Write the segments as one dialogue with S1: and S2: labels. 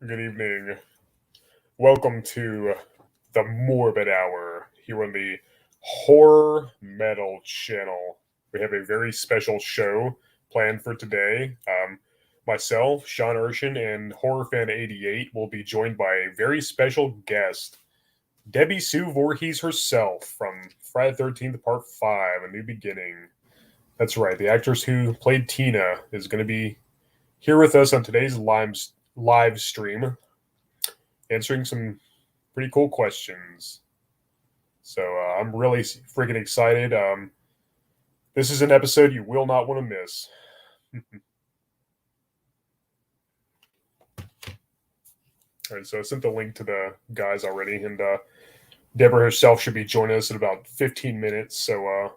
S1: Good evening. Welcome to the Morbid Hour here on the Horror Metal channel. We have a very special show planned for today. Myself, Sean Erschen, and Horror Fan 88 will be joined by a very special guest, Debbie Sue Voorhees herself from Friday the 13th Part 5, A New Beginning. That's right, the actress who played Tina is going to be here with us on today's live stream, answering some pretty cool questions. So I'm really freaking excited. This is an episode you will not want to miss. All right, so I sent the link to the guys already, and Deborah herself should be joining us in about 15 minutes, so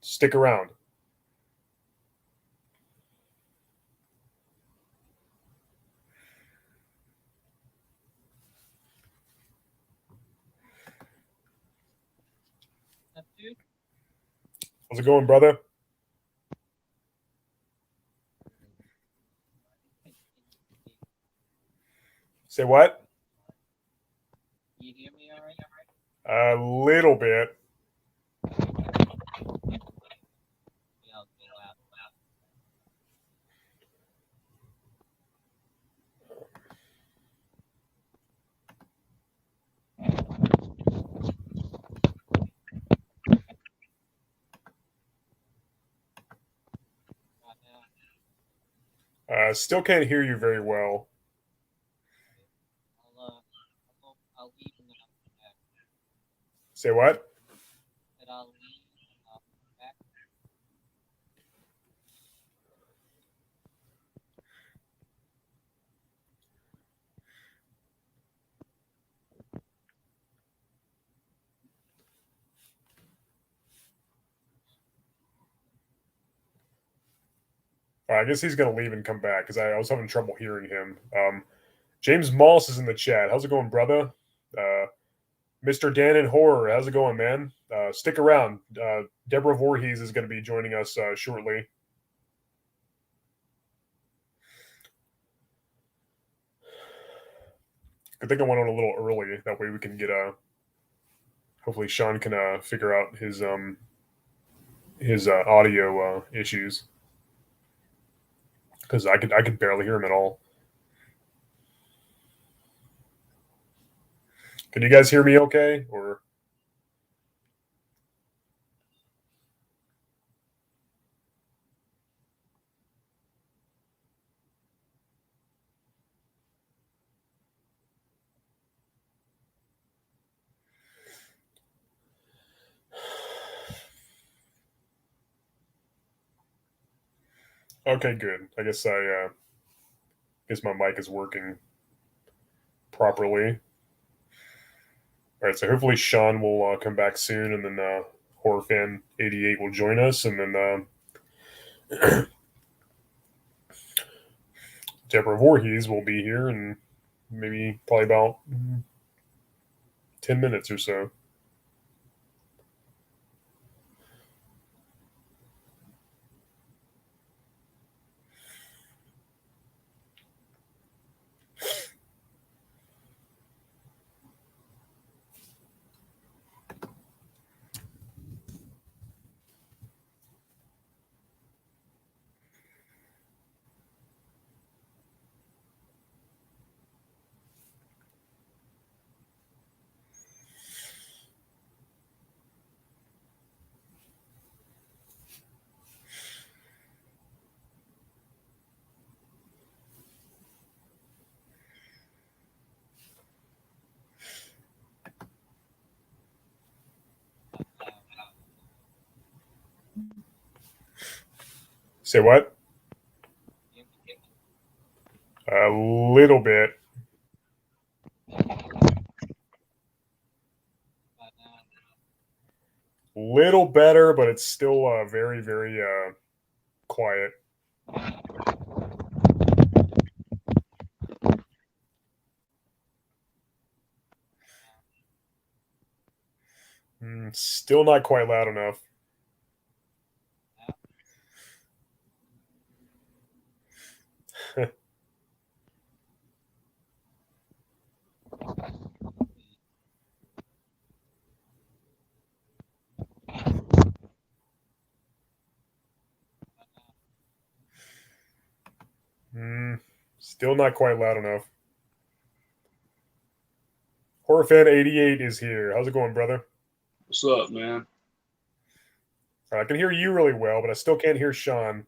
S1: stick around. How's it going, brother? Say what?
S2: You hear me all right?
S1: A little bit. Still can't hear you very well.
S2: I'll leave and then I'll come back.
S1: Say what?
S2: Then I'll leave and I'll come back.
S1: I guess he's going to leave and come back because I was having trouble hearing him. James Moss is in the chat. How's it going, brother? Mr. Dan in Horror, how's it going, man? Stick around. Deborah Voorhees is going to be joining us shortly. Good thing I went on a little early. That way we can get hopefully Sean can figure out his audio issues, because I could barely hear him at all. Can you guys hear me okay? Or okay, good. I guess guess my mic is working properly. All right, so hopefully Sean will come back soon, and then Horror Fan 88 will join us, and then Deborah Voorhees will be here in maybe probably about 10 minutes or so. Say what? A little bit. Little better, but it's still very, very quiet. Still not quite loud enough. Still not quite loud enough. HorrorFan88 is here. How's it going, brother?
S3: What's up, man?
S1: I can hear you really well, but I still can't hear Sean.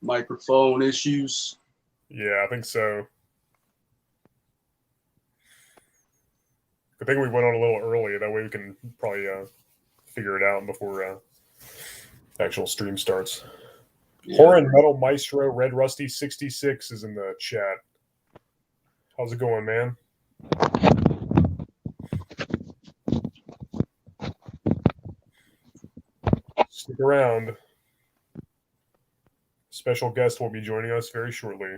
S3: Microphone issues.
S1: Yeah, I think so. Good thing we went on a little early. That way we can probably figure it out before actual stream starts. Yeah. Horror and Metal Maestro Red Rusty 66 is in the chat. How's it going, man? Stick around. Special guest will be joining us very shortly.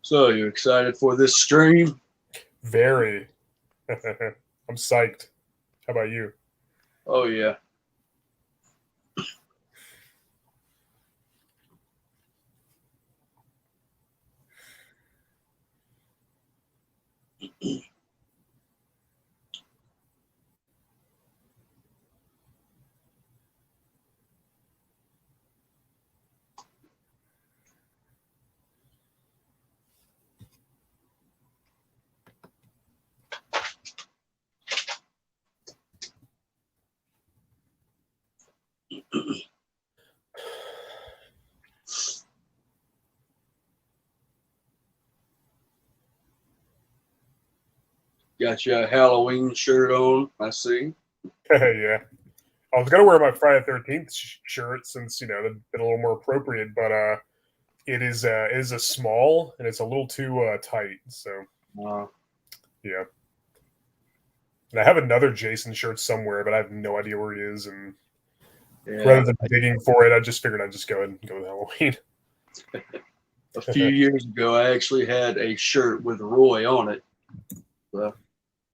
S3: So, you excited for this stream?
S1: Very. I'm psyched. How about you?
S3: Oh, yeah. Got you a Halloween shirt on, I see.
S1: Yeah. I was going to wear my Friday the 13th shirt since, you know, they've been a little more appropriate, but it is a small and it's a little too tight. So, yeah. And I have another Jason shirt somewhere, but I have no idea where it is. And rather than digging for it, I just figured I'd just go ahead and go with Halloween.
S3: A few years ago, I actually had a shirt with Roy on it. So,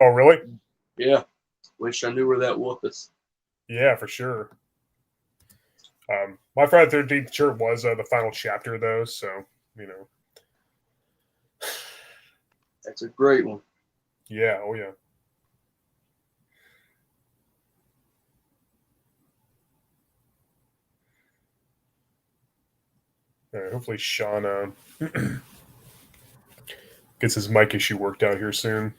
S1: oh, really?
S3: Yeah. Wish I knew where that was.
S1: Yeah, for sure. My Friday the 13th shirt was the final chapter, though, so, you know.
S3: That's a great one.
S1: Yeah, oh, yeah. Hopefully Sean gets his mic issue worked out here soon.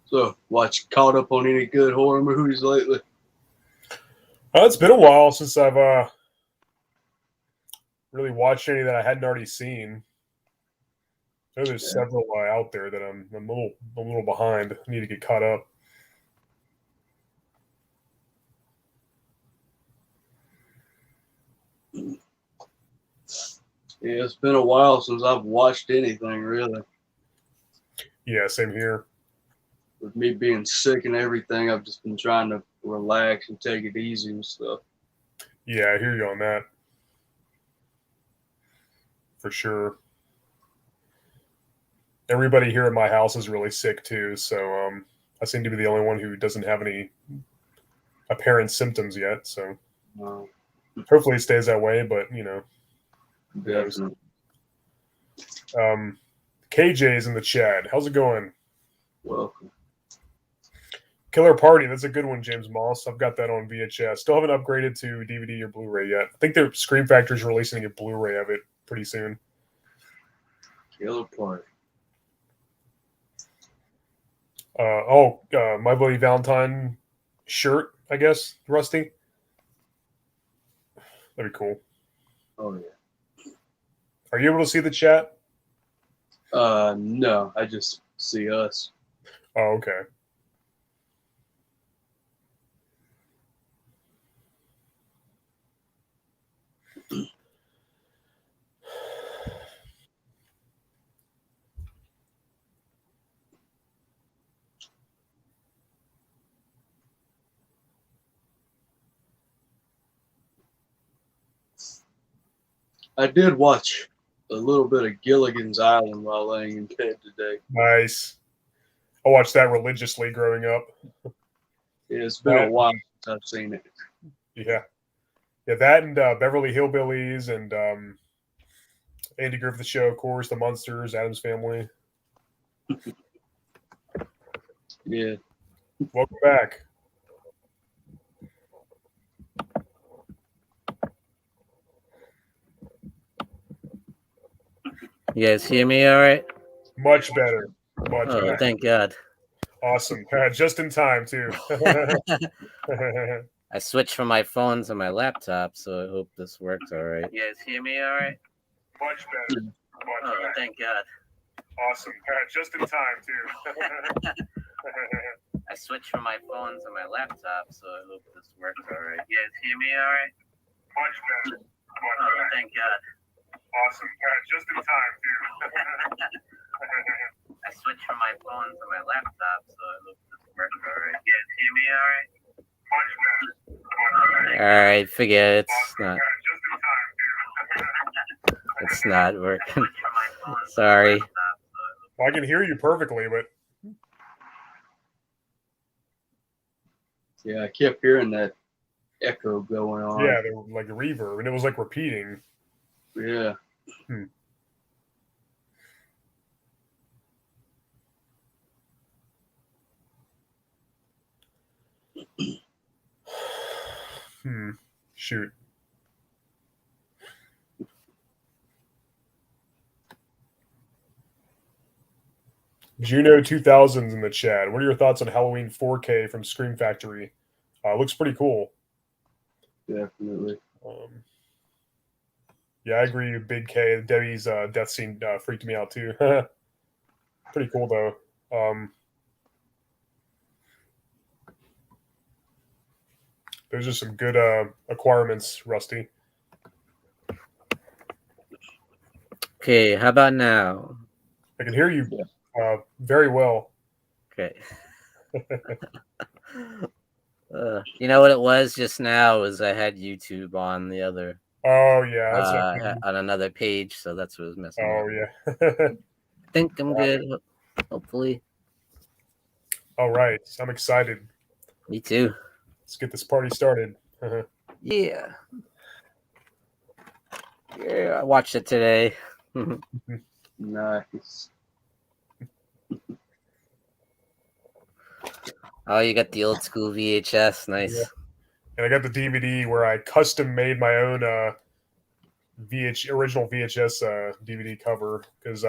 S3: So, caught up on any good horror movies lately?
S1: It's been a while since I've really watched any that I hadn't already seen. I know there's several out there that I'm a little behind. I need to get caught up.
S3: Yeah, it's been a while since I've watched anything, really.
S1: Yeah, same here.
S3: with me being sick and everything, I've just been trying to relax and take it easy and stuff.
S1: Yeah, I hear you on that. For sure. Everybody here at my house is really sick too, so I seem to be the only one who doesn't have any apparent symptoms yet. So hopefully it stays that way, but you know, who knows? KJ's in the chat. How's it going?
S3: Welcome.
S1: Killer Party. That's a good one, James Moss. I've got that on VHS. Still haven't upgraded to DVD or Blu-ray yet. I think the Scream Factory's releasing a Blu-ray of it pretty soon.
S3: Killer Party.
S1: My Bloody Valentine shirt, I guess, Rusty. That'd be cool.
S3: Oh yeah.
S1: Are you able to see the chat?
S3: No, I just see us.
S1: Oh, okay.
S3: I did watch a little bit of Gilligan's Island while laying in bed today.
S1: Nice. I watched that religiously growing up.
S3: Yeah, it's been a while since I've seen it.
S1: Yeah. Yeah, that and Beverly Hillbillies and Andy Griffith Show, of course, The Munsters, Addams Family.
S3: Yeah.
S1: Welcome back.
S4: You guys hear me all right?
S1: Much better. Much better.
S4: Thank God.
S1: Awesome. Just in time, too.
S4: I switched from my phone to my laptop, so I hope this works all right. You guys hear me all right?
S1: Much better. Much better.
S4: Thank God.
S1: Awesome. Just in time, too.
S4: I switched from my phone to my laptop, so I hope this works all right. You guys hear me all right?
S1: Much better. Much better.
S4: Thank God.
S1: Awesome. Just in time, too.
S4: I switched from my phone to my laptop, so I hope this works all right. You guys hear me all right?
S1: Much better. Much better.
S4: All right, forget it.
S1: Awesome. Just in time, too.
S4: It's not working. Sorry.
S1: Well, I can hear you perfectly, but
S3: Yeah, I kept hearing that echo going on.
S1: yeah, there was like a reverb, and it was like repeating.
S3: Yeah.
S1: Shoot. Juno 2000s in the chat. What are your thoughts on Halloween 4K from Scream Factory? Looks pretty cool.
S3: Definitely.
S1: Yeah, I agree. Big K. Debi's death scene freaked me out too. Pretty cool though. Those are some good acquirements, Rusty.
S4: Okay, how about now?
S1: I can hear you very well.
S4: Okay. You know what it was just now was I had YouTube on the other.
S1: Oh yeah,
S4: on another page, so that's what was messing up.
S1: Oh yeah.
S4: I think I'm good. Hopefully.
S1: All right, I'm excited.
S4: Me too.
S1: Let's get this party started.
S4: Yeah. Yeah, I watched it today.
S3: Nice.
S4: Oh, you got the old school VHS. Nice.
S1: Yeah. And I got the DVD where I custom made my own original VHS DVD cover because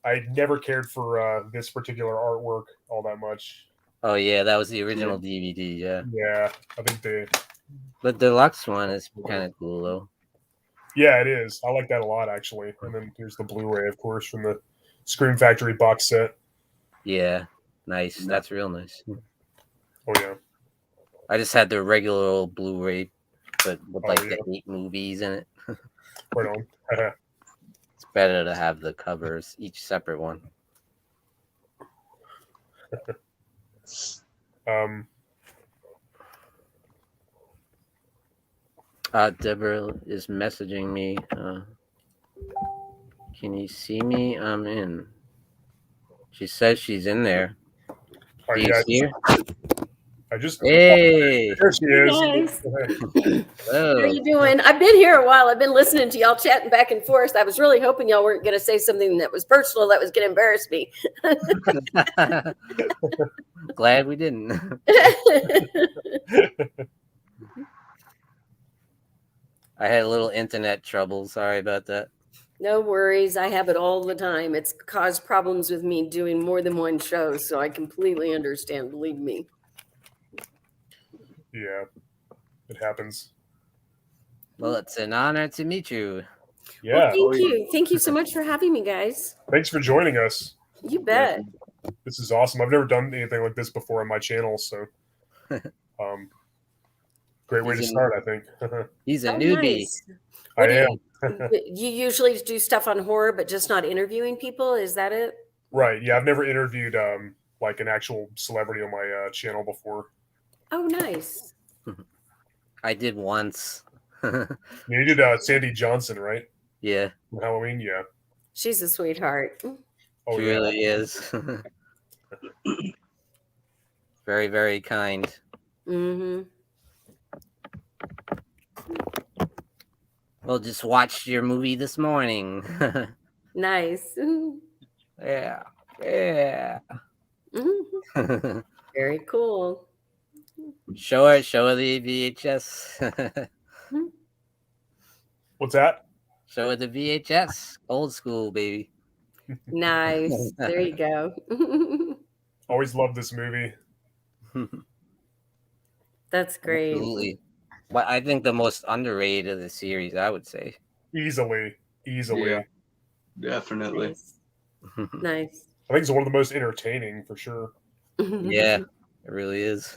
S1: I never cared for this particular artwork all that much.
S4: Oh yeah, that was the original DVD. Yeah.
S1: Yeah, I think
S4: the deluxe one is kind of cool though.
S1: Yeah, it is. I like that a lot actually. And then here's the Blu-ray, of course, from the Scream Factory box set.
S4: Yeah, nice. That's real nice.
S1: Oh yeah.
S4: I just had the regular old Blu-ray, but with the 8 movies in it.
S1: Right on.
S4: It's better to have the covers, each separate one.
S5: Deborah is messaging me. Can you see me? I'm in. She says she's in there.
S1: Oh,
S5: Do you
S1: yeah,
S5: see her?
S1: I just.
S5: Hey.
S1: There she is.
S6: Guys.
S5: Hello.
S6: How are you doing? I've been here a while. I've been listening to y'all chatting back and forth. I was really hoping y'all weren't going to say something that was personal that was going to embarrass me.
S5: Glad we didn't. I had a little internet trouble. Sorry about that.
S6: No worries. I have it all the time. It's caused problems with me doing more than one show, so I completely understand. Believe me.
S1: Yeah, it happens.
S5: Well, it's an honor to meet you.
S1: Yeah.
S6: Well, thank you. Thank you so much for having me, guys.
S1: Thanks for joining us.
S6: You bet.
S1: This is awesome. I've never done anything like this before on my channel, so great way to start, I think.
S5: He's a newbie.
S6: Nice.
S1: I am.
S6: You usually do stuff on horror, but just not interviewing people. Is that it?
S1: Right. Yeah, I've never interviewed like an actual celebrity on my channel before.
S6: Oh, nice.
S5: I did once.
S1: You did Sandy Johnson, right?
S5: Yeah.
S1: On Halloween, yeah.
S6: She's a sweetheart.
S1: Oh,
S5: She
S1: yeah.
S5: really is. Very, very kind.
S6: Mm-hmm.
S5: Well, just watched your movie this morning.
S6: Nice.
S5: Yeah. Yeah.
S6: Mhm. Very cool.
S5: Show her the VHS.
S1: What's that?
S5: Show her the VHS. Old school, baby.
S6: Nice. There you go.
S1: Always loved this movie.
S6: That's great.
S5: Absolutely. Well, I think the most underrated of the series, I would say.
S1: Easily.
S3: Yeah, definitely.
S6: Nice. Nice.
S1: I think it's one of the most entertaining for sure.
S5: Yeah, it really is.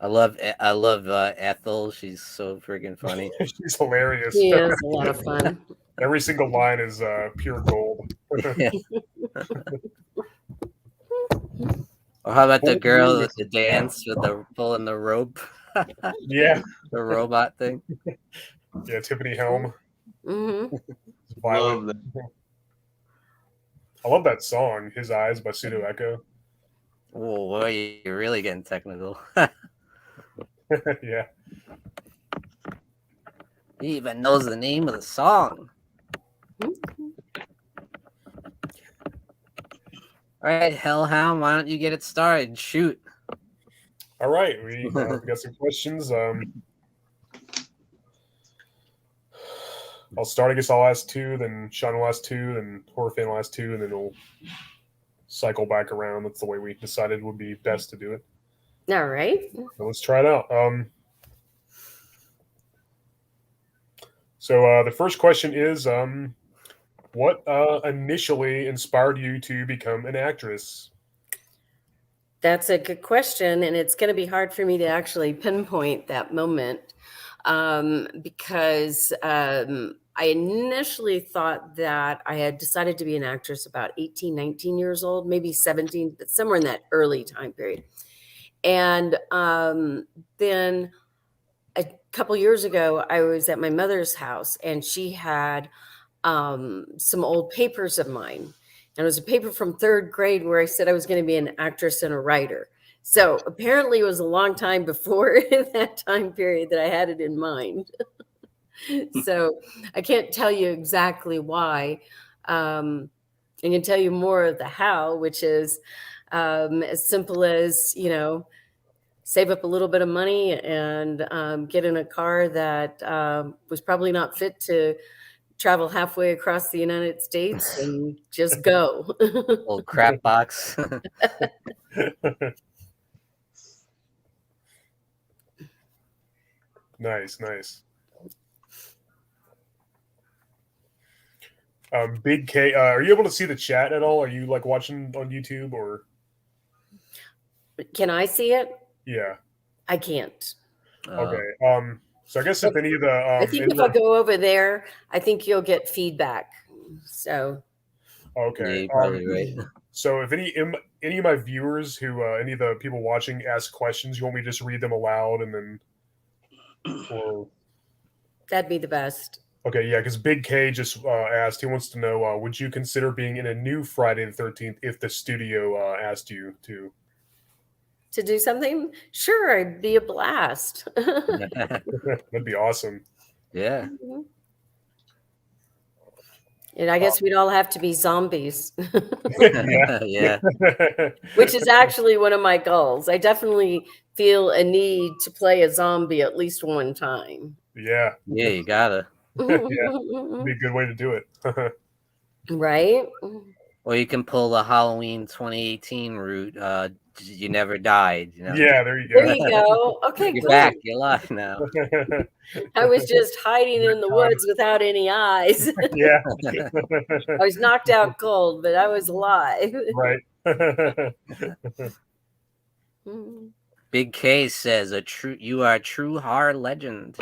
S5: I love Ethel. She's so freaking funny.
S1: She's hilarious.
S6: He is a lot of fun.
S1: Every single line is pure gold.
S5: Yeah. Or how about the girl with the dance with the pulling the rope?
S1: Yeah.
S5: The robot thing.
S1: Yeah, Tiffany Helm.
S6: Mm-hmm.
S1: Violent.
S3: Love that.
S1: I love that song, His Eyes by Pseudo Echo.
S5: Oh boy, you're really getting technical.
S1: Yeah.
S5: He even knows the name of the song. All right, Hellhound, why don't you get it started? Shoot.
S1: All right, we got some questions. I'll start. I guess I'll ask two, then Sean will ask two, then Horror Fan will ask two, and then we'll cycle back around. That's the way we decided would be best to do it.
S6: All right.
S1: So let's try it out. So the first question is, what initially inspired you to become an actress?
S6: That's a good question, and it's going to be hard for me to actually pinpoint that moment because I initially thought that I had decided to be an actress about 18, 19 years old, maybe 17, but somewhere in that early time period. And then a couple years ago, I was at my mother's house, and she had some old papers of mine. And it was a paper from third grade where I said I was going to be an actress and a writer. So apparently it was a long time before that time period that I had it in mind. So I can't tell you exactly why. I can tell you more of the how, which is as simple as, save up a little bit of money and get in a car that was probably not fit to travel halfway across the United States and just go.
S5: Old crap box.
S1: Nice. Big K, are you able to see the chat at all? Are you like watching on YouTube or?
S6: Can I see it?
S1: Yeah.
S6: I can't.
S1: Okay. So I guess if any of the,
S6: I think if I go over there, I think you'll get feedback. So.
S1: Okay.
S5: Yeah, you're probably right.
S1: So if any of my viewers who any of the people watching ask questions, you want me to just read them aloud and then, or
S6: That'd be the best.
S1: okay, yeah, because Big K just asked. He wants to know: would you consider being in a new Friday the 13th if the studio asked you to?
S6: To do something? Sure, it'd be a blast.
S1: That'd be awesome.
S5: Yeah.
S6: And I guess we'd all have to be zombies,
S5: Yeah.
S6: which is actually one of my goals. I definitely feel a need to play a zombie at least one time.
S1: Yeah.
S5: Yeah, you gotta.
S1: It'd be a good way to do it.
S6: Right?
S5: Or you can pull the Halloween 2018 route. You never died. You know?
S1: Yeah, there you
S6: There
S1: go.
S6: you go. Okay,
S5: You're
S6: good.
S5: back. You're alive now.
S6: I was just hiding in the woods without any eyes.
S1: Yeah.
S6: I was knocked out cold, but I was alive.
S1: Right.
S5: Big K says you are a true horror legend.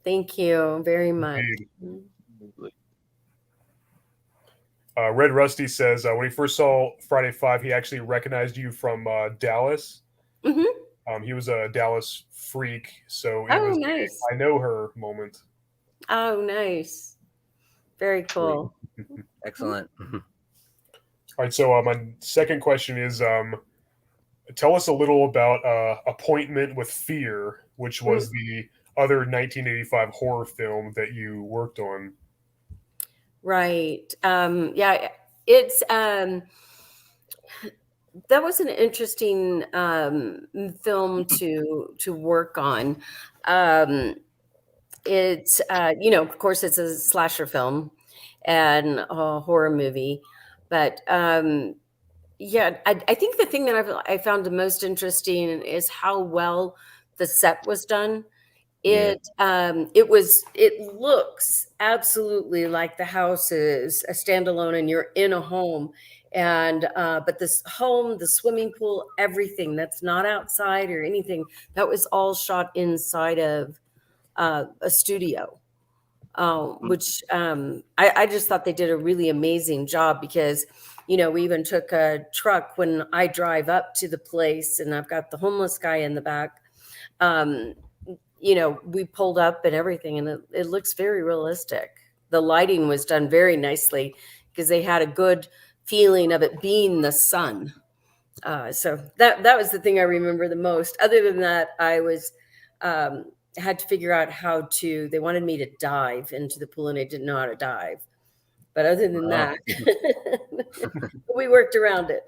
S6: Thank you very much.
S1: Red Rusty says when he first saw Friday 5, he actually recognized you from Dallas.
S6: Mm-hmm.
S1: He was a Dallas freak, so it was
S6: nice.
S1: I know her moment.
S6: Oh, nice. Very cool.
S5: Excellent.
S1: All right, so my second question is tell us a little about Appointment with Fear, which was the other 1985 horror film that you worked on.
S6: Right. Yeah, it's that was an interesting film to work on. It's of course it's a slasher film and a horror movie, but yeah, I think the thing that I found the most interesting is how well the set was done. It looks absolutely like the house is a standalone and you're in a home, and but this home, the swimming pool, everything that's not outside or anything, that was all shot inside of a studio, which I just thought they did a really amazing job, because we even took a truck when I drive up to the place and I've got the homeless guy in the back. We pulled up and everything, and it looks very realistic. The lighting was done very nicely because they had a good feeling of it being the sun. So that was the thing I remember the most. Other than that, I was had to figure out they wanted me to dive into the pool, and I didn't know how to dive. But other than that, we worked around it.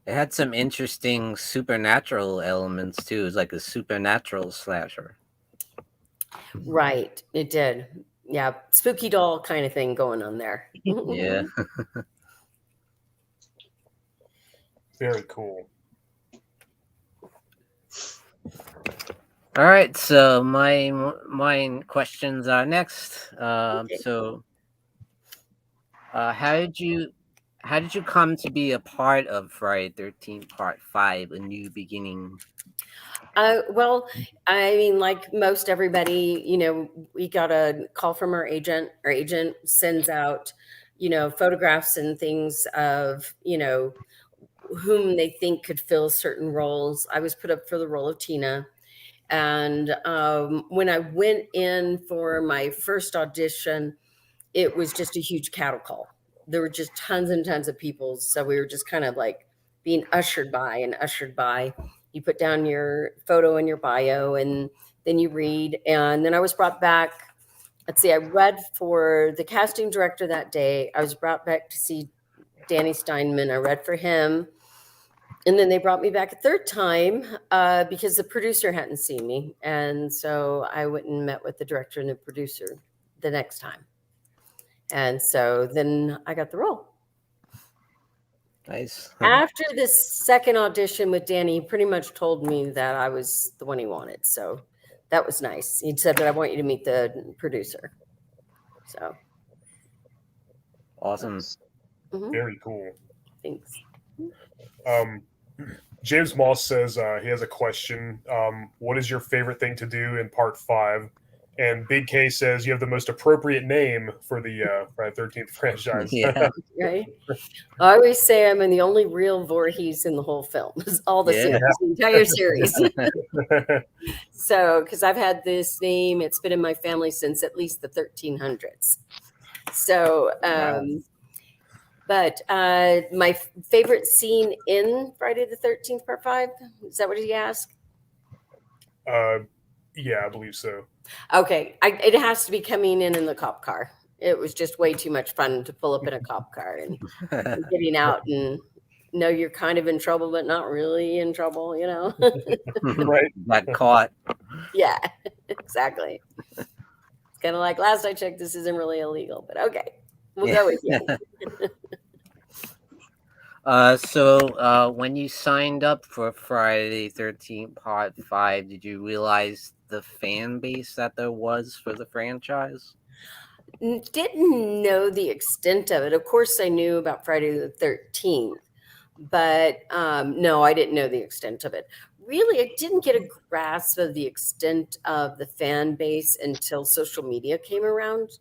S5: It had some interesting supernatural elements too. It was like a supernatural slasher.
S6: Right, it did. Yeah, spooky doll kind of thing going on there.
S5: Yeah.
S1: Very cool.
S5: All right, so my questions are next. So, how did you come to be a part of Friday 13th Part 5, A New Beginning?
S6: Well, I mean, like most everybody, we got a call from our agent. Our agent sends out, photographs and things of, whom they think could fill certain roles. I was put up for the role of Tina. And when I went in for my first audition, it was just a huge cattle call. There were just tons and tons of people. So we were just kind of like being ushered by. You put down your photo and your bio, and then you read. And then I was brought back. Let's see, I read for the casting director that day. I was brought back to see Danny Steinman. I read for him. And then they brought me back a third time because the producer hadn't seen me. And so I went and met with the director and the producer the next time. And so then I got the role.
S5: Nice.
S6: After this second audition with Danny, he pretty much told me that I was the one he wanted. So that was nice. He said that I want you to meet the producer. So
S5: Awesome.
S1: Very cool.
S6: Thanks.
S1: James Moss says he has a question. What is your favorite thing to do in Part 5? And Big K says you have the most appropriate name for the Friday the 13th franchise.
S5: Yeah.
S6: Right. I always say I'm the only real Voorhees in the whole film. All the
S5: Yeah.
S6: series, the entire series. So, because I've had this name, it's been in my family since at least the 1300s. So, but my favorite scene in Friday the 13th Part 5, is that what he asked?
S1: Yeah, I believe so.
S6: Okay, it has to be coming in the cop car. It was just way too much fun to pull up in a cop car and getting out and know you're kind of in trouble, but not really in trouble, you know?
S1: Right.
S5: Got caught.
S6: Yeah, exactly. It's kind of like last I checked, this isn't really illegal, but okay, we'll go with you.
S5: So when you signed up for Friday the 13th Part 5, did you realize the fan base that there was for the franchise?
S6: Didn't know the extent of it. Of course, I knew about Friday the 13th, but no, I didn't know the extent of it. Really, I didn't get a grasp of the extent of the fan base until social media came around,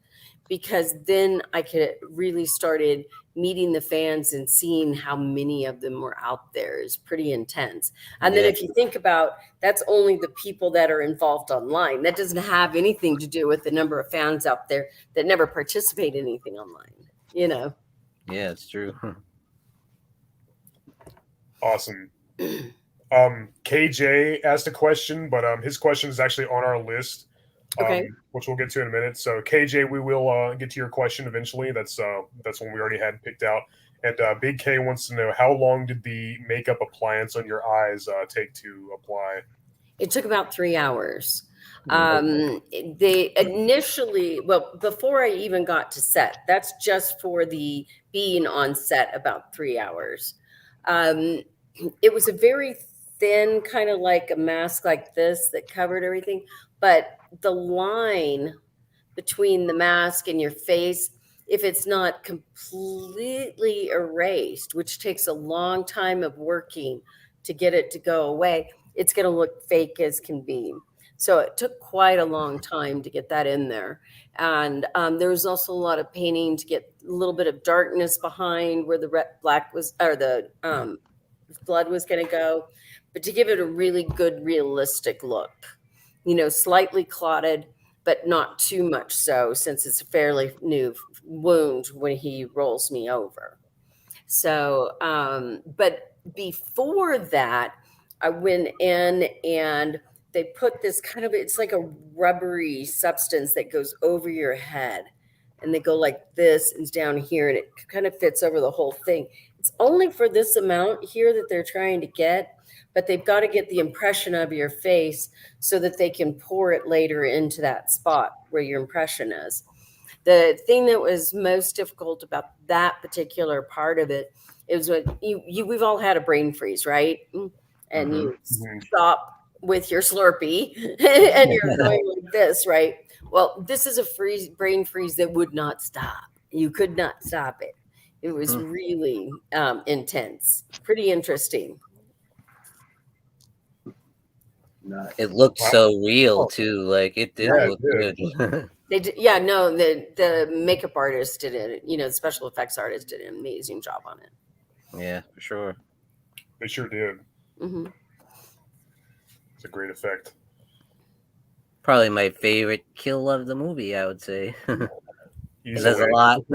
S6: because then I could really started meeting the fans and seeing how many of them were out there is pretty intense. And then
S5: Yeah.
S6: if you think about, that's only the people that are involved online. That doesn't have anything to do with the number of fans out there that never participate in anything online, you know?
S5: Yeah, it's true.
S1: Awesome. KJ asked a question, but his question is actually on our list,
S6: Okay.
S1: which we'll get to in a minute. So KJ, we will get to your question eventually. That's one we already had picked out. And Big K wants to know, how long did the makeup appliance on your eyes take to apply?
S6: It took about 3 hours. They initially, well, before I even got to set, that's just for the being on set, about 3 hours. It was a very thin, kind of like a mask like this that covered everything, but the line between the mask and your face, if it's not completely erased, which takes a long time of working to get it to go away, it's going to look fake as can be. So it took quite a long time to get that in there. And there was also a lot of painting to get a little bit of darkness behind where the black was, or the blood was going to go, but to give it a really good, realistic look, you know, slightly clotted, but not too much so, since it's a fairly new wound when he rolls me over. So, but before that, I went in and they put this kind of, it's like a rubbery substance that goes over your head, and they go like this and down here, and it kind of fits over the whole thing. It's only for this amount here that they're trying to get, but they've got to get the impression of your face so that they can pour it later into that spot where your impression is. The thing that was most difficult about that particular part of it is what we've all had a brain freeze, right? And you stop with your Slurpee and you're going like this, right? Well, this is a brain freeze that would not stop. You could not stop it. It was really intense, pretty interesting.
S3: Nice.
S5: It looked so real too. Like it did look
S1: it
S5: good.
S6: They did, yeah, no, the makeup artist did it. You know, the special effects artist did an amazing job on it.
S5: Yeah, for sure.
S1: They sure did.
S6: Mm-hmm.
S1: It's a great effect.
S5: Probably my favorite kill of the movie, I would say. There's a
S1: Easily.
S5: lot.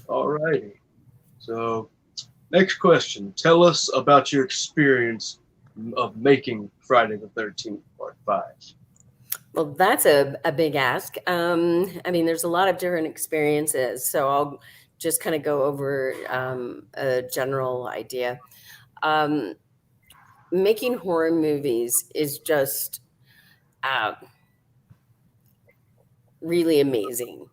S3: All righty. So, next question. Tell us about your experience of making Friday the 13th Part 5.
S6: Well, that's a big ask. I mean, there's a lot of different experiences, so I'll just kind of go over a general idea. Making horror movies is just really amazing,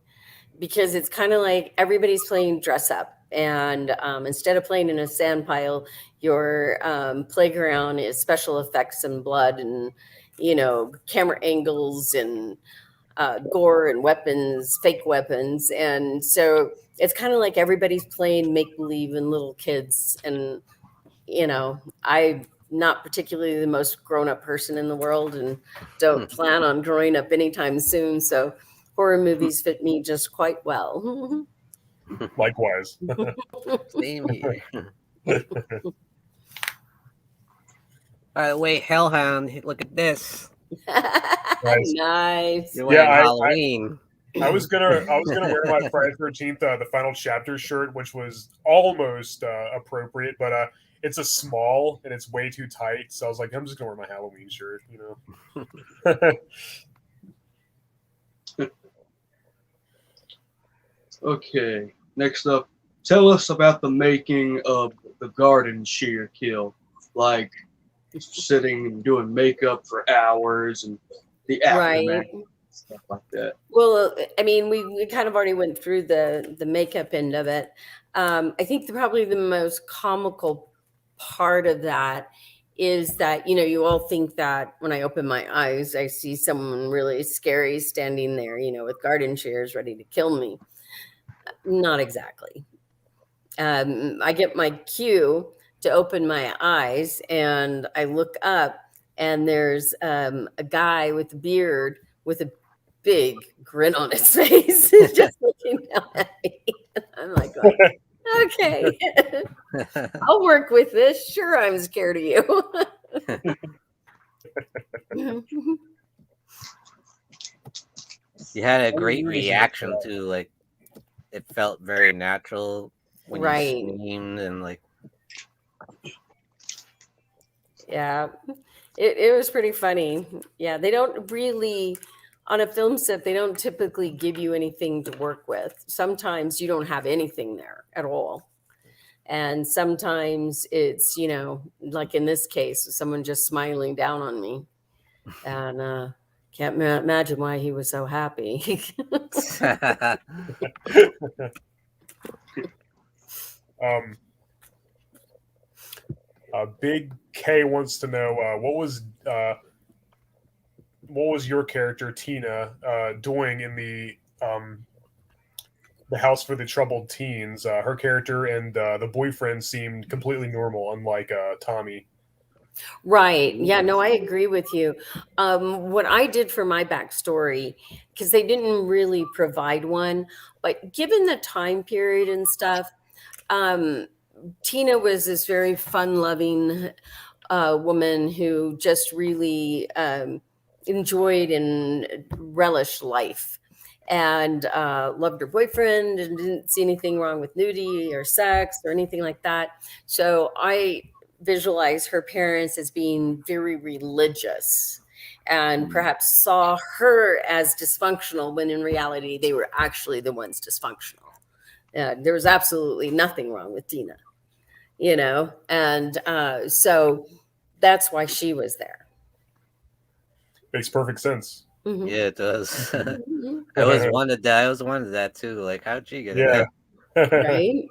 S6: because it's kind of like everybody's playing dress up. And instead of playing in a sand pile, your playground is special effects and blood and, you know, camera angles and gore and weapons, fake weapons. And so it's kind of like everybody's playing make-believe and little kids. And, you know, I'm not particularly the most grown-up person in the world and don't plan on growing up anytime soon. So horror movies fit me just quite well.
S1: Likewise.
S5: Same here. By the way, Hellhound, look at this.
S6: Nice.
S5: You're wearing
S1: Yeah,
S5: Halloween.
S1: I was gonna wear my Friday 13th, the final chapter shirt, which was almost appropriate, but it's a small and it's way too tight. So I was like, I'm just gonna wear my Halloween shirt, you know.
S3: Okay, next up, tell us about the making of the garden shear kill, like sitting and doing makeup for hours and the aftermath, stuff like that.
S6: Well, I mean, we kind of already went through the makeup end of it. I think probably the most comical part of that is that, you know, you all think that when I open my eyes, I see someone really scary standing there, you know, with garden shears ready to kill me. Not exactly. I get my cue to open my eyes and I look up and there's a guy with a beard with a big grin on his face just looking down at me. I'm like, okay, I'll work with this. Sure, I'm scared of you.
S5: You had a great reaction to, like, it felt very natural when
S6: Right.
S5: you screamed and like.
S6: Yeah, it was pretty funny. Yeah, they don't really, on a film set, they don't typically give you anything to work with. Sometimes you don't have anything there at all. And sometimes it's, you know, like in this case, someone just smiling down on me. And can't imagine why he was so happy.
S1: Big K wants to know what was your character Tina doing in the house for the troubled teens? Her character and the boyfriend seemed completely normal, unlike Tommy.
S6: Right. Yeah, no, I agree with you. What I did for my backstory, because they didn't really provide one, but given the time period and stuff, Tina was this very fun-loving woman who just really enjoyed and relished life and loved her boyfriend and didn't see anything wrong with nudity or sex or anything like that. So I visualize her parents as being very religious and perhaps saw her as dysfunctional when in reality they were actually the ones dysfunctional. There was absolutely nothing wrong with Tina, you know, and so that's why she was there.
S1: Makes perfect sense.
S6: Mhm.
S5: Yeah, it does.
S6: Mhm.
S5: I always wondered that too. Like, how'd she get in
S1: Yeah.
S5: there?
S6: Right.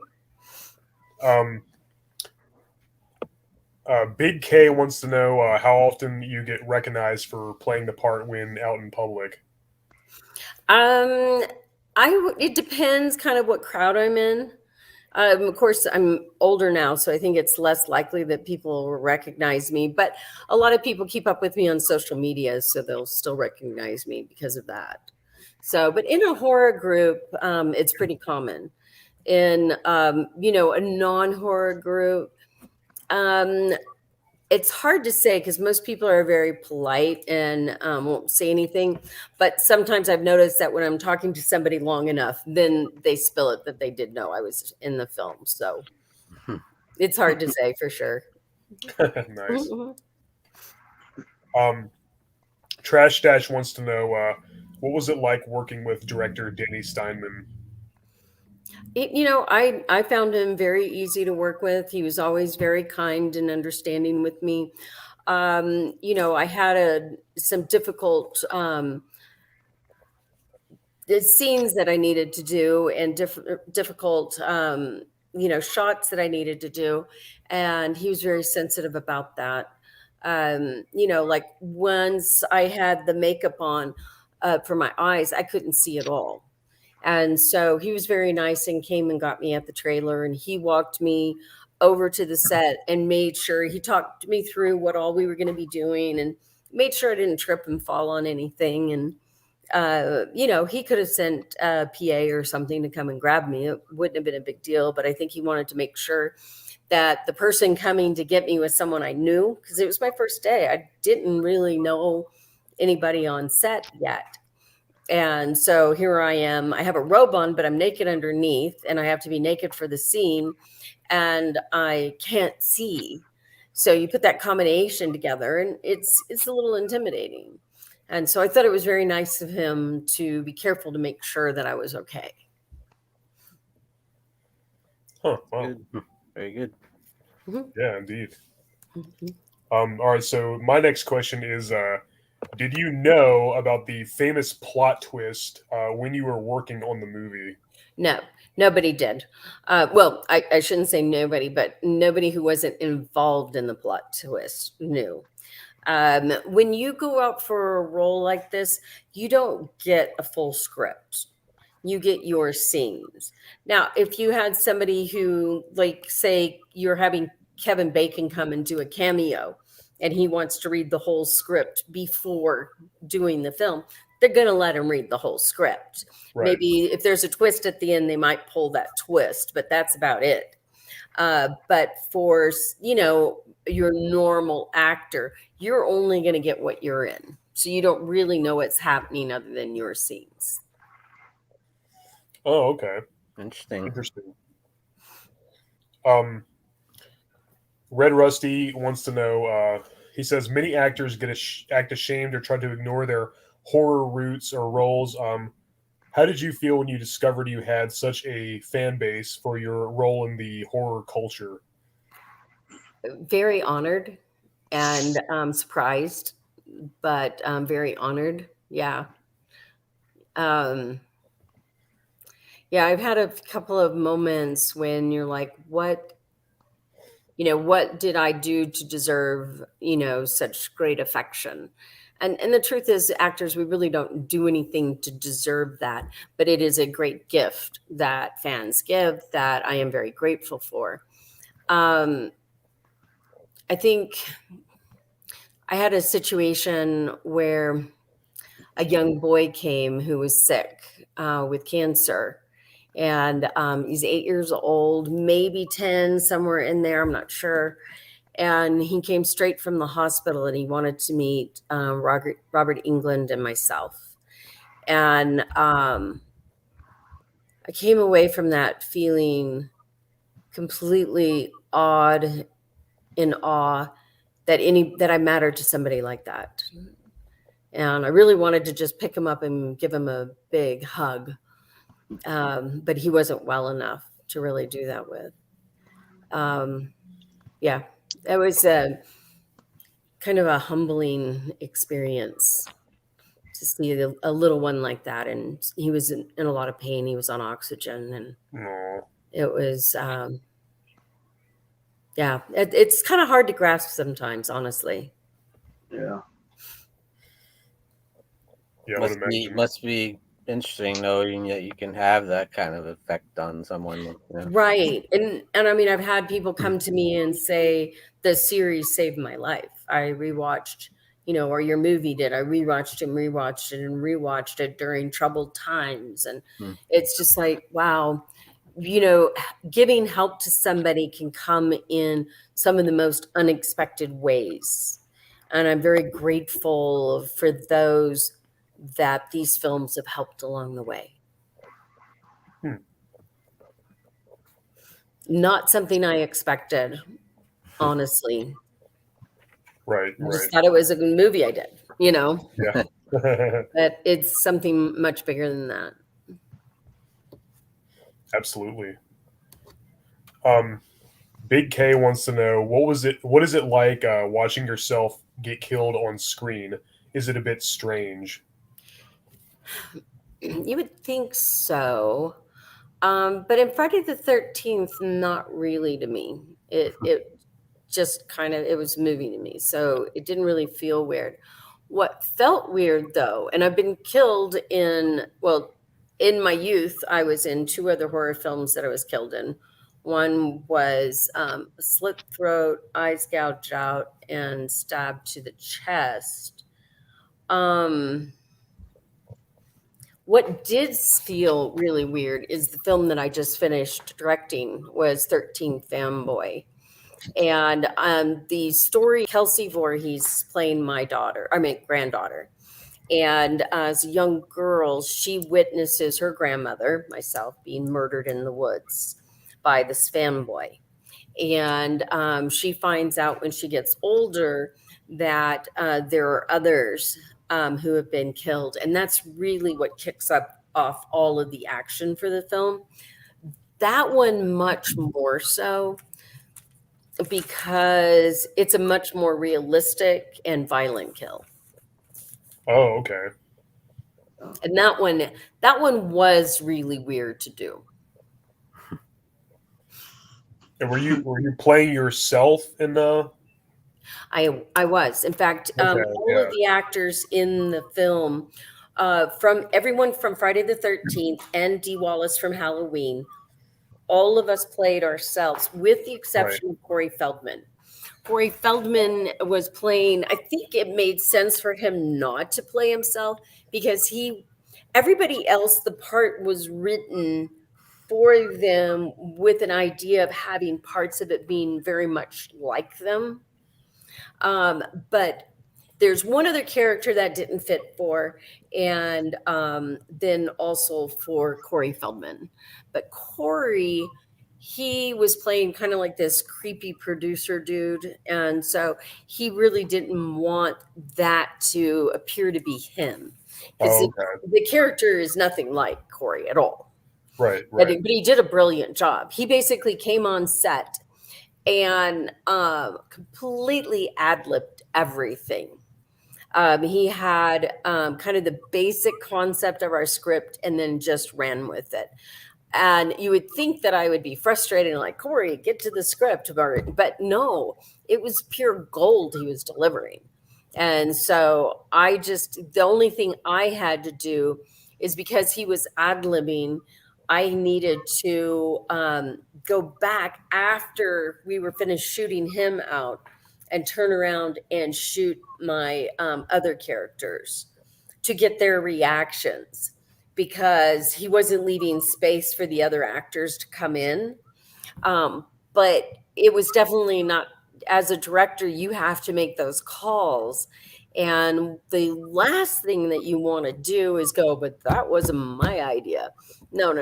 S1: Big K wants to know how often you get recognized for playing the part when out in public.
S6: It depends kind of what crowd I'm in. Of course, I'm older now, so I think it's less likely that people will recognize me. But a lot of people keep up with me on social media, so they'll still recognize me because of that. So, but in a horror group, it's pretty common. In you know, a non-horror group, it's hard to say because most people are very polite and won't say anything. But sometimes I've noticed that when I'm talking to somebody long enough, then they spill it that they did know I was in the film. So it's hard to say for sure.
S1: Nice. Trash Dash wants to know what was it like working with director Danny Steinman?
S6: You know, I found him very easy to work with. He was always very kind and understanding with me. You know, I had some difficult scenes that I needed to do and difficult, you know, shots that I needed to do. And he was very sensitive about that. You know, like once I had the makeup on, for my eyes, I couldn't see at all. And so he was very nice and came and got me at the trailer, and he walked me over to the set and made sure he talked me through what all we were going to be doing and made sure I didn't trip and fall on anything. And he could have sent a PA or something to come and grab me. It wouldn't have been a big deal, but I think he wanted to make sure that the person coming to get me was someone I knew, because it was my first day. I didn't really know anybody on set yet. And so here I am. I have a robe on, but I'm naked underneath, and I have to be naked for the scene, and I can't see. So you put that combination together, and it's a little intimidating. And so I thought it was very nice of him to be careful to make sure that I was okay.
S1: Huh. Wow.
S5: Good. Very good.
S1: Yeah, indeed. All right. So my next question is, did you know about the famous plot twist when you were working on the movie?
S6: No, nobody did. Well, I shouldn't say nobody, but nobody who wasn't involved in the plot twist knew. When you go out for a role like this, you don't get a full script. You get your scenes. Now, if you had somebody who, like, say you're having Kevin Bacon come and do a cameo, and he wants to read the whole script before doing the film, they're going to let him read the whole script.
S1: Right.
S6: Maybe if there's a twist at the end, they might pull that twist, but that's about it. But for, your normal actor, you're only going to get what you're in. So you don't really know what's happening other than your scenes.
S1: Oh, okay.
S5: Interesting.
S1: Red Rusty wants to know, he says, many actors act ashamed or try to ignore their horror roots or roles. How did you feel when you discovered you had such a fan base for your role in the horror culture?
S6: Very honored and surprised, but very honored. Yeah. Yeah, I've had a couple of moments when you're like, what did I do to deserve, such great affection? And the truth is, actors, we really don't do anything to deserve that, but it is a great gift that fans give that I am very grateful for. I think I had a situation where a young boy came who was sick with cancer. And he's 8 years old, maybe 10, somewhere in there. I'm not sure. And he came straight from the hospital, and he wanted to meet Robert England and myself. And I came away from that feeling completely awed, in awe that I mattered to somebody like that. And I really wanted to just pick him up and give him a big hug. But he wasn't well enough to really do that with. Yeah, it was a kind of a humbling experience to see a little one like that. And he was in a lot of pain. He was on oxygen, and it was, it's kind of hard to grasp sometimes, honestly.
S3: Yeah.
S1: Yeah,
S5: must be interesting knowing that you can have that kind of effect on someone.
S6: Right. And I mean, I've had people come to me and say, the series saved my life. I rewatched, or your movie did. I rewatched it during troubled times. And it's just like, wow, giving help to somebody can come in some of the most unexpected ways. And I'm very grateful for those that these films have helped along the way. Not something I expected, honestly.
S1: Right.
S6: I just thought it was a movie I did,
S1: Yeah.
S6: But it's something much bigger than that.
S1: Absolutely. Big K wants to know, what is it like watching yourself get killed on screen? Is it a bit strange?
S6: You would think so. But in Friday the 13th, not really to me. It just kind of, it was a movie to me. So it didn't really feel weird. What felt weird though, and I've been killed in, well, in my youth, I was in 2 other horror films that I was killed in. One was slit throat, eyes gouged out, and stabbed to the chest. What did feel really weird is the film that I just finished directing was 13 Fanboy. And the story, Kelsey Voorhees playing my granddaughter. And as a young girl, she witnesses her grandmother, myself, being murdered in the woods by this fanboy. And she finds out when she gets older that there are others who have been killed. And that's really what kicks off all of the action for the film. That one much more so, because it's a much more realistic and violent kill.
S1: Oh, okay.
S6: And that one was really weird to do.
S1: And were you playing yourself in the?
S6: I was. In fact, all of the actors in the film, from everyone from Friday the 13th and Dee Wallace from Halloween, all of us played ourselves, with the exception of Corey Feldman. Corey Feldman was playing, I think it made sense for him not to play himself, because everybody else, the part was written for them with an idea of having parts of it being very much like them. But there's one other character that didn't fit for, and then also for Corey Feldman. But Corey, he was playing kind of like this creepy producer dude. And so he really didn't want that to appear to be him. Because the character is nothing like Corey at all.
S1: Right.
S6: But he did a brilliant job. He basically came on set and completely ad-libbed everything. He had kind of the basic concept of our script and then just ran with it. And you would think that I would be frustrated and like, Corey, get to the script. But no, it was pure gold he was delivering. And so the only thing I had to do is, because he was ad-libbing, I needed to go back after we were finished shooting him out and turn around and shoot my other characters to get their reactions, because he wasn't leaving space for the other actors to come in. But it was definitely not, as a director, you have to make those calls. And the last thing that you want to do is go, but that wasn't my idea. No.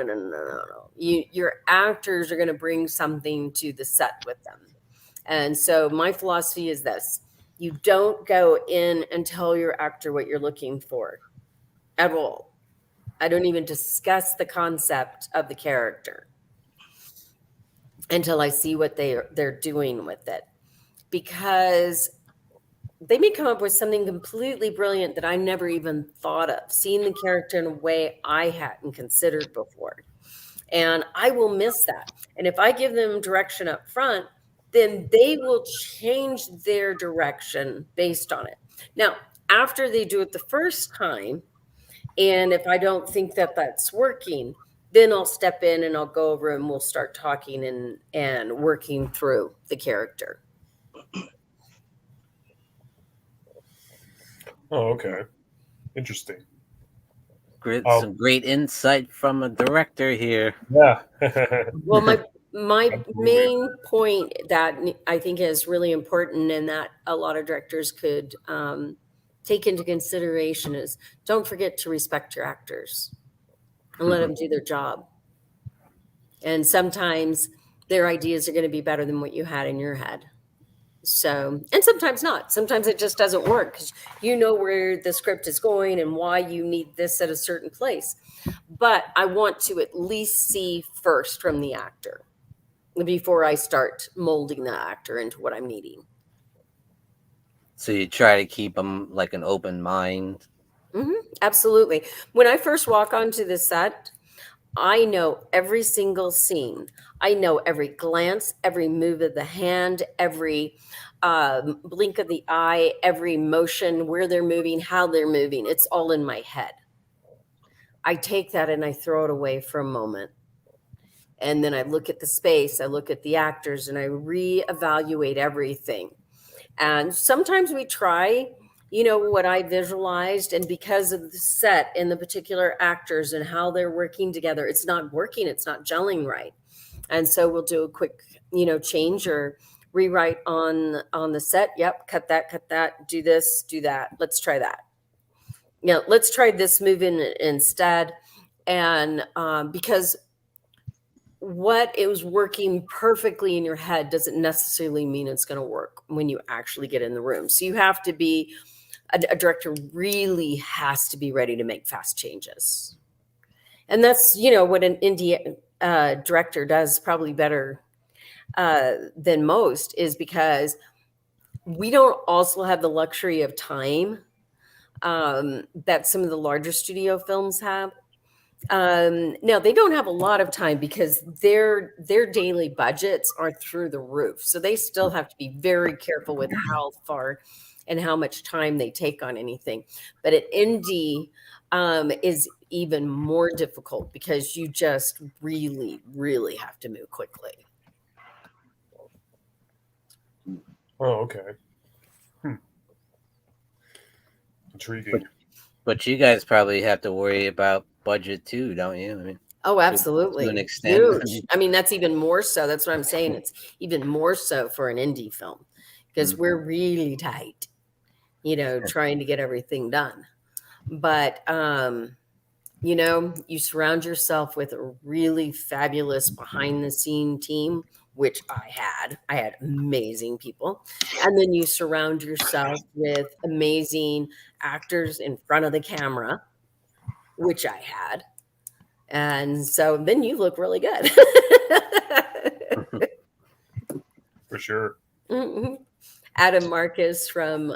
S6: Your actors are going to bring something to the set with them. And so my philosophy is this: you don't go in and tell your actor what you're looking for at all. I don't even discuss the concept of the character until I see what they're doing with it, because they may come up with something completely brilliant that I never even thought of, seeing the character in a way I hadn't considered before. And I will miss that. And if I give them direction up front, then they will change their direction based on it. Now, after they do it the first time, and if I don't think that that's working, then I'll step in and I'll go over and we'll start talking and working through the character.
S1: Oh, okay. Interesting.
S5: Some great insight from a director here.
S1: Yeah.
S6: Well, my main point that I think is really important and that a lot of directors could take into consideration is, don't forget to respect your actors and let them do their job. And sometimes their ideas are going to be better than what you had in your head. So, and sometimes not. Sometimes it just doesn't work because you know where the script is going and why you need this at a certain place. But I want to at least see first from the actor before I start molding the actor into what I'm needing.
S5: So you try to keep them like an open mind.
S6: Mm-hmm, absolutely. When I first walk onto the set, I know every single scene. I know every glance, every move of the hand, every blink of the eye, every motion, where they're moving, how they're moving. It's all in my head. I take that and I throw it away for a moment. And then I look at the space, I look at the actors, and I reevaluate everything. And sometimes we try, what I visualized, and because of the set and the particular actors and how they're working together, it's not working, it's not gelling right. And so we'll do a quick, change or rewrite on the set. Yep, cut that, do this, do that. Let's try that. Let's try this move instead. And because what it was working perfectly in your head doesn't necessarily mean it's going to work when you actually get in the room. So you have to be, a director really has to be ready to make fast changes. And that's, what an indie director does probably better than most, is because we don't also have the luxury of time that some of the larger studio films have. Now they don't have a lot of time because their daily budgets are through the roof. So they still have to be very careful with how far and how much time they take on anything. But an indie is even more difficult because you just really, really have to move quickly.
S1: Oh, okay. Intriguing.
S5: But you guys probably have to worry about budget too, don't you? I mean,
S6: oh, absolutely.
S5: To an extent.
S6: Huge. I mean, that's even more so. That's what I'm saying. It's even more so for an indie film because we're really tight, trying to get everything done. But, you surround yourself with a really fabulous behind the scene team, which I had amazing people. And then you surround yourself with amazing actors in front of the camera, which I had. And so then you look really good.
S1: For sure.
S6: Mm-hmm. Adam Marcus from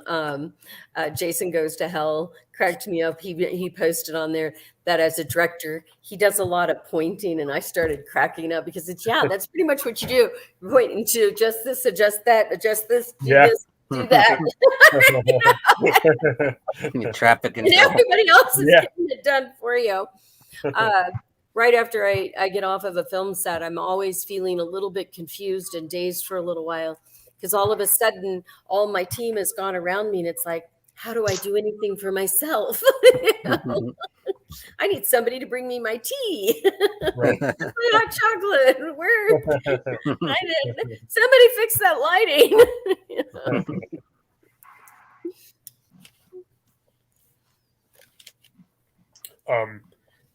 S6: Jason Goes to Hell cracked me up. He posted on there that as a director, he does a lot of pointing, and I started cracking up because that's pretty much what you do. You're pointing to adjust this, adjust that, adjust this, do this, do that.
S5: Traffic
S6: and everybody else is getting it done for you. Right after I get off of a film set, I'm always feeling a little bit confused and dazed for a little while because all of a sudden, all my team has gone around me, and it's like, how do I do anything for myself? I need somebody to bring me my tea, my hot chocolate. Somebody fix that lighting.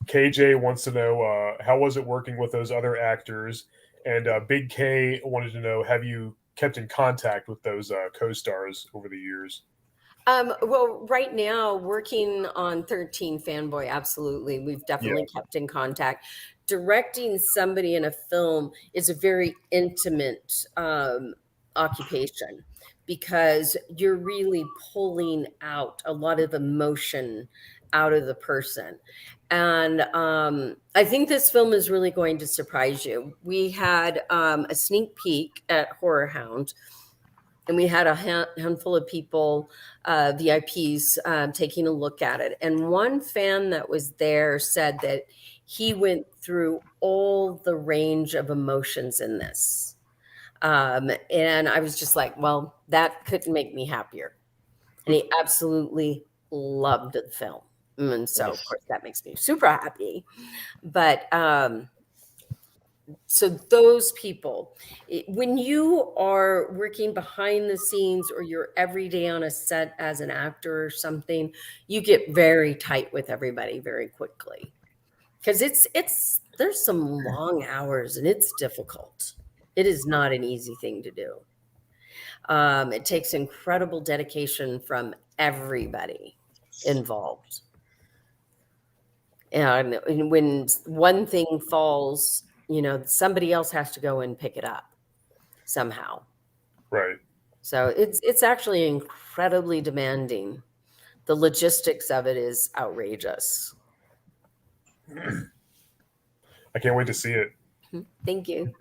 S1: KJ wants to know how was it working with those other actors, and Big K wanted to know, have you kept in contact with those co-stars over the years?
S6: Well, right now, working on 13 Fanboy, absolutely. We've definitely kept in contact. Directing somebody in a film is a very intimate occupation because you're really pulling out a lot of emotion out of the person. And I think this film is really going to surprise you. We had a sneak peek at Horror Hound, and we had a handful of people, VIPs, taking a look at it. And one fan that was there said that he went through all the range of emotions in this. And I was just like, well, that couldn't make me happier. And he absolutely loved the film. And so, of course, that makes me super happy. But so those people, when you are working behind the scenes or you're every day on a set as an actor or something, you get very tight with everybody very quickly because there's some long hours and it's difficult. It is not an easy thing to do. It takes incredible dedication from everybody involved. And when one thing falls, somebody else has to go and pick it up somehow.
S1: Right.
S6: So it's actually incredibly demanding. The logistics of it is outrageous.
S1: I can't wait to see it.
S6: Thank you.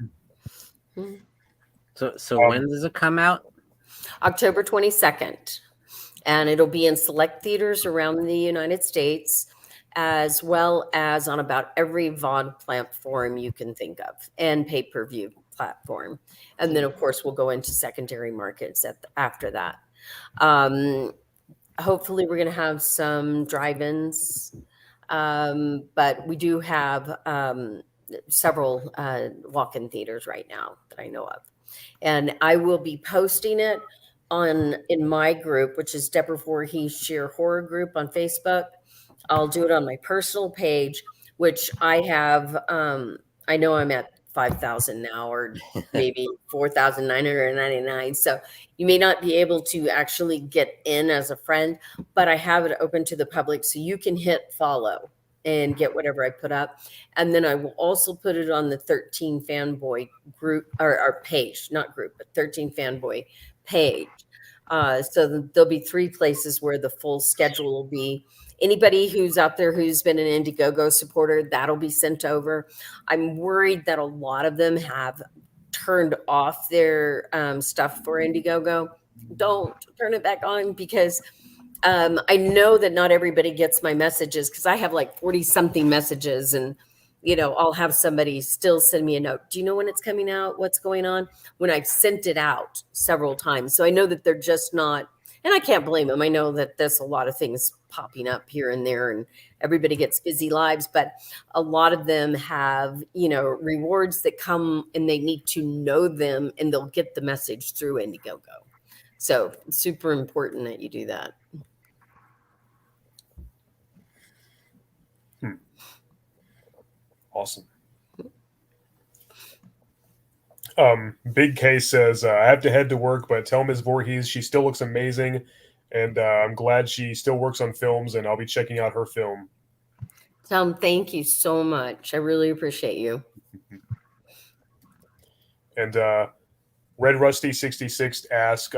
S5: So when does it come out?
S6: October 22nd. And it'll be in select theaters around the United States, as well as on about every VOD platform you can think of, and pay-per-view platform. And then, of course, we'll go into secondary markets after that. Hopefully, we're going to have some drive-ins, but we do have several walk-in theaters right now that I know of. And I will be posting it in my group, which is Deborah Voorhees Sheer Horror Group on Facebook. I'll do it on my personal page, which I have. I know I'm at 5,000 now, or maybe 4,999. So you may not be able to actually get in as a friend, but I have it open to the public, so you can hit follow and get whatever I put up. And then I will also put it on the 13 Fanboy group, or page, not group, but 13 Fanboy page. So there'll be 3 places where the full schedule will be. Anybody who's out there who's been an Indiegogo supporter, that'll be sent over. I'm worried that a lot of them have turned off their stuff for Indiegogo. Don't turn it back on, because I know that not everybody gets my messages, because I have like 40 something messages, and I'll have somebody still send me a note. Do you know when it's coming out? What's going on? When I've sent it out several times. So I know that they're just not, and I can't blame them. I know that there's a lot of things popping up here and there, and everybody gets busy lives, but a lot of them have, rewards that come, and they need to know them, and they'll get the message through Indiegogo. So it's super important that you do that.
S1: Awesome. Big K says, I have to head to work, but tell Ms. Voorhees she still looks amazing, and I'm glad she still works on films, and I'll be checking out her film.
S6: Tom, thank you so much. I really appreciate you.
S1: And Red Rusty 66 asks,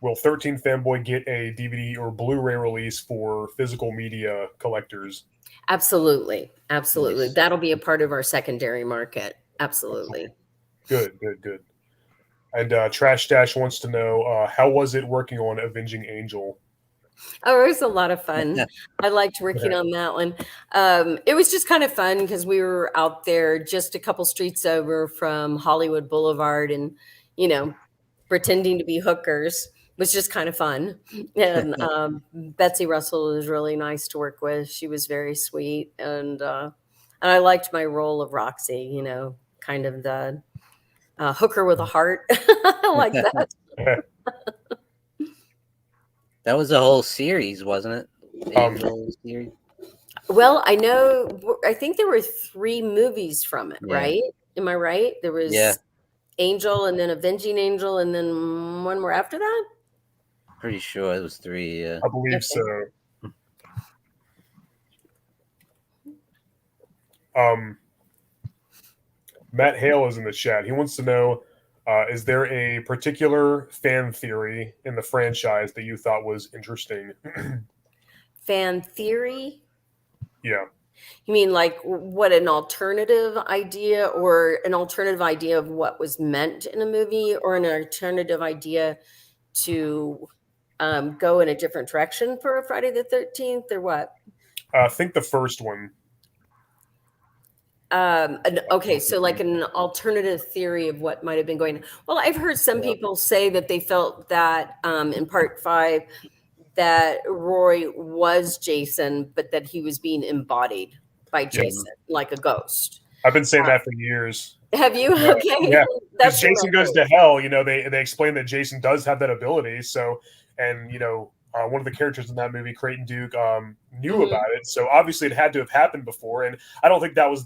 S1: will 13 Fanboy get a DVD or Blu-ray release for physical media collectors?
S6: Absolutely. Absolutely.
S5: Nice.
S6: That'll be a part of our secondary market. Absolutely.
S1: Good. And Trash Dash wants to know, how was it working on Avenging Angel?
S6: Oh, it was a lot of fun. I liked working on that one. It was just kind of fun because we were out there just a couple streets over from Hollywood Boulevard, and, pretending to be hookers was just kind of fun. And Betsy Russell was really nice to work with. She was very sweet. And I liked my role of Roxy, kind of the hooker with a heart. I like that.
S5: That was a whole series, wasn't it? Angel series.
S6: Well, I think there were 3 movies from it, right? Am I right? There was Angel, and then Avenging Angel, and then one more after that?
S5: Pretty sure it was 3, yeah.
S1: I believe so. Matt Hale is in the chat. He wants to know, is there a particular fan theory in the franchise that you thought was interesting?
S6: Fan theory?
S1: Yeah.
S6: You mean like what, an alternative idea, or an alternative idea of what was meant in a movie, or an alternative idea to go in a different direction for a Friday the 13th, or what?
S1: I think the first one.
S6: Okay, so like an alternative theory of what might have been going on. Well, I've heard some people say that they felt that in part 5 that Roy was Jason, but that he was being embodied by Jason, like a ghost.
S1: I've been saying that for years.
S6: Have you? Okay.
S1: Yeah. Because Jason Goes to Hell, they explain that Jason does have that ability. So, and one of the characters in that movie, Creighton Duke, knew about it. So obviously it had to have happened before. And I don't think that was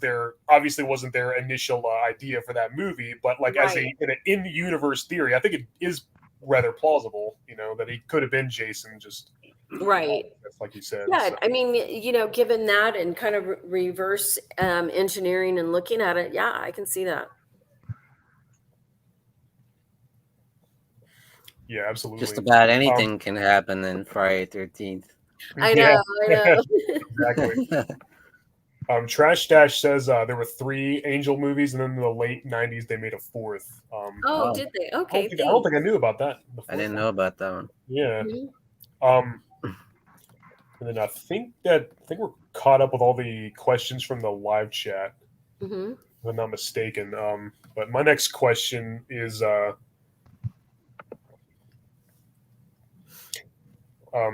S1: wasn't their initial idea for that movie. But like as an in-universe theory, I think it is rather plausible, that he could have been Jason, just like you said.
S6: Yeah,
S1: so.
S6: I mean, given that and kind of reverse engineering and looking at it, yeah, I can see that.
S1: Yeah, absolutely.
S5: Just about anything can happen in Friday 13th.
S6: I know.
S1: Exactly. Trash Dash says there were 3 Angel movies, and then in the late '90s they made a 4th.
S6: Oh,
S5: Oh.
S6: did they?
S1: I
S6: Okay.
S1: don't think I knew about that. The
S5: I didn't
S1: 4th
S5: know about that one.
S1: Yeah.
S6: Mhm.
S1: And then I think we're caught up with all the questions from the live chat,
S6: Mhm.
S1: if I'm not mistaken. But my next question is,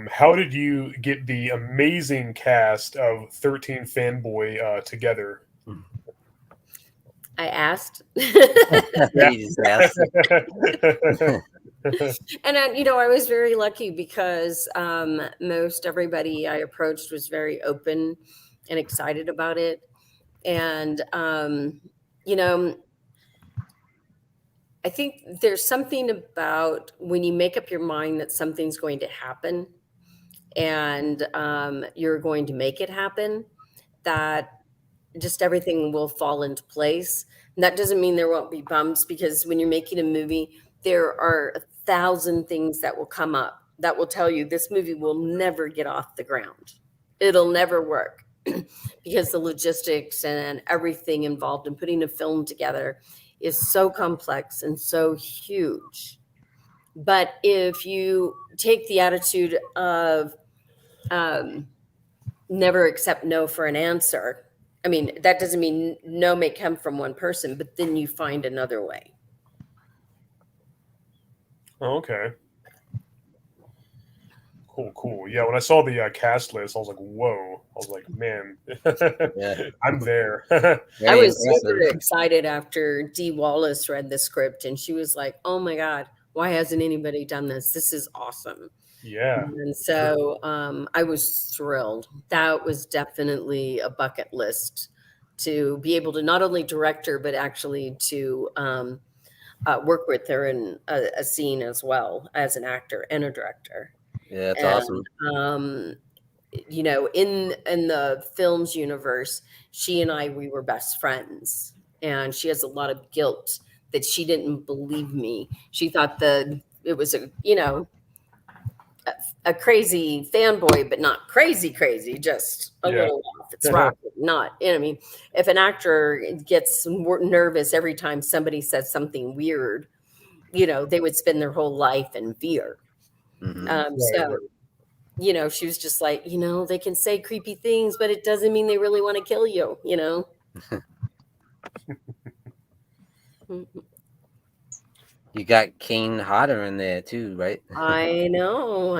S1: how did you get the amazing cast of 13 Fanboy together?
S6: I asked.
S1: Yeah.
S5: You just asked.
S6: And I was very lucky because most everybody I approached was very open and excited about it. And I think there's something about when you make up your mind that something's going to happen and you're going to make it happen, that just everything will fall into place. And that doesn't mean there won't be bumps, because when you're making a movie, there are 1,000 things that will come up that will tell you this movie will never get off the ground. It'll never work because the logistics and everything involved in putting a film together is so complex and so huge. But if you take the attitude of never accept no for an answer, I mean, that doesn't mean no may come from one person, but then you find another way.
S1: Oh, okay. Cool. Yeah, when I saw the cast list, I was like, whoa. I was like, man,
S5: Yeah.
S1: I'm there.
S6: I
S5: Very
S6: was super
S5: impressive.
S6: excited after Dee Wallace read the script, and she was like, oh my God, why hasn't anybody done this? This is awesome.
S1: Yeah.
S6: And so I was thrilled. That was definitely a bucket list to be able to not only direct her, but actually to work with her in a scene as well as an actor and a director.
S5: Yeah, it's
S6: And
S5: awesome.
S6: in the film's universe, she and we were best friends, and she has a lot of guilt that she didn't believe me. She thought that it was a crazy fanboy, but not crazy, just a
S1: Yeah.
S6: little off. It's rock, not. I mean, if an actor gets nervous every time somebody says something weird, they would spend their whole life in fear.
S5: Mhm.
S1: Right.
S6: She was just like, they can say creepy things, but it doesn't mean they really want to kill you,
S5: You got Kane Hodder in there too, right?
S6: I know.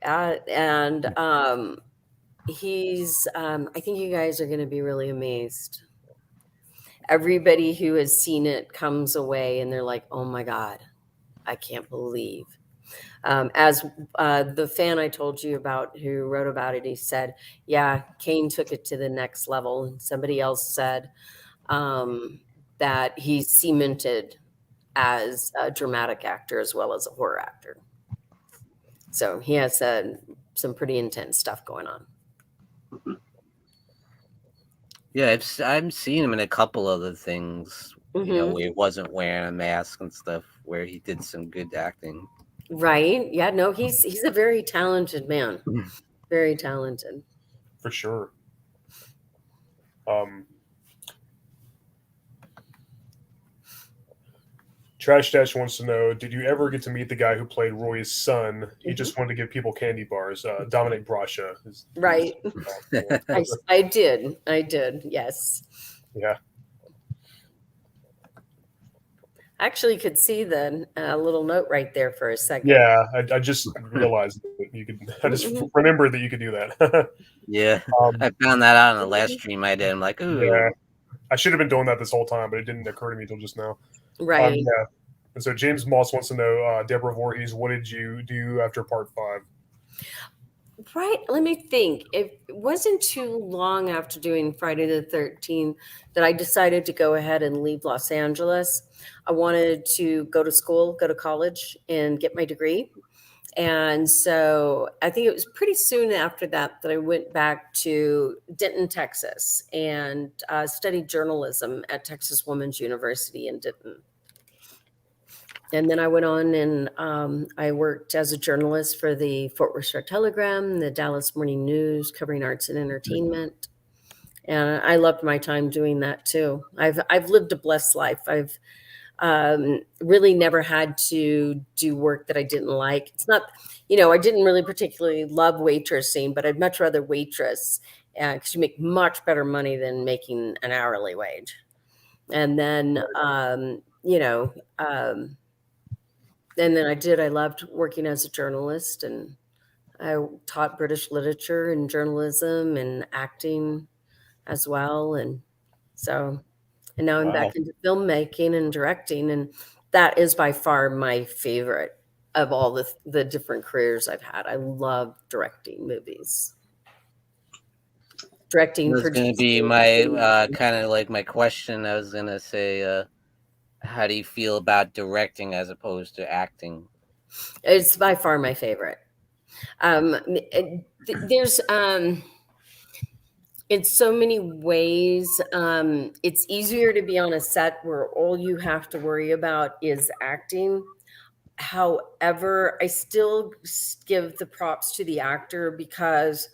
S6: And he's, I think you guys are going to be really amazed. Everybody who has seen it comes away and they're like, oh my God, I can't believe. As the fan I told you about who wrote about it, he said, yeah, Kane took it to the next level. And somebody else said that he's cemented as a dramatic actor as well as a horror actor. So he has some pretty intense stuff going on.
S5: Yeah, I've seen him in a couple other things, where he wasn't wearing a mask and stuff, where he did some good acting.
S6: Right. Yeah, no, he's a very talented man. Very talented.
S1: For sure. Trash Dash wants to know, did you ever get to meet the guy who played Roy's son? He just wanted to give people candy bars. Dominic Brasha.
S6: Right. I did. Yes.
S1: Yeah.
S6: I actually could see the little note right there for a second.
S1: Yeah, I just realized that you could. I just remembered that you could do that.
S5: Yeah, I found that out on the last stream I did. I'm like, ooh.
S1: Yeah, I should have been doing that this whole time, but it didn't occur to me until just now.
S6: Right.
S1: Yeah. And so James Moss wants to know, Deborah Voorhees, what did you do after part 5?
S6: Right. Let me think. It wasn't too long after doing Friday the 13th that I decided to go ahead and leave Los Angeles. I wanted to go to college and get my degree. And so I think it was pretty soon after that I went back to Denton, Texas, and studied journalism at Texas Women's University in Denton. And then I went on and I worked as a journalist for the Fort Worth Star Telegram, the Dallas Morning News, covering arts and entertainment. And I loved my time doing that too. I've lived a blessed life. I've really never had to do work that I didn't like. It's not, I didn't really particularly love waitressing, but I'd much rather waitress because you make much better money than making an hourly wage. And then, and then I loved working as a journalist, and I taught British literature and journalism and acting as well. And so, and now I'm back into filmmaking and directing, and that is by far my favorite of all the different careers I've had. I love directing movies. Directing,
S5: That's going to be my kind of like my question. I was going to say, how do you feel about directing as opposed to acting?
S6: It's by far my favorite. There's in so many ways, it's easier to be on a set where all you have to worry about is acting. However, I still give the props to the actor because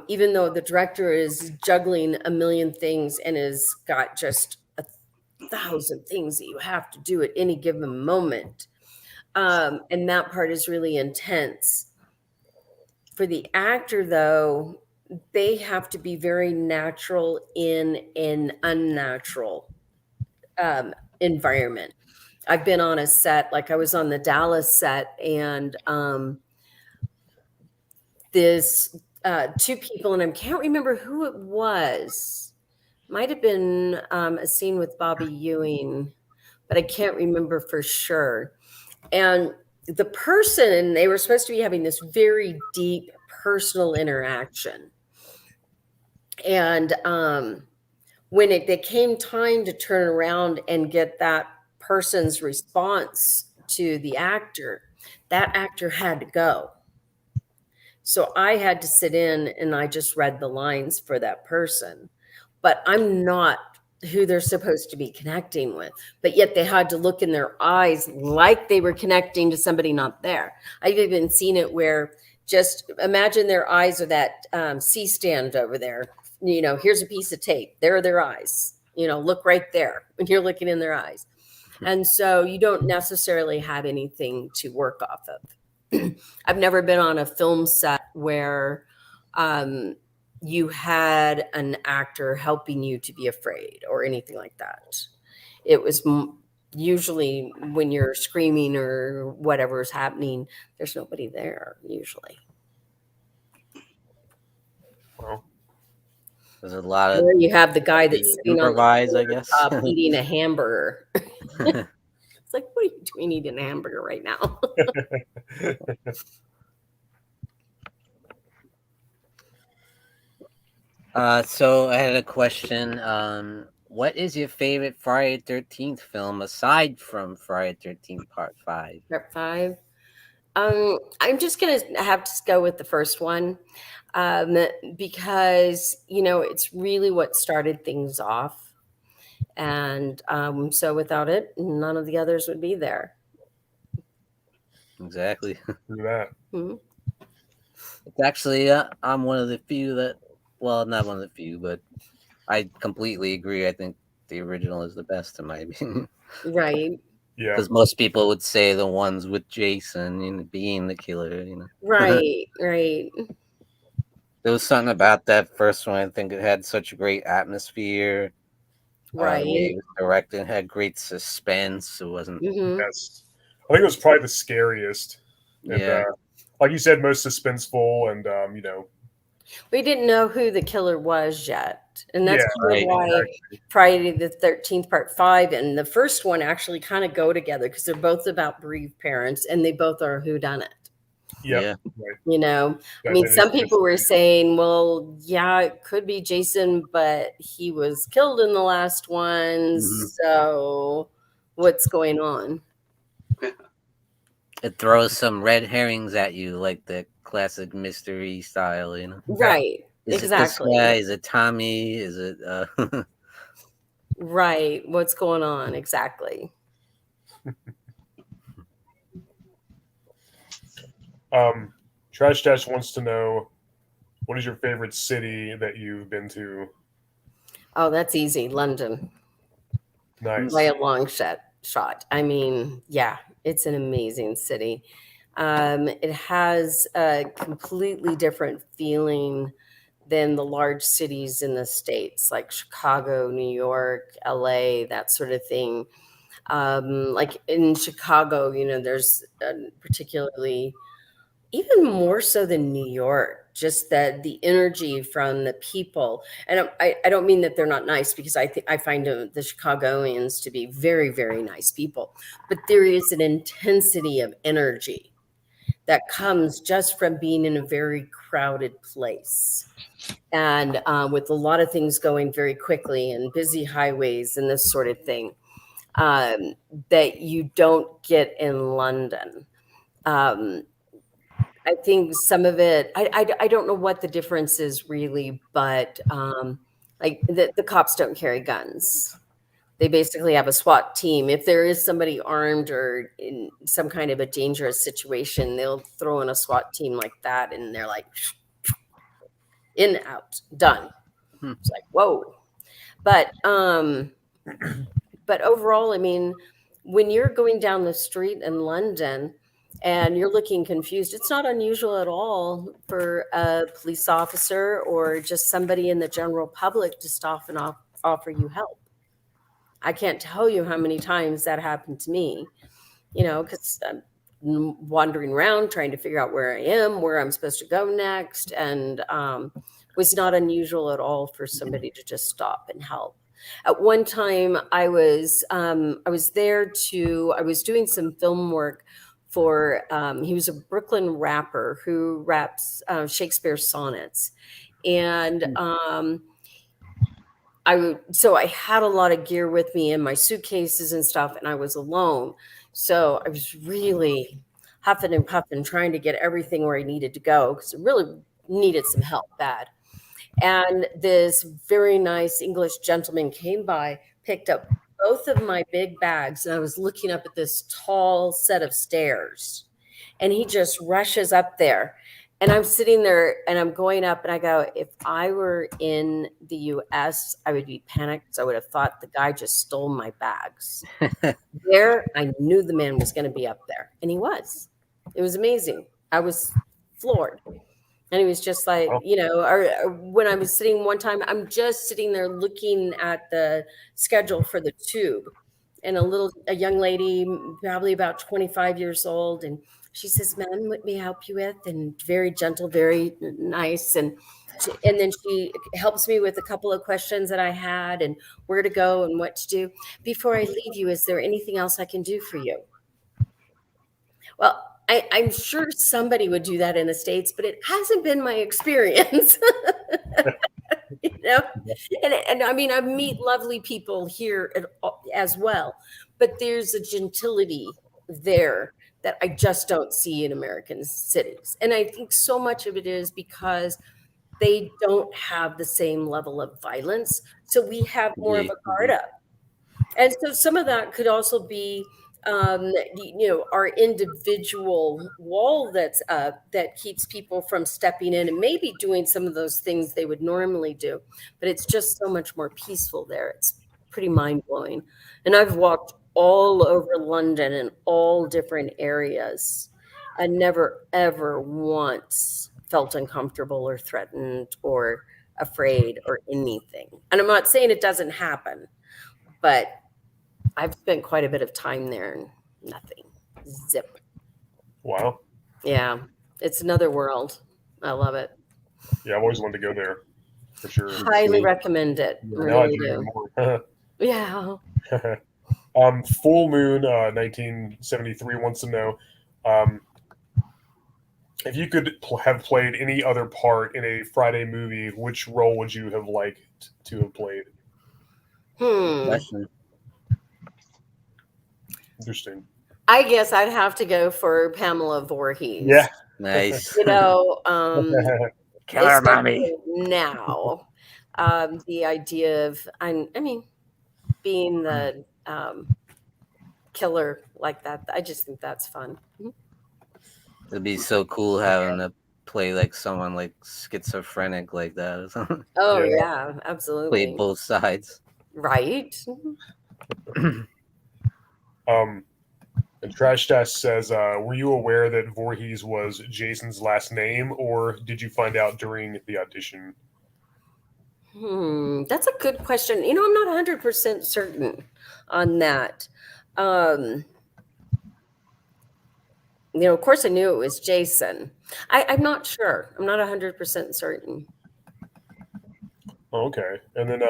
S6: even though the director is juggling a million things and has got just 1,000 things that you have to do at any given moment, and that part is really intense. For the actor, though, they have to be very natural in an unnatural environment. I've been on a set, like I was on the Dallas set, and this two people, and I can't remember who it was. Might have been a scene with Bobby Ewing, but I can't remember for sure. And the person, and they were supposed to be having this very deep personal interaction. And when it came time to turn around and get that person's response to the actor, that actor had to go. So I had to sit in and I just read the lines for that person. But I'm not who they're supposed to be connecting with. But yet they had to look in their eyes like they were connecting to somebody not there. I've even seen it where just imagine their eyes are that C-stand over there. Here's a piece of tape. There are their eyes. Look right there when you're looking in their eyes. And so you don't necessarily have anything to work off of. I've never been on a film set where you had an actor helping you to be afraid or anything like that. It was usually when you're screaming or whatever is happening, there's nobody there usually.
S1: Well,
S5: there's a lot of.
S6: Or you have the guy that's
S5: improvise, I guess,
S6: eating a hamburger. It's like, what are you doing eating a hamburger right now?
S5: So I had a question. What is your favorite Friday 13th film aside from Friday 13th Part 5?
S6: Part 5. I'm just gonna have to go with the first one because it's really what started things off, and so without it, none of the others would be there.
S5: Exactly.
S1: Do that.
S6: Mm-hmm.
S5: It's actually I'm one of the few that, well, not one of the few, but I completely agree. I think the original is the best in my opinion.
S6: Right.
S1: Yeah.
S5: Because most people would say the ones with Jason, being the killer,
S6: Right, right.
S5: There was something about that first one. I think it had such a great atmosphere.
S6: Right.
S5: The way it was directed had great suspense. It wasn't.
S6: Mm-hmm.
S1: Yes. I think it was probably the scariest. And,
S5: Yeah.
S1: like you said, most suspenseful, and
S6: we didn't know who the killer was yet, and that's
S5: right,
S6: why
S1: exactly.
S6: Friday the 13th Part 5 and the first one actually kind of go together because they're both about bereaved parents, and they both are whodunit.
S5: Yeah.
S1: Right.
S6: I mean, some people were saying, well, yeah, it could be Jason, but he was killed in the last one.
S5: Mhm.
S6: So what's going on?
S5: It throws some red herrings at you, like the classic mystery style,
S6: Right.
S5: Is
S6: Exactly.
S5: it this guy? Is it Tommy? Is it
S6: Right. What's going on? Exactly.
S1: Trash Dash wants to know, what is your favorite city that you've been to
S6: Oh, that's easy. London.
S1: Nice.
S6: By a long shot. I mean, yeah, it's an amazing city. It has a completely different feeling than the large cities in the States, like Chicago, New York, LA, that sort of thing. Like in Chicago, there's particularly, even more so than New York, just that the energy from the people. And I don't mean that they're not nice, because I find the Chicagoans to be very, very nice people, but there is an intensity of energy that comes just from being in a very crowded place, and with a lot of things going very quickly and busy highways and this sort of thing, that you don't get in London. I think some of it, I don't know what the difference is really, but like the cops don't carry guns. They basically have a SWAT team. If there is somebody armed or in some kind of a dangerous situation, they'll throw in a SWAT team like that, and they're like, in, out, done. It's like, whoa. But overall, I mean, when you're going down the street in London and you're looking confused, it's not unusual at all for a police officer or just somebody in the general public to stop and offer you help. I can't tell you how many times that happened to me, because I'm wandering around trying to figure out where I am, where I'm supposed to go next. And it was not unusual at all for somebody to just stop and help. At one time, I was doing some film work for, he was a Brooklyn rapper who raps Shakespeare sonnets. And so I had a lot of gear with me in my suitcases and stuff, and I was alone. So I was really huffing and puffing, trying to get everything where I needed to go, because I really needed some help bad. And this very nice English gentleman came by, picked up both of my big bags, and I was looking up at this tall set of stairs. And he just rushes up there. And I'm sitting there and I'm going up, and I go, if I were in the US, I would be panicked, because I would have thought the guy just stole my bags. There, I knew the man was going to be up there. And he was. It was amazing. I was floored. And he was just like, or when I was sitting one time, I'm just sitting there looking at the schedule for the tube. And a young lady, probably about 25 years old, and she says, "Ma'am, what may I help you with?" And very gentle, very nice. And then she helps me with a couple of questions that I had, and where to go and what to do. "Before I leave you, is there anything else I can do for you?" Well, I'm sure somebody would do that in the States, but it hasn't been my experience. And I mean, I meet lovely people here as well, but there's a gentility there that I just don't see in American cities. And I think so much of it is because they don't have the same level of violence. So we have more of a guard up. And so some of that could also be, our individual wall that's that keeps people from stepping in and maybe doing some of those things they would normally do. But it's just so much more peaceful there. It's pretty mind blowing. And I've walked all over London in all different areas, and never, ever once felt uncomfortable or threatened or afraid or anything. And I'm not saying it doesn't happen, but I've spent quite a bit of time there and nothing. Zip.
S1: Wow.
S6: Yeah. It's another world. I love it.
S1: Yeah, I've always wanted to go there for sure.
S6: Highly recommend it. Really do. Yeah.
S1: Full Moon 1973 wants to know, if you could have played any other part in a Friday movie, which role would you have liked to have played? Interesting.
S6: I guess I'd have to go for Pamela Voorhees.
S1: Yeah.
S5: Nice.
S6: Killer mommy. Now, the idea of, being the killer like that, I just think that's fun.
S5: It'd be so cool having to play like someone like schizophrenic like that or something.
S6: Oh
S1: Yeah.
S6: yeah, absolutely.
S5: Played both sides.
S6: Right.
S1: And Trash Dash says, were you aware that Voorhees was Jason's last name, or did you find out during the audition?
S6: That's a good question. You know, I'm not 100% certain on that. You know, of course I knew it was Jason. I'm not sure. I'm not 100% certain.
S1: Oh, okay. And then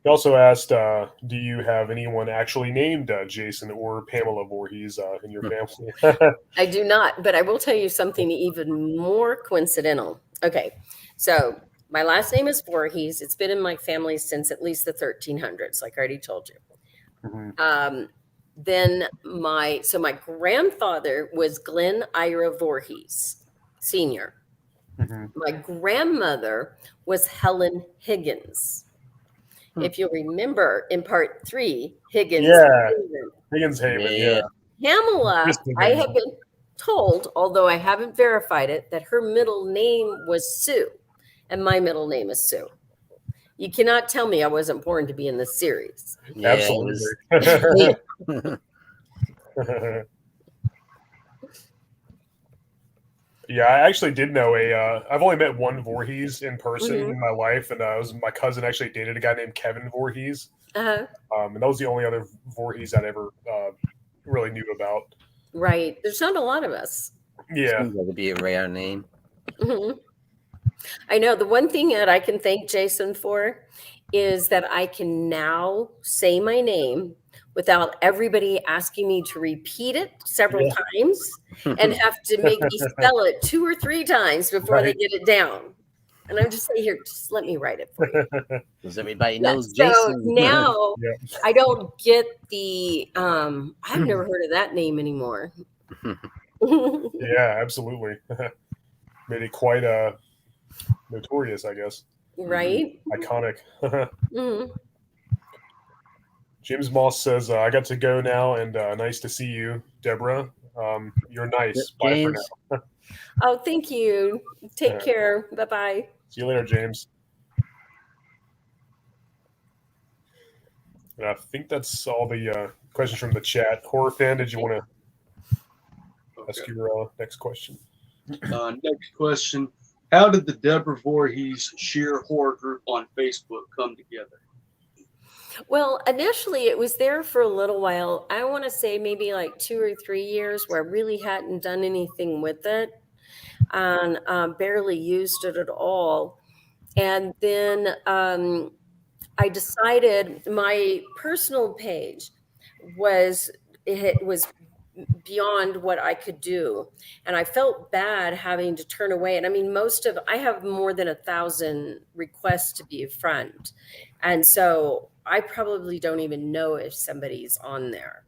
S1: he also asked, do you have anyone actually named Jason or Pamela Voorhees in your family?
S6: I do not, but I will tell you something even more coincidental. Okay, so my last name is Voorhees. It's been in my family since at least the 1300s, like I already told you.
S1: Mhm.
S6: Then my grandfather was Glenn Ira Voorhees, Sr.
S1: Mhm.
S6: My grandmother was Helen Higgins. If you remember in part 3, Higgins.
S1: Yeah.
S6: Haven.
S1: Higgins Haven,
S5: Yeah.
S6: Pamela,
S1: Just
S6: I
S1: Higgins.
S6: have been told, although I haven't verified it, that her middle name was Sue, and my middle name is Sue. You cannot tell me I wasn't born to be in this series.
S5: Yeah, it was-
S1: Absolutely. Yeah, I actually did know I've only met one Voorhees in person
S6: Mhm.
S1: in my life, and it was my cousin actually dated a guy named Kevin Voorhees.
S6: Uh-huh.
S1: And that was the only other Voorhees I'd ever really knew about.
S6: Right. There's not a lot of us.
S1: Yeah.
S5: Seems like it'd be a rare name.
S6: Mhm. I know the one thing that I can thank Jason for is that I can now say my name without everybody asking me to repeat it several times and have to make me spell it 2 or 3 times before they
S1: Right.
S6: get it down. And I'm just saying, here, just let me write it for you.
S5: Because everybody
S6: Yeah,
S5: knows
S6: so
S5: Jason.
S6: now
S1: Yeah.
S6: I don't get the I've never heard of that name anymore.
S1: Yeah, absolutely. Made it quite notorious, I guess.
S6: Right?
S1: Iconic.
S6: Mhm.
S1: James Moss says, I got to go now, and nice to see you, Deborah. You're nice. Bye for
S5: James.
S1: now.
S6: Oh, thank you. Take care. Bye-bye.
S1: See you later, James. And I think that's all the questions from the chat. Horror fan, did you want to ask your next question?
S3: Next question. How did the Deborah Voorhees sheer horror group on Facebook come together?
S6: Well, initially it was there for a little while. I want to say maybe like 2 or 3 years where I really hadn't done anything with it and barely used it at all. And then I decided my personal page was beyond what I could do. And I felt bad having to turn away. And I mean, I have more than 1,000 requests to be a friend. And so I probably don't even know if somebody's on there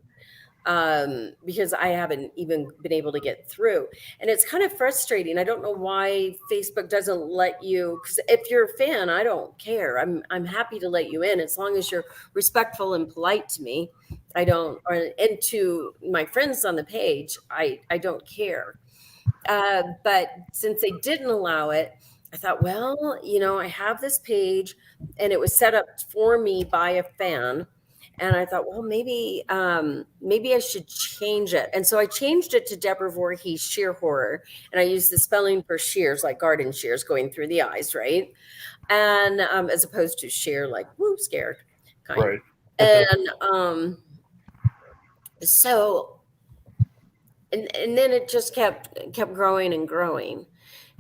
S6: because I haven't even been able to get through. And it's kind of frustrating. I don't know why Facebook doesn't let you, because if you're a fan, I don't care. I'm happy to let you in as long as you're respectful and polite to me. I don't, and to my friends on the page, I don't care. But since they didn't allow it, I thought, well, you know, I have this page and it was set up for me by a fan. And I thought, well, maybe I should change it. And so I changed it to Deborah Voorhees Sheer Horror. And I used the spelling for shears, like garden shears going through the eyes, right? And as opposed to sheer, like, woo, scared kind.
S1: Right.
S6: And so, and then it just kept growing and growing.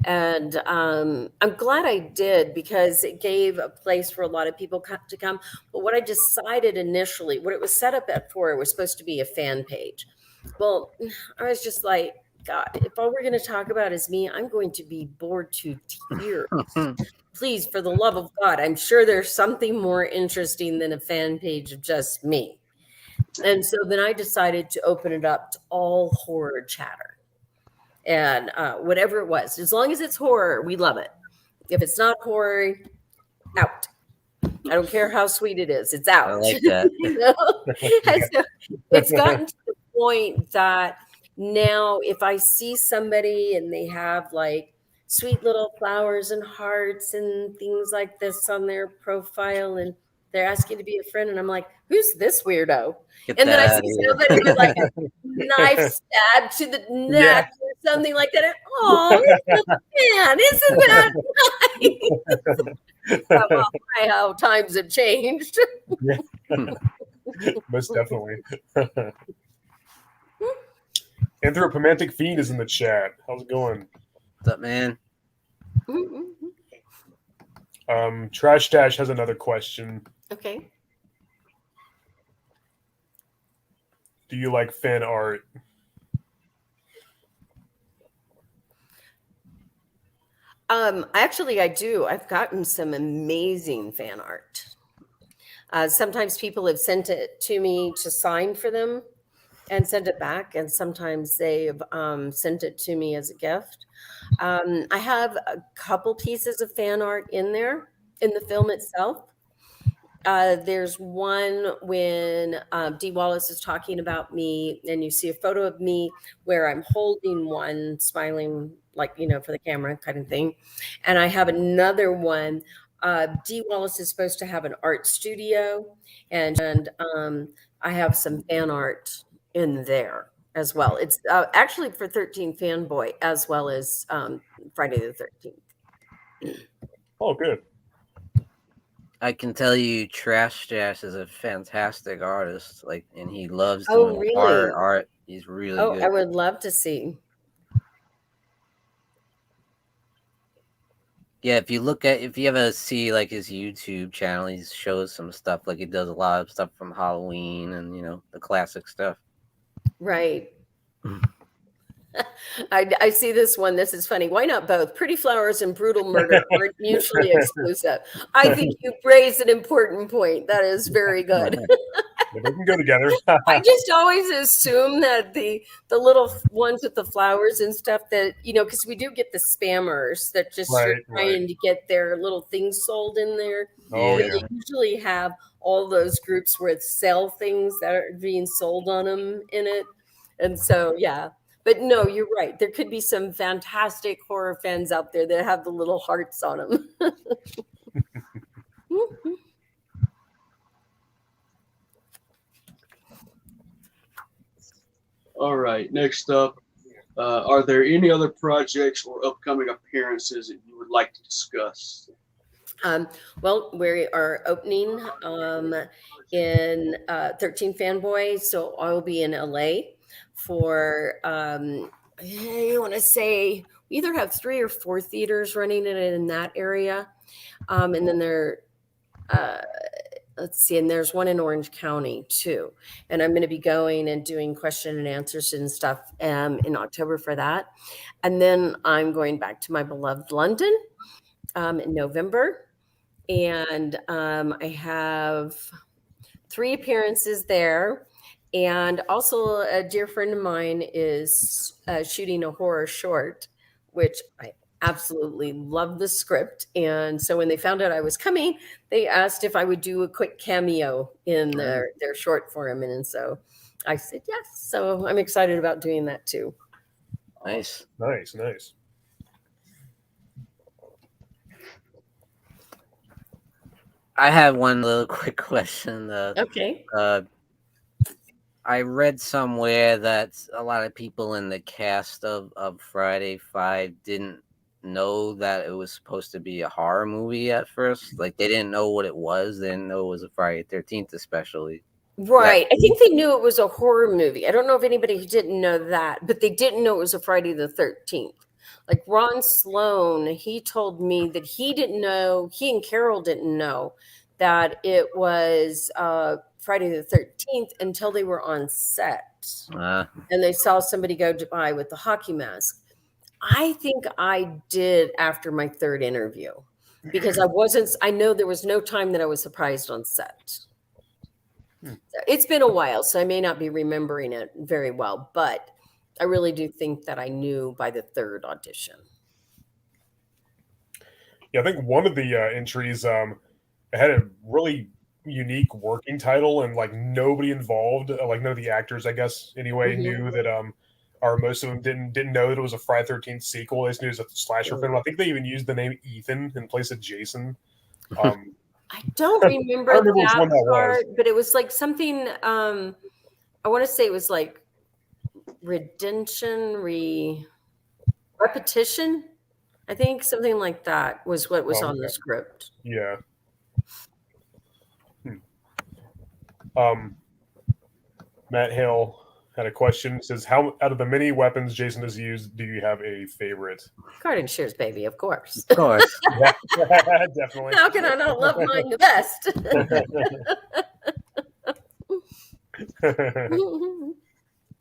S6: And I'm glad I did because it gave a place for a lot of people to come. But what I decided initially, what it was set up for, it was supposed to be a fan page. Well, I was just like, God, if all we're going to talk about is me, I'm going to be bored to tears. Please, for the love of God, I'm sure there's something more interesting than a fan page of just me. And so then I decided to open it up to all horror chatter. And whatever it was, as long as it's horror, we love it. If it's not horror, out. I don't care how sweet it is, it's out.
S5: I like that.
S6: You know? And so it's gotten to the point that now if I see somebody and they have like sweet little flowers and hearts and things like this on their profile, and they're asking to be a friend, and I'm like, who's this weirdo?
S5: Get
S6: And then I
S5: that
S6: see
S5: out of
S6: somebody with like
S5: here.
S6: a knife stab to the
S1: Yeah.
S6: neck or something like that. Oh, man, isn't that nice? Well, how times have changed.
S1: Yeah. Most definitely. Anthropomantic Fiend is in the chat. How's it going?
S5: What's up, man?
S1: Trash Dash has another question.
S6: Okay.
S1: Do you like fan art?
S6: Actually, I do. I've gotten some amazing fan art. Sometimes people have sent it to me to sign for them and send it back, and sometimes they've sent it to me as a gift. I have a couple pieces of fan art in there in the film itself. There's one when Dee Wallace is talking about me, and you see a photo of me where I'm holding one, smiling, like, for the camera kind of thing. And I have another one. Dee Wallace is supposed to have an art studio, and I have some fan art in there as well. It's actually for 13 Fanboy as well as Friday the 13th.
S1: Oh, good.
S5: I can tell you, Trash Dash is a fantastic artist. And he loves
S6: Oh,
S5: doing
S6: really?
S5: art. He's really
S6: Oh,
S5: good.
S6: I would love to see.
S5: Yeah, if you ever see his YouTube channel, he shows some stuff. He does a lot of stuff from Halloween and the classic stuff.
S6: Right. I see this one. This is funny. Why not both? Pretty Flowers and Brutal Murder aren't mutually exclusive. I think you raised an important point. That is very good.
S1: They can go together.
S6: I just always assume that the little ones with the flowers and stuff that, because we do get the spammers that just are trying to get their little things sold in there.
S1: Oh,
S6: But
S1: yeah.
S6: they usually have all those groups where sell things that are being sold on them in it. And so, yeah. But no, you're right. There could be some fantastic horror fans out there that have the little hearts on them.
S3: All right, next up, are there any other projects or upcoming appearances that you would like to discuss?
S6: Well, we are opening in 13 Fanboy, so I will be in LA for I want to say we either have 3 or 4 theaters running it in that area, and then let's see, and there's one in Orange County too. And I'm going to be going and doing question and answers and stuff in October for that. And then I'm going back to my beloved London in November. And I have 3 appearances there. And also a dear friend of mine is shooting a horror short, which I absolutely love the script. And so when they found out I was coming, they asked if I would do a quick cameo in their short for him. And so I said yes. So I'm excited about doing that too.
S5: Nice.
S1: Nice.
S5: I have one little quick question.
S6: Okay.
S5: I read somewhere that a lot of people in the cast of Friday 5 didn't know that it was supposed to be a horror movie at first. They didn't know what it was. They didn't know it was a Friday 13th especially.
S6: Right. I think they knew it was a horror movie. I don't know if anybody who didn't know that, but they didn't know it was a Friday the 13th. Ron Sloan, he told me that he didn't know, he and Carol didn't know that it was Friday the 13th until they were on set. And they saw somebody go by with the hockey mask. I think I did after my 3rd interview because I know there was no time that I was surprised on set. It's been a while, so I may not be remembering it very well, but I really do think that I knew by the 3rd audition.
S1: Yeah, I think one of the entries it had a really unique working title, and nobody involved, none of the actors, I guess, anyway, knew that or most of them didn't know that it was a Friday 13th sequel. They just knew it was a slasher film. I think they even used the name Ethan in place of Jason.
S6: I don't remember,
S1: I don't remember which
S6: that
S1: one that was.
S6: part, but it was like something. I want to say it was like repetition. I think something like that was what was on the script.
S1: Yeah. Matt Hill had a question. It says, how out of the many weapons Jason has used, do you have a favorite?
S6: Garden shears, baby, of course.
S5: Of course.
S1: Definitely.
S6: How can I not love mine the best?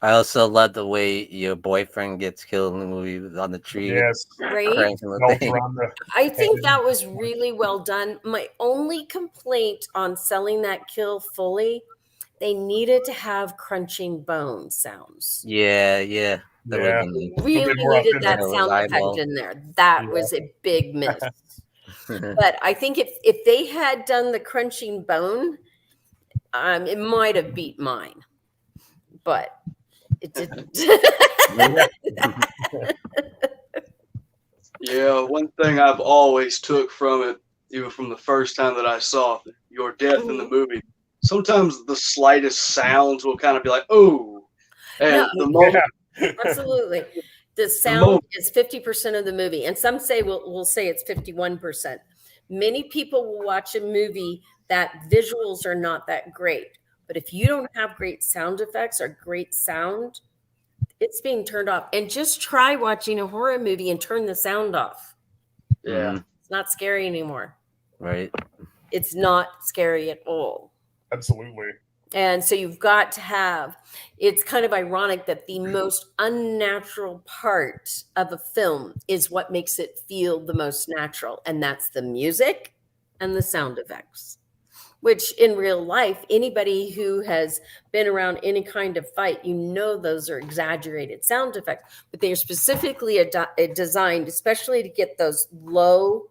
S5: I also love the way your boyfriend gets killed in the movie on the tree.
S1: Yes.
S6: Right?
S5: Cranking the
S1: Melts
S5: thing.
S1: around the
S6: I think
S1: head.
S6: that was really well done. My only complaint on selling that kill fully, they needed to have crunching bone sounds.
S5: Yeah. That would've
S1: Yeah.
S5: been
S6: They
S5: neat.
S6: really
S1: more
S6: needed
S1: authentic.
S6: that
S5: Those
S6: sound effect
S5: eyeballs.
S6: in there. That
S1: Yeah.
S6: was a big miss. But I think if they had done the crunching bone, it might have beat mine. But it didn't.
S3: Yeah, one thing I've always took from it, even from the first time that I saw your death in the movie, sometimes the slightest sounds will kind of be like, oh. And
S6: No,
S3: the moment,
S6: absolutely. The sound
S3: moment-
S6: is 50% of the movie. And some say we'll say it's 51%. Many people will watch a movie that visuals are not that great. But if you don't have great sound effects or great sound, it's being turned off. And just try watching a horror movie and turn the sound off.
S3: yeah.
S6: It's not scary anymore.
S5: Right.
S6: It's not scary at all.
S1: Absolutely.
S6: And so you've got to have, it's kind of ironic that the most unnatural part of a film is what makes it feel the most natural. And that's the music and the sound effects, which in real life, anybody who has been around any kind of fight, you know, those are exaggerated sound effects, but they are specifically designed, especially to get those low,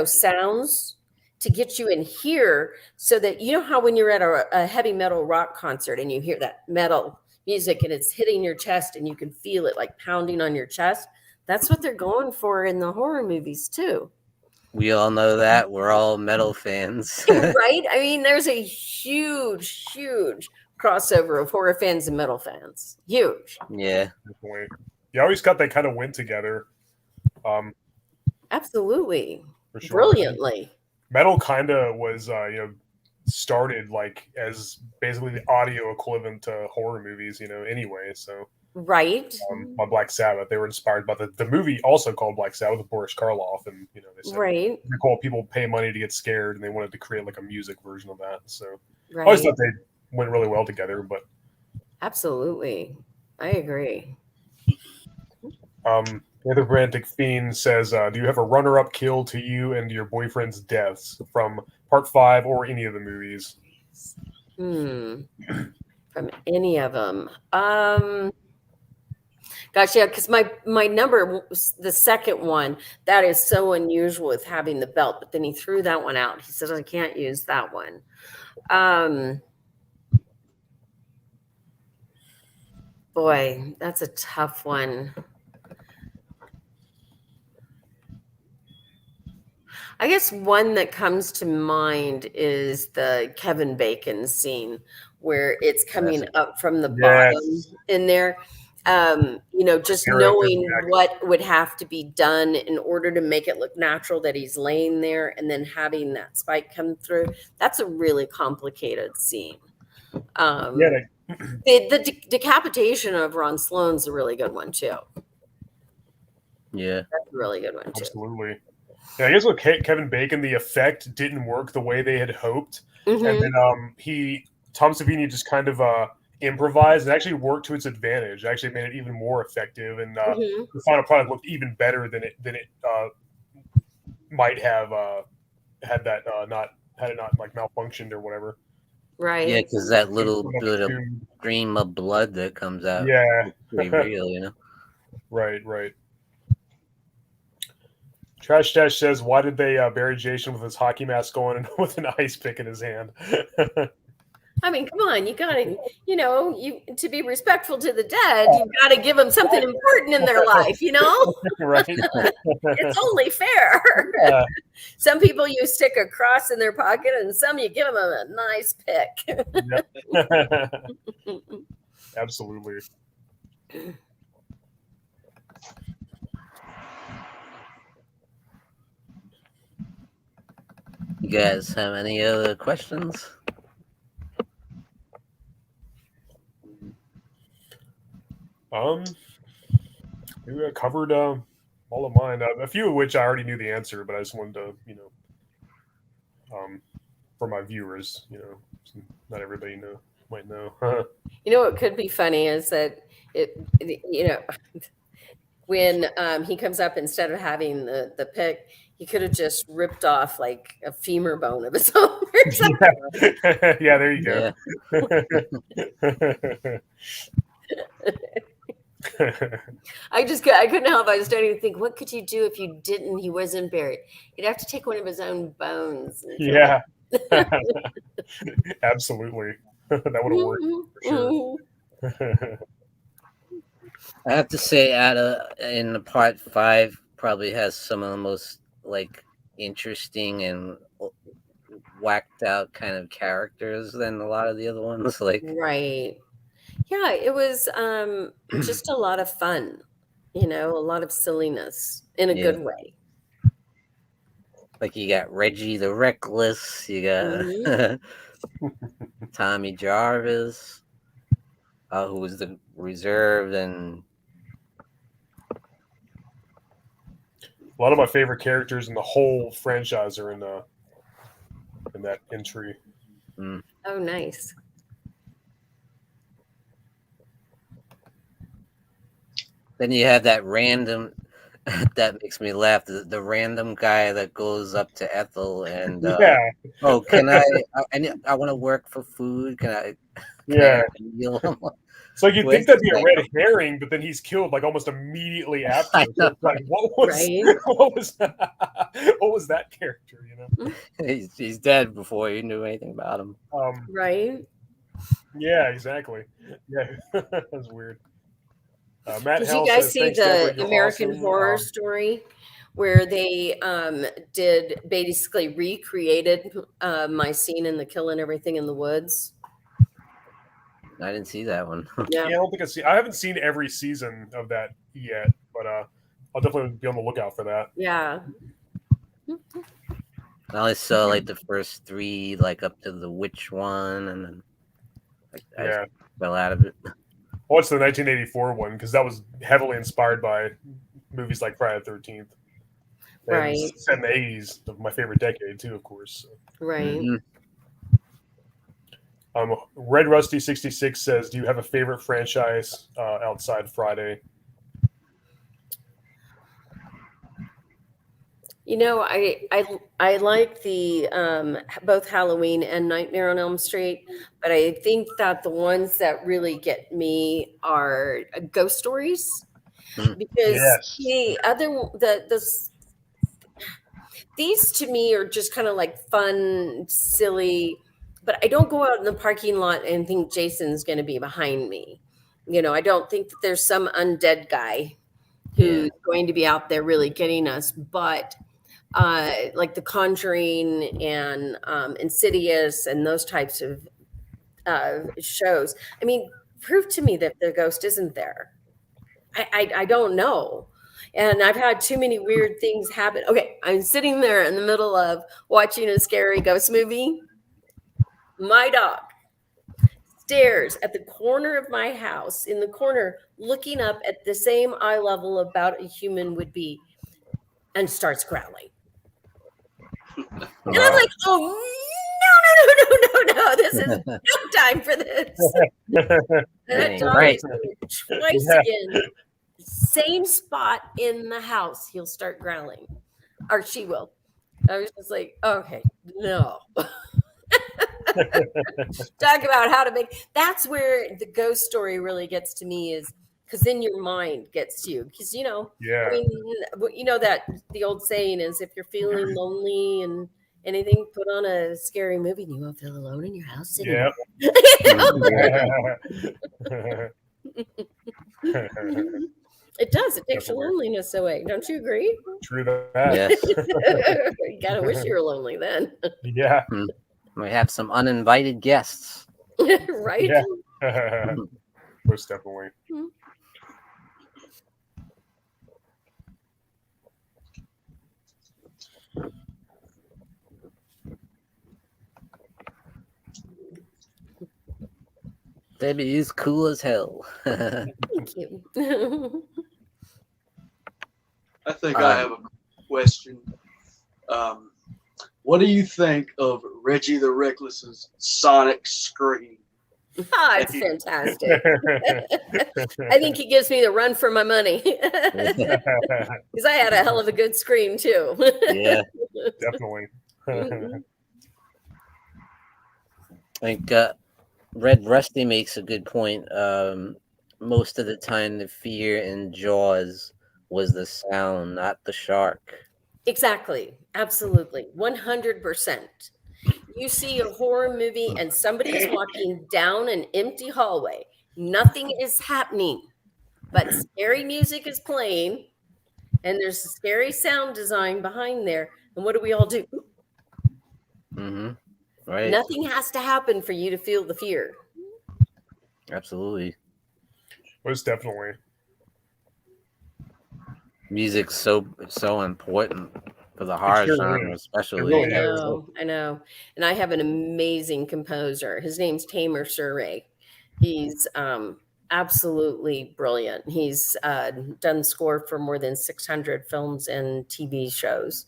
S6: sounds to get you in here, so that, you know how when you're at a heavy metal rock concert and you hear that metal music and it's hitting your chest and you can feel it like pounding on your chest, that's what they're going for in the horror movies too.
S5: We all know that. We're all metal fans.
S6: Right? I mean, there's a huge crossover of horror fans and metal fans. Huge.
S5: Yeah.
S1: Definitely. You always got that kind of went together.
S6: Absolutely.
S1: For sure.
S6: Brilliantly.
S1: Metal kind of was, started like as basically the audio equivalent to horror movies, anyway. So,
S6: right.
S1: By Black Sabbath, they were inspired by the movie also called Black Sabbath with Boris Karloff, and they said,
S6: right.
S1: People pay money to get scared, and they wanted to create like a music version of that. So,
S6: Right.
S1: I always thought they went really well together. But
S6: absolutely, I agree.
S1: The other Frantic Fiend says, do you have a runner-up kill to you and your boyfriend's deaths from Part 5 or any of the movies?
S6: From any of them. Gosh, yeah, because my number, the second one, that is so unusual with having the belt, but then he threw that one out. He said, I can't use that one. Boy, that's a tough one. I guess one that comes to mind is the Kevin Bacon scene where it's coming up from the bottom in there. Just knowing what would have to be done in order to make it look natural that he's laying there, and then having that spike come through. That's a really complicated scene. The decapitation of Ron Sloan's a really good one too.
S5: Yeah,
S6: that's a really good one too.
S1: Absolutely. Yeah, I guess with Kevin Bacon, the effect didn't work the way they had hoped, and then Tom Savini just kind of improvised and actually worked to its advantage. Actually, made it even more effective, and the final product looked even better than it might have had it not like malfunctioned or whatever.
S6: Right.
S5: Yeah, because that little bit of stream of blood that comes out.
S1: Yeah.
S5: Pretty real,
S1: Right. Trash Dash says, why did they bury Jason with his hockey mask on and with an ice pick in his hand?
S6: I mean, come on, you gotta, to be respectful to the dead, you gotta give them something important in their life,
S1: Right.
S6: It's only fair.
S1: Yeah.
S6: Some people you stick a cross in their pocket, and some you give them a nice pick.
S1: Yep. Absolutely.
S5: You guys have any other questions?
S1: We covered all of mine. A few of which I already knew the answer, but I just wanted to, for my viewers, not everybody might know.
S6: What could be funny is that when he comes up, instead of having the pick, he could have just ripped off like a femur bone of his own or something.
S1: Yeah, there you go.
S6: I couldn't help. I was starting to think, what could you do if he wasn't buried? You'd have to take one of his own bones.
S1: Yeah. Absolutely. That would have worked for sure.
S5: I have to say, in the part 5, probably has some of the most interesting and whacked out kind of characters than a lot of the other ones.
S6: Right. Yeah, it was just a lot of fun, a lot of silliness in a good way.
S5: Like you got Reggie the Reckless, you got Tommy Jarvis, who was the reserved, and
S1: a lot of my favorite characters in the whole franchise are in that entry.
S6: Oh, nice.
S5: Then you have that random that makes me laugh. The random guy that goes up to Ethel and oh, can I want to work for food? Can I heal him?
S1: It's like you'd think that'd be a red herring, but then he's killed almost immediately after. So what was that character?
S5: He's dead before you knew anything about him.
S6: Right.
S1: Yeah, exactly. Yeah, that's weird. Matt
S6: Did
S1: Hell
S6: you guys
S1: says,
S6: see the American Horror Story, where they basically recreated my scene in the killing everything in the woods?
S5: I didn't see that one.
S1: Yeah, I don't think I haven't seen every season of that yet, but I'll definitely be on the lookout for that.
S6: Yeah.
S5: I only saw the first 3, up to the witch one, and then I fell out of it.
S1: I watched the 1984 one because that was heavily inspired by movies like Friday the 13th.
S6: Right.
S1: Set in the 80s, my favorite decade too, of course. So.
S6: Right.
S1: Red Rusty 66 says, "Do you have a favorite franchise outside Friday?"
S6: I like the both Halloween and Nightmare on Elm Street, but I think that the ones that really get me are ghost stories, because these to me are just kind of fun, silly. But I don't go out in the parking lot and think Jason's going to be behind me. I don't think that there's some undead guy who's going to be out there really getting us. But like The Conjuring and Insidious and those types of shows, I mean, prove to me that the ghost isn't there. I don't know. And I've had too many weird things happen. Okay, I'm sitting there in the middle of watching a scary ghost movie. My dog stares at the corner of my house, in the corner, looking up at the same eye level about a human would be, and starts growling. And I'm like, oh, no, this is no time for this. That dog twice again, same spot in the house, he'll start growling, or she will. I was just like, okay, no. Talk about how to make. That's where the ghost story really gets to me, is because then your mind gets to you. Because I mean, that the old saying is, if you're feeling lonely and Anything, put on a scary movie and you won't feel alone in your house
S1: Yep.
S6: anymore. It does. It takes the
S1: Definitely.
S6: loneliness away. Don't you agree?
S1: True that.
S5: Yes.
S6: You gotta wish you were lonely then.
S1: Yeah.
S5: We have some uninvited guests.
S6: Right?
S1: Yeah. Most definitely.
S5: Debbie is cool as hell.
S6: Thank you.
S3: I think I have a question. What do you think of Reggie the Reckless's Sonic Scream?
S6: It's fantastic. I think he gives me the run for my money. Because I had a hell of a good scream too.
S5: Yeah.
S1: Definitely.
S6: Mhm.
S5: I think Red Rusty makes a good point. Most of the time, the fear in Jaws was the sound, not the shark.
S6: Exactly. Absolutely. 100%. You see a horror movie and somebody is walking down an empty hallway. Nothing is happening, but scary music is playing and there's a scary sound design behind there. And what do we all do?
S5: Mm-hmm. Right.
S6: Nothing has to happen for you to feel the fear.
S5: Absolutely.
S1: Most definitely.
S5: Music's so important for the horror
S1: sure
S5: genre,
S1: is.
S5: especially.
S1: really
S6: I
S1: is.
S6: know. And I have an amazing composer. His name's Tamer Surrey. He's absolutely brilliant. He's done score for more than 600 films and TV shows.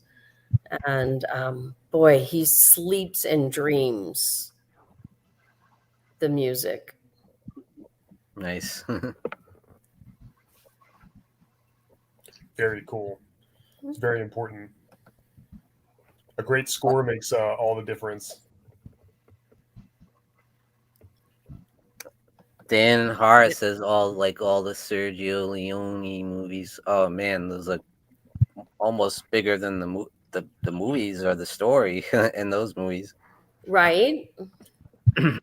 S6: And boy, he sleeps and dreams the music.
S5: Nice.
S1: Very cool. It's very important. A great score makes all the difference.
S5: Dan Hart says all the Sergio Leone movies. Oh man, those are almost bigger than the movies or the story in those movies.
S6: Right?
S1: Indeed.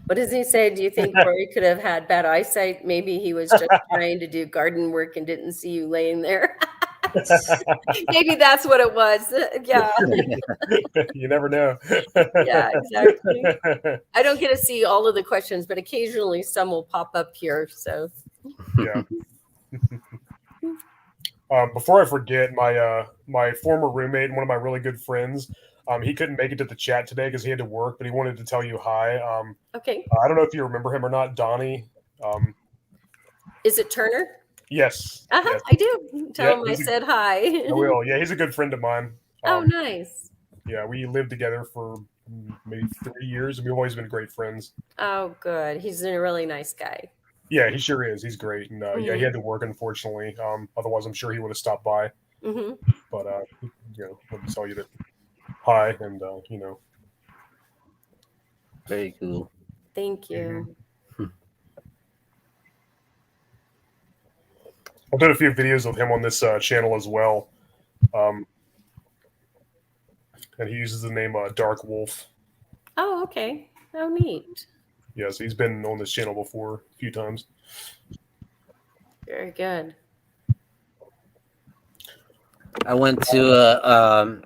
S6: What does he say? Do you think Rory could have had bad eyesight? Maybe he was just trying to do garden work and didn't see you laying there. Maybe that's what it was. Yeah.
S1: You never know.
S6: Yeah, exactly. I don't get to see all of the questions, but occasionally some will pop up here. So
S1: Yeah. Before I forget, my former roommate and one of my really good friends, he couldn't make it to the chat today because he had to work, but he wanted to tell you hi.
S6: okay.
S1: I don't know if you remember him or not, Donnie.
S6: Is it Turner?
S1: Yes.
S6: Uh-huh,
S1: Yes.
S6: I do. Tell him I said hi.
S1: I will. Yeah, he's a good friend of mine.
S6: Oh, nice.
S1: Yeah, we lived together for maybe 3 years, and we've always been great friends.
S6: Oh, good. He's a really nice guy.
S1: Yeah, he sure is. He's great. And yeah, he had to work, unfortunately. Otherwise, I'm sure he would have stopped by.
S6: Mm-hmm.
S1: But, let me tell you that hi, and,
S5: Very cool.
S6: Thank you.
S1: I'll do a few videos of him on this channel as well. And he uses the name Dark Wolf.
S6: Oh, okay. Oh, neat.
S1: Yeah, so he's been on this channel before a few times.
S6: Very good.
S5: I went to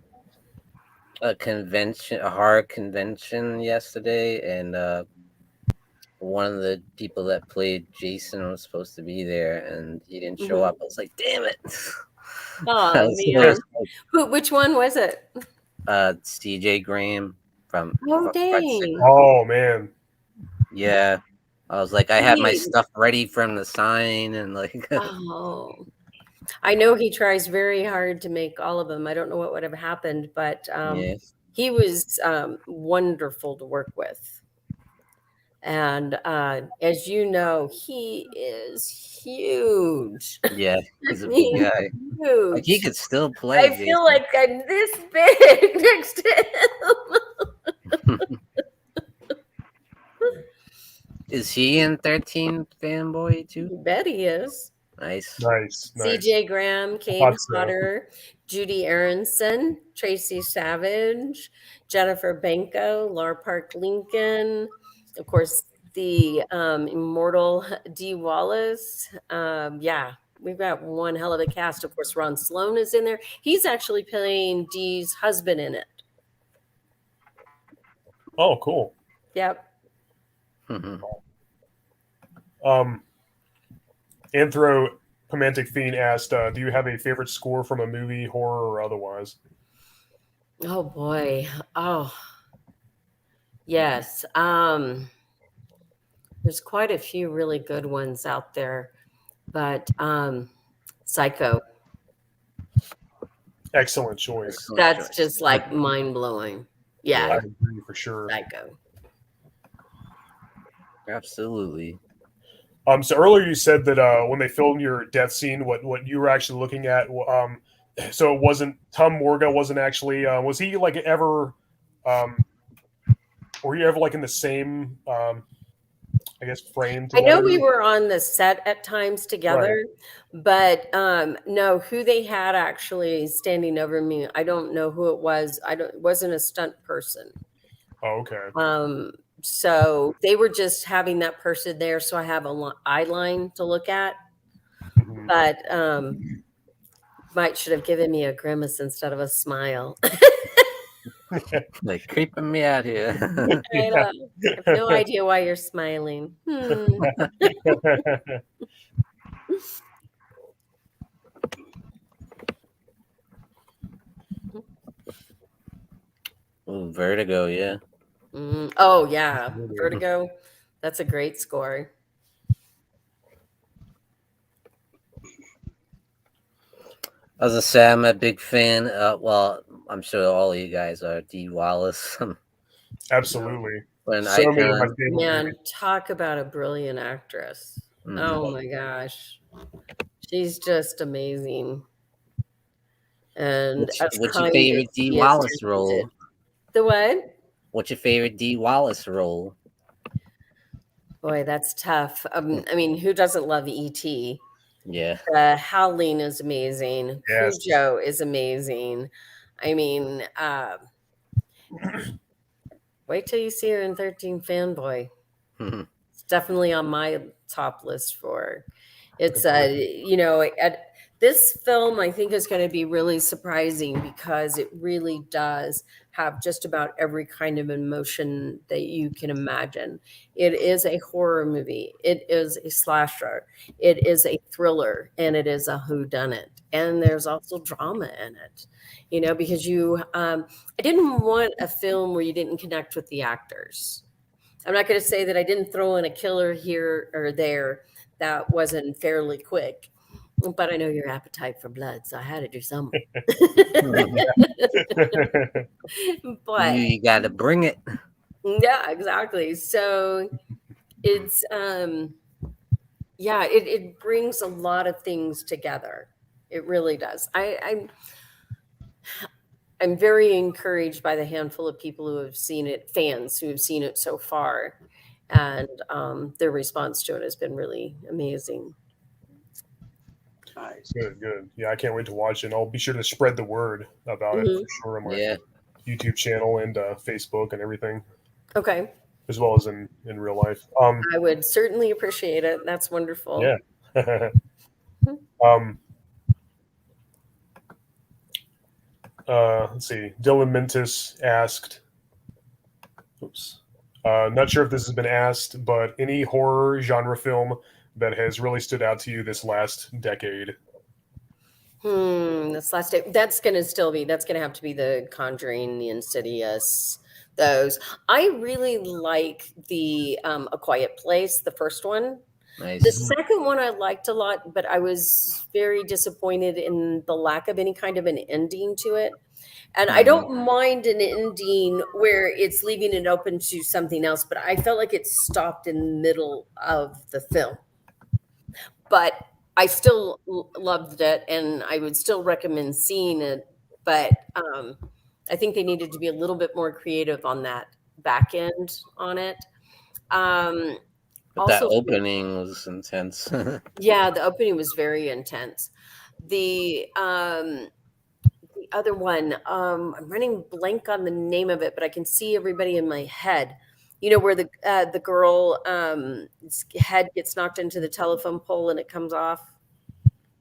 S5: a convention, a horror convention yesterday, and one of the people that played Jason was supposed to be there, and he didn't show up. I was like, "Damn it!"
S6: Oh, man. Which one was it?
S5: CJ Graham from.
S6: Oh, dang.
S1: Oh, man.
S5: Yeah, I was like, I had my stuff ready from the sign, and like.
S6: Oh, I know he tries very hard to make all of them. I don't know what would have happened, but he was wonderful to work with. And as you know, he is huge.
S5: Yeah, he's a big guy.
S6: Huge.
S5: Like he could still play.
S6: I feel like I'm this big next to him.
S5: Is he in 13 Fanboy too?
S6: You bet he is.
S5: Nice.
S1: Nice.
S6: CJ Graham, Kane
S1: thought so.
S6: Hodder, Judy Aronson, Tracy Savage, Jennifer Banco, Laura Park Lincoln, of course, the immortal Dee Wallace. Yeah, we've got one hell of a cast. Of course, Ron Sloan is in there. He's actually playing Dee's husband in it.
S1: Oh, cool.
S6: Yep.
S1: Anthropomantic Fiend asked, do you have a favorite score from a movie, horror or otherwise?
S6: Oh boy. Oh. Yes. There's quite a few really good ones out there, but Psycho.
S1: Excellent choice.
S5: Excellent
S6: That's
S5: choice.
S6: just like mind blowing.
S1: I
S6: Yeah,
S1: agree for sure.
S6: Psycho.
S5: Absolutely.
S1: So earlier you said that when they filmed your death scene, what you were actually looking at, so it wasn't Tom Morga wasn't actually was he like ever, were you ever like in the same I guess frame
S6: I know
S1: together?
S6: we were on the set at times together, but no, who they had actually standing over me, I don't know who it was. It wasn't a stunt person.
S1: Oh, okay.
S6: So they were just having that person there, so I have a eye line to look at.
S1: Mhm.
S6: But Mike should have given me a grimace instead of a smile.
S5: They're creeping me out here.
S6: I have no idea why you're smiling.
S5: Ooh, Vertigo, yeah.
S6: Oh yeah, Vertigo. That's a great score.
S5: As I say, I'm a big fan. Well, I'm sure all of you guys are. Dee Wallace.
S1: Absolutely.
S5: An
S1: So many of my
S5: icon.
S1: favorite
S6: Man,
S1: movies.
S6: talk about a brilliant actress.
S5: Mhm.
S6: Oh my gosh. She's just amazing. And
S5: What's your favorite Dee Wallace role?
S6: The what?
S5: What's your favorite Dee Wallace role?
S6: Boy, that's tough. I mean, who doesn't love E.T.?
S5: Yeah.
S6: Howling is amazing.
S1: Yes.
S6: Cujo is amazing. I mean, wait till you see her in 13 Fanboy. It's definitely on my top list for her. It's this film I think is going to be really surprising because it really does have just about every kind of emotion that you can imagine. It is a horror movie. It is a slasher. It is a thriller, and it is a whodunit. And there's also drama in it, because I didn't want a film where you didn't connect with the actors. I'm not going to say that I didn't throw in a killer here or there that wasn't fairly quick, but I know your appetite for blood, so I had to do something. But
S5: you got to bring it.
S6: yeah, exactly. So it's it brings a lot of things together. It really does. I'm very encouraged by the handful of people who have seen it, fans who have seen it so far, and their response to it has been really amazing.
S3: Nice.
S1: Good. Yeah, I can't wait to watch it. I'll be sure to spread the word about it for sure on my YouTube channel and Facebook and everything.
S6: Okay.
S1: As well as in real life.
S6: I would certainly appreciate it. That's wonderful.
S1: Yeah. Let's see. Dylan Mintus asked, not sure if this has been asked, but any horror genre film that has really stood out to you this last decade?
S6: This last day, that's going to have to be The Conjuring, The Insidious, those. I really like the A Quiet Place, the first one.
S5: Nice.
S6: The second one I liked a lot, but I was very disappointed in the lack of any kind of an ending to it. And I don't mind an ending where it's leaving it open to something else, but I felt like it stopped in the middle of the film. But I still loved it, and I would still recommend seeing it. But I think they needed to be a little bit more creative on that back end on it.
S5: But that
S6: Also,
S5: opening was intense.
S6: yeah, the opening was very intense. The other one, I'm running blank on the name of it, but I can see everybody in my head. You know where the girl head gets knocked into the telephone pole and it comes off.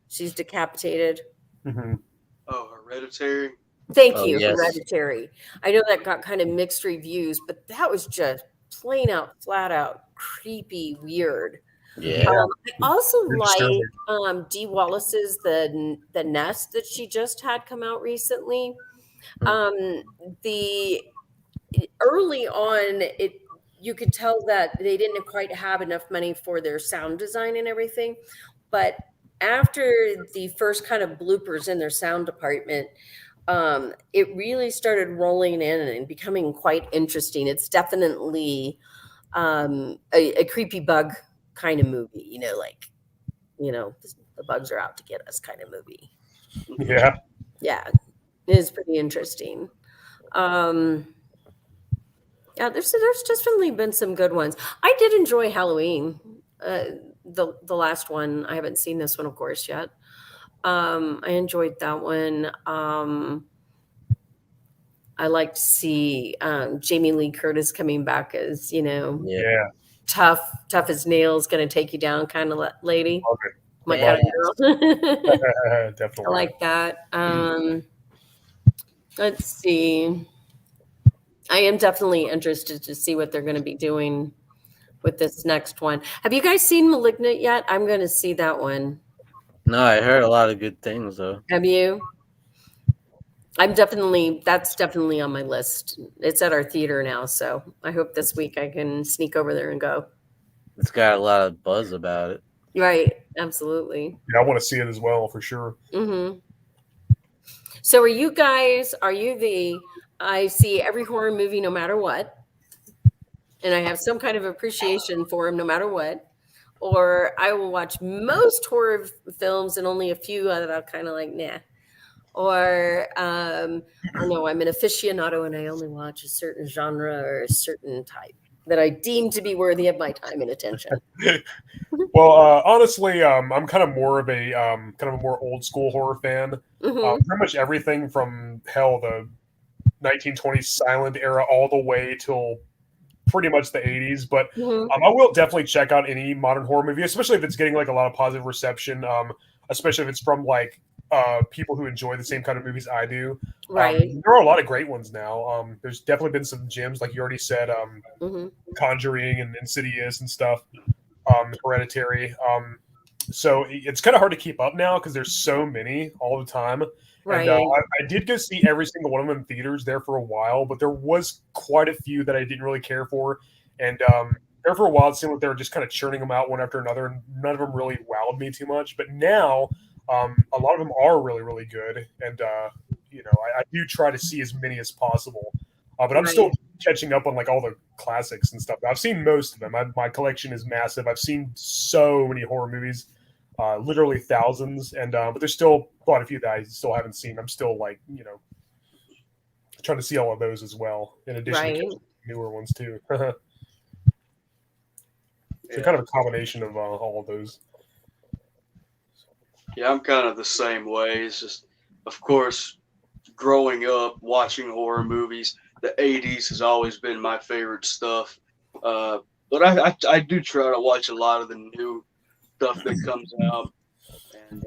S6: She's decapitated.
S1: Mhm.
S3: Oh, Hereditary.
S6: Thank
S5: Oh,
S6: you,
S5: yes.
S6: Hereditary. I know that got kind of mixed reviews, but that was just plain out, flat out creepy, weird.
S5: Yeah.
S6: I also
S1: Very
S6: like
S1: disturbing.
S6: Dee Wallace's the Nest that she just had come out recently. The early on, you could tell that they didn't quite have enough money for their sound design and everything, but after the first kind of bloopers in their sound department, it really started rolling in and becoming quite interesting. It's definitely a creepy bug kind of movie, like, the bugs are out to get us kind of movie.
S1: Yeah.
S6: Yeah, it is pretty interesting. Yeah, there's definitely been some good ones. I did enjoy Halloween, the last one. I haven't seen this one, of course, yet. I enjoyed that one. I like to see Jamie Lee Curtis coming back as,
S1: Yeah.
S6: tough as nails, gonna take you down kind of lady.
S1: Love
S6: My
S5: Yeah.
S6: kind of girl.
S1: it. Definitely.
S6: I like that. Let's see. I am definitely interested to see what they're going to be doing with this next one. Have you guys seen Malignant yet? I'm going to see that one.
S5: No, I heard a lot of good things though.
S6: Have you? That's definitely on my list. It's at our theater now, so I hope this week I can sneak over there and go.
S5: It's got a lot of buzz about it.
S6: Right, absolutely.
S1: Yeah, I want to see it as well for sure.
S6: Mm-hmm. So are you I see every horror movie no matter what, and I have some kind of appreciation for them no matter what, or I will watch most horror films and only a few that I'll kind of like, nah. Or I don't know, I'm an aficionado and I only watch a certain genre or a certain type that I deem to be worthy of my time and attention.
S1: Well, honestly, I'm kind of more of a more old school horror fan.
S6: Mhm.
S1: Pretty much everything from the 1920s silent era all the way till pretty much the 80s. But
S6: Mhm.
S1: I will definitely check out any modern horror movie, especially if it's getting like a lot of positive reception. Especially if it's from like people who enjoy the same kind of movies I do.
S6: Right.
S1: There are a lot of great ones now. There's definitely been some gems, like you already said,
S6: Mhm.
S1: Conjuring and Insidious and stuff, Hereditary. So it's kind of hard to keep up now because there's so many all the time.
S6: Right.
S1: And I did go see every single one of them in theaters there for a while, but there was quite a few that I didn't really care for. And there for a while, it seemed like they were just kind of churning them out one after another, and none of them really wowed me too much. But now, a lot of them are really, really good. And, I do try to see as many as possible. But I'm still catching up on like all the classics and stuff. I've seen most of them. My collection is massive. I've seen so many horror movies. Literally thousands, and but there's still quite a few that I still haven't seen. I'm still like, trying to see all of those as well, in addition to newer ones too. So kind of a combination of all of those.
S3: Yeah, I'm kind of the same way. It's just, of course, growing up watching horror movies, the 80s has always been my favorite stuff. But I do try to watch a lot of the new stuff that comes out. And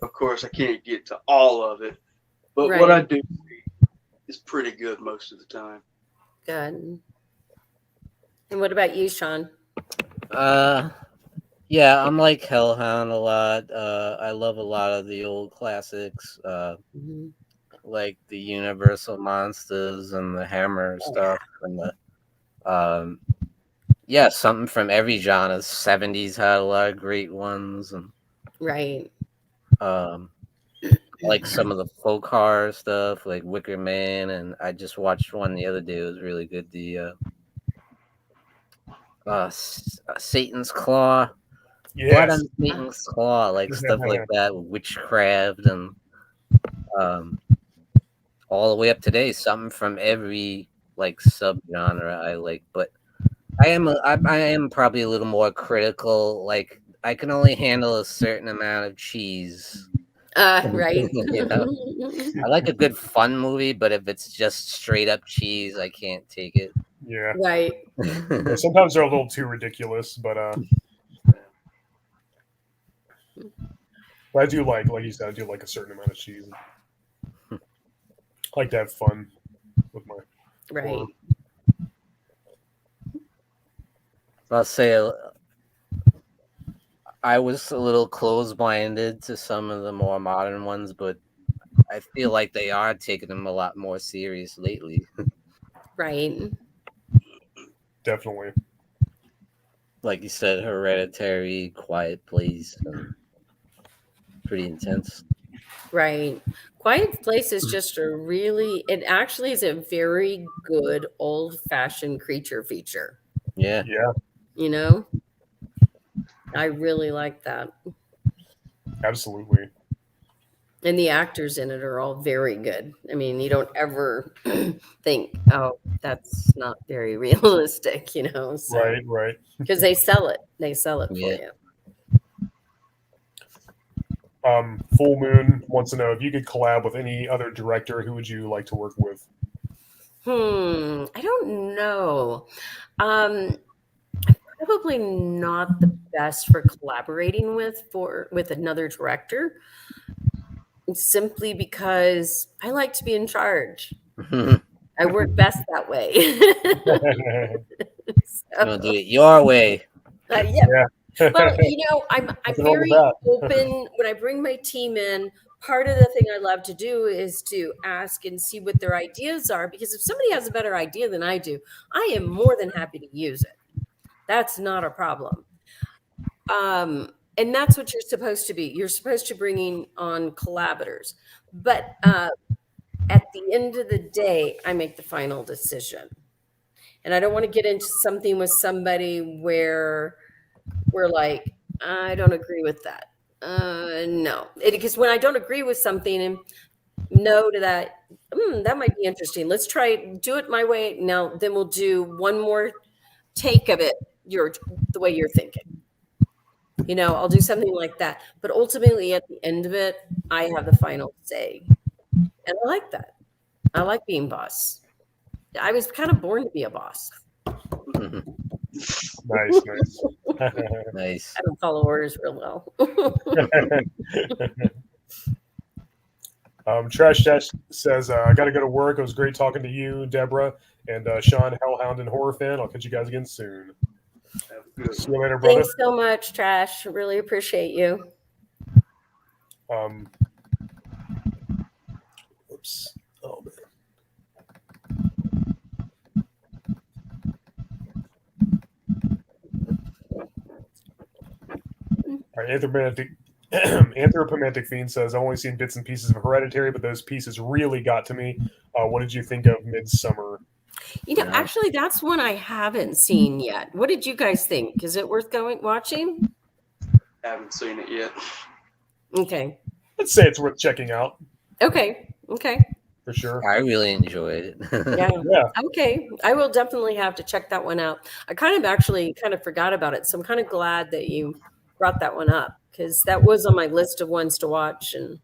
S3: of course, I can't get to all of it. But what I do see is pretty good most of the time.
S6: Good. And what about you, Sean?
S5: Yeah, I'm like Hellhound a lot. I love a lot of the old classics, like the Universal monsters and the Hammer stuff, and the something from every genre. 70s had a lot of great ones, and like some of the folk horror stuff, like Wicker Man, and I just watched one the other day. It was really good. The Satan's Claw. Blood on Satan's Claw, like stuff like that, witchcraft, and all the way up today, something from every like subgenre I like. But I am probably a little more critical. Like I can only handle a certain amount of cheese.
S6: Right.
S5: You know? I like a good fun movie, but if it's just straight up cheese, I can't take it.
S1: Yeah.
S6: Right.
S1: Yeah, sometimes they're a little too ridiculous, but I do like you said, I do like a certain amount of cheese. I like to have fun with my
S6: Right.
S1: horror.
S5: I'll say I was a little closed-minded to some of the more modern ones, but I feel like they are taking them a lot more serious lately.
S6: Right.
S1: Definitely.
S5: Like you said, Hereditary, Quiet Place, pretty intense.
S6: Right. Quiet Place is just it actually is a very good old-fashioned creature feature.
S5: Yeah.
S1: Yeah,
S6: You know? I really like that.
S1: absolutely.
S6: And the actors in it are all very good. I mean, you don't ever think, oh, that's not very realistic, you know? So,
S1: Right.
S6: because they sell it. They sell it for
S5: Yeah.
S6: you.
S1: Full Moon wants to know if you could collab with any other director, who would you like to work with?
S6: I don't know. Probably not the best for collaborating with another director, simply because I like to be in charge. I work best that way.
S5: You want to do it your way.
S6: Yeah. Well, you know, I'm
S1: Nothing wrong with
S6: very
S1: that.
S6: open when I bring my team in. Part of the thing I love to do is to ask and see what their ideas are, because if somebody has a better idea than I do, I am more than happy to use it. That's not a problem. And that's what you're supposed to be. You're supposed to bring on collaborators. But at the end of the day, I make the final decision. And I don't want to get into something with somebody where we're like, I don't agree with that. No, because when I don't agree with something and no to that, that might be interesting. Let's do it my way. Now, then we'll do one more take of it, the way you're thinking. You know, I'll do something like that. But ultimately, at the end of it, I have the final say. And I like that. I like being boss. I was kind of born to be a boss.
S1: Nice.
S5: Nice.
S6: I don't follow orders real well.
S1: Trash Dash says, I got to go to work. It was great talking to you, Deborah, and Sean, Hellhound, and Horror Fan. I'll catch you guys again soon. See you later, brother.
S6: Thanks so much, Trash. Really appreciate you.
S1: Oops. Oh, man. All right, Anthropomantic Fiend says, I've only seen bits and pieces of Hereditary, but those pieces really got to me. What did you think of Midsummer?
S6: You know, actually, that's one I haven't seen yet. What did you guys think? Is it worth watching?
S3: Haven't seen it yet.
S6: Okay.
S1: I'd say it's worth checking out.
S6: Okay.
S1: For sure.
S5: I really enjoyed it.
S6: Yeah. Okay. I will definitely have to check that one out. I kind of forgot about it. So I'm kind of glad that you brought that one up, because that was on my list of ones to watch. And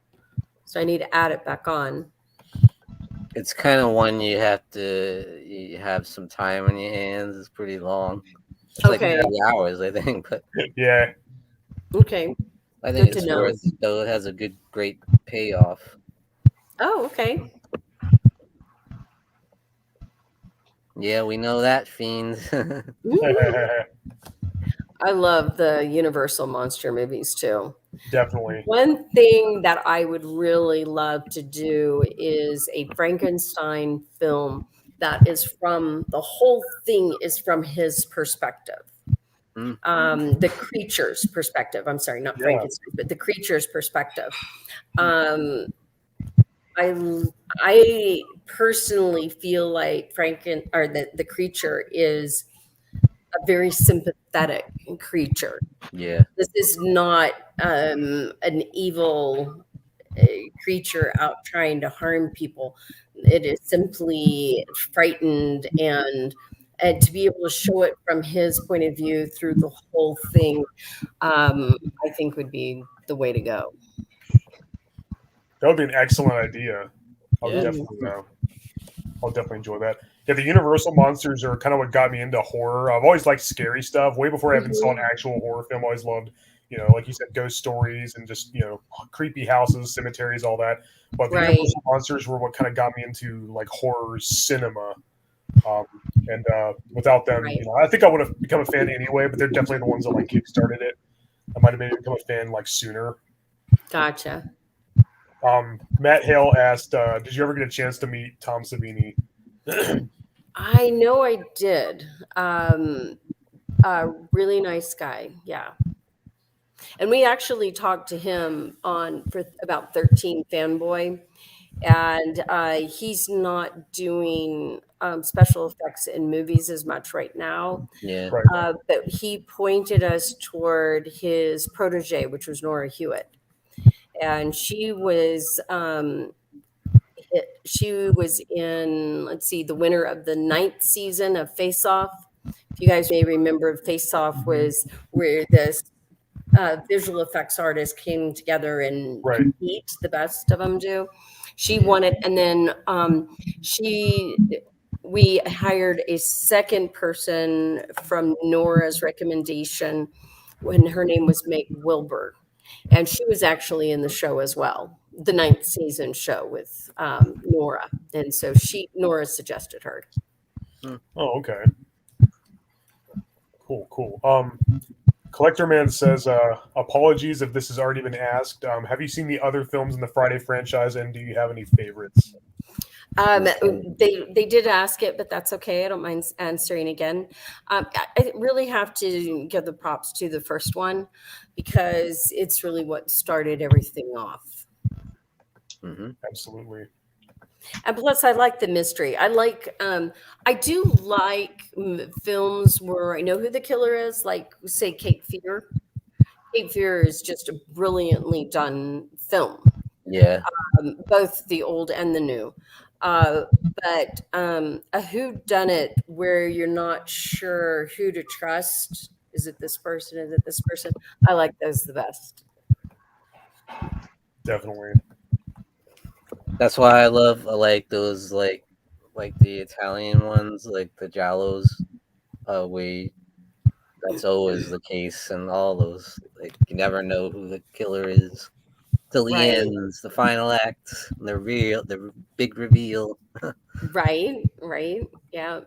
S6: so I need to add it back on.
S5: It's kind of one you have some time on your hands. It's pretty long. It's like 3 hours, I think. But
S1: yeah.
S6: Okay.
S5: I think it's worth it, though. It has a great payoff.
S6: Oh, okay.
S5: Yeah, we know that, Fiend.
S6: I love the Universal monster movies too.
S1: Definitely.
S6: One thing that I would really love to do is a Frankenstein film that is the whole thing is from his perspective. The creature's perspective. I'm sorry, not Frankenstein, but the creature's perspective. I personally feel like the creature is a very sympathetic creature.
S5: Yeah.
S6: This is not an evil creature out trying to harm people. It is simply frightened and and to be able to show it from his point of view through the whole thing, I think would be the way to go.
S1: That would be an excellent idea. I'll
S5: Yeah.
S1: definitely enjoy that. Yeah, the Universal monsters are kind of what got me into horror. I've always liked scary stuff. Way before I even saw an actual horror film, I always loved, like you said, ghost stories and just, creepy houses, cemeteries, all that. But the Universal monsters were what kind of got me into like horror cinema. And without them, I think I would have become a fan anyway. But they're definitely the ones that like kickstarted it. I might have maybe become a fan like sooner.
S6: Gotcha.
S1: Matt Hale asked, "Did you ever get a chance to meet Tom Savini?"
S6: I know I did. Really nice guy. Yeah. And we actually talked to him for about 13 Fanboy, and he's not doing special effects in movies as much right now.
S5: Yeah.
S1: Right.
S6: But he pointed us toward his protege, which was Nora Hewitt, and she was in, let's see, the winner of the 9th season of Face Off. If you guys may remember, Face Off was where this visual effects artists came together and compete, the best of them do. She won it, and then we hired a second person from Nora's recommendation when her name was Meg Wilbur, and she was actually in the show as well, the 9th season show with Nora, and so Nora suggested her.
S1: Oh, okay. Cool. Collector Man says, apologies if this has already been asked. Have you seen the other films in the Friday franchise, and do you have any favorites?
S6: They did ask it, but that's okay. I don't mind answering again. I really have to give the props to the first one because it's really what started everything off.
S5: Mm-hmm.
S1: Absolutely.
S6: And plus, I like the mystery. I do like films where I know who the killer is, like, say, Cape Fear. Cape Fear is just a brilliantly done film.
S5: Yeah.
S6: Both the old and the new. But a whodunit where you're not sure who to trust. Is it this person? Is it this person? I like those the best.
S1: Definitely.
S5: That's why I like those like the Italian ones, like the Giallos. That's always the case, and all those, like, you never know who the killer is till the end, the final act, the big reveal.
S6: Right, yeah.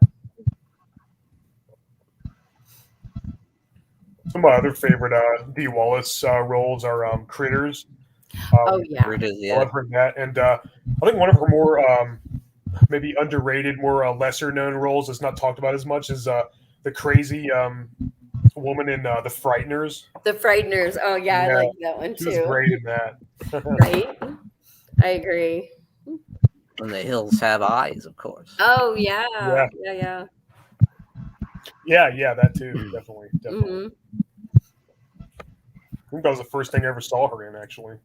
S1: Some of my other favorite D. Wallace roles are Critters.
S6: Oh yeah,
S5: Critters, yeah.
S1: I've heard that, and I think one of her more maybe underrated, more lesser known roles that's not talked about as much is the crazy woman in The Frighteners.
S6: The Frighteners. Oh yeah, I like that one too.
S1: She was great in that.
S6: Right, I agree.
S5: And The Hills Have Eyes, of course.
S6: Oh yeah.
S1: Yeah, that too. Definitely.
S6: Mm-hmm.
S1: I think that was the first thing I ever saw her in, actually.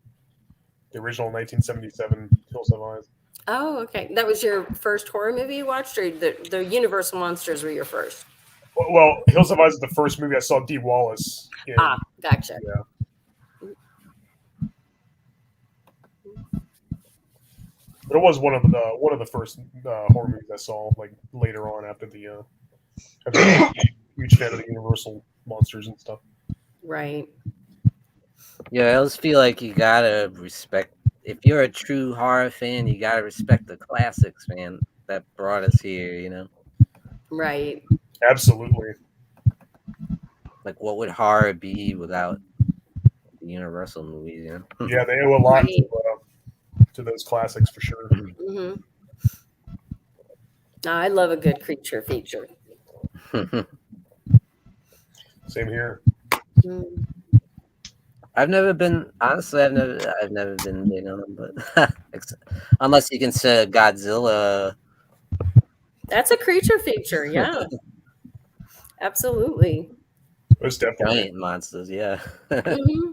S1: The original 1977 Hills Have Eyes.
S6: Oh, okay. That was your first horror movie you watched, or the Universal Monsters were your first?
S1: Well, Hills Have Eyes is the first movie I saw D. Wallace in.
S6: Gotcha.
S1: Yeah. But it was one of the first horror movies I saw, like, later on after the. I'm a huge fan of the Universal monsters and stuff.
S6: Right.
S5: Yeah, I always feel like you gotta respect. If you're a true horror fan, you gotta respect the classics, man, that brought us here.
S6: Right.
S1: Absolutely.
S5: Like, what would horror be without the Universal movies?
S1: Yeah, they owe a lot to those classics for sure.
S6: Mm-hmm. I love a good creature feature.
S1: Same here.
S6: Mm.
S5: I've never been been big on them, but unless you consider Godzilla.
S6: That's a creature feature, yeah. Absolutely.
S1: Most definitely.
S5: Giant monsters, yeah.
S6: Mm-hmm.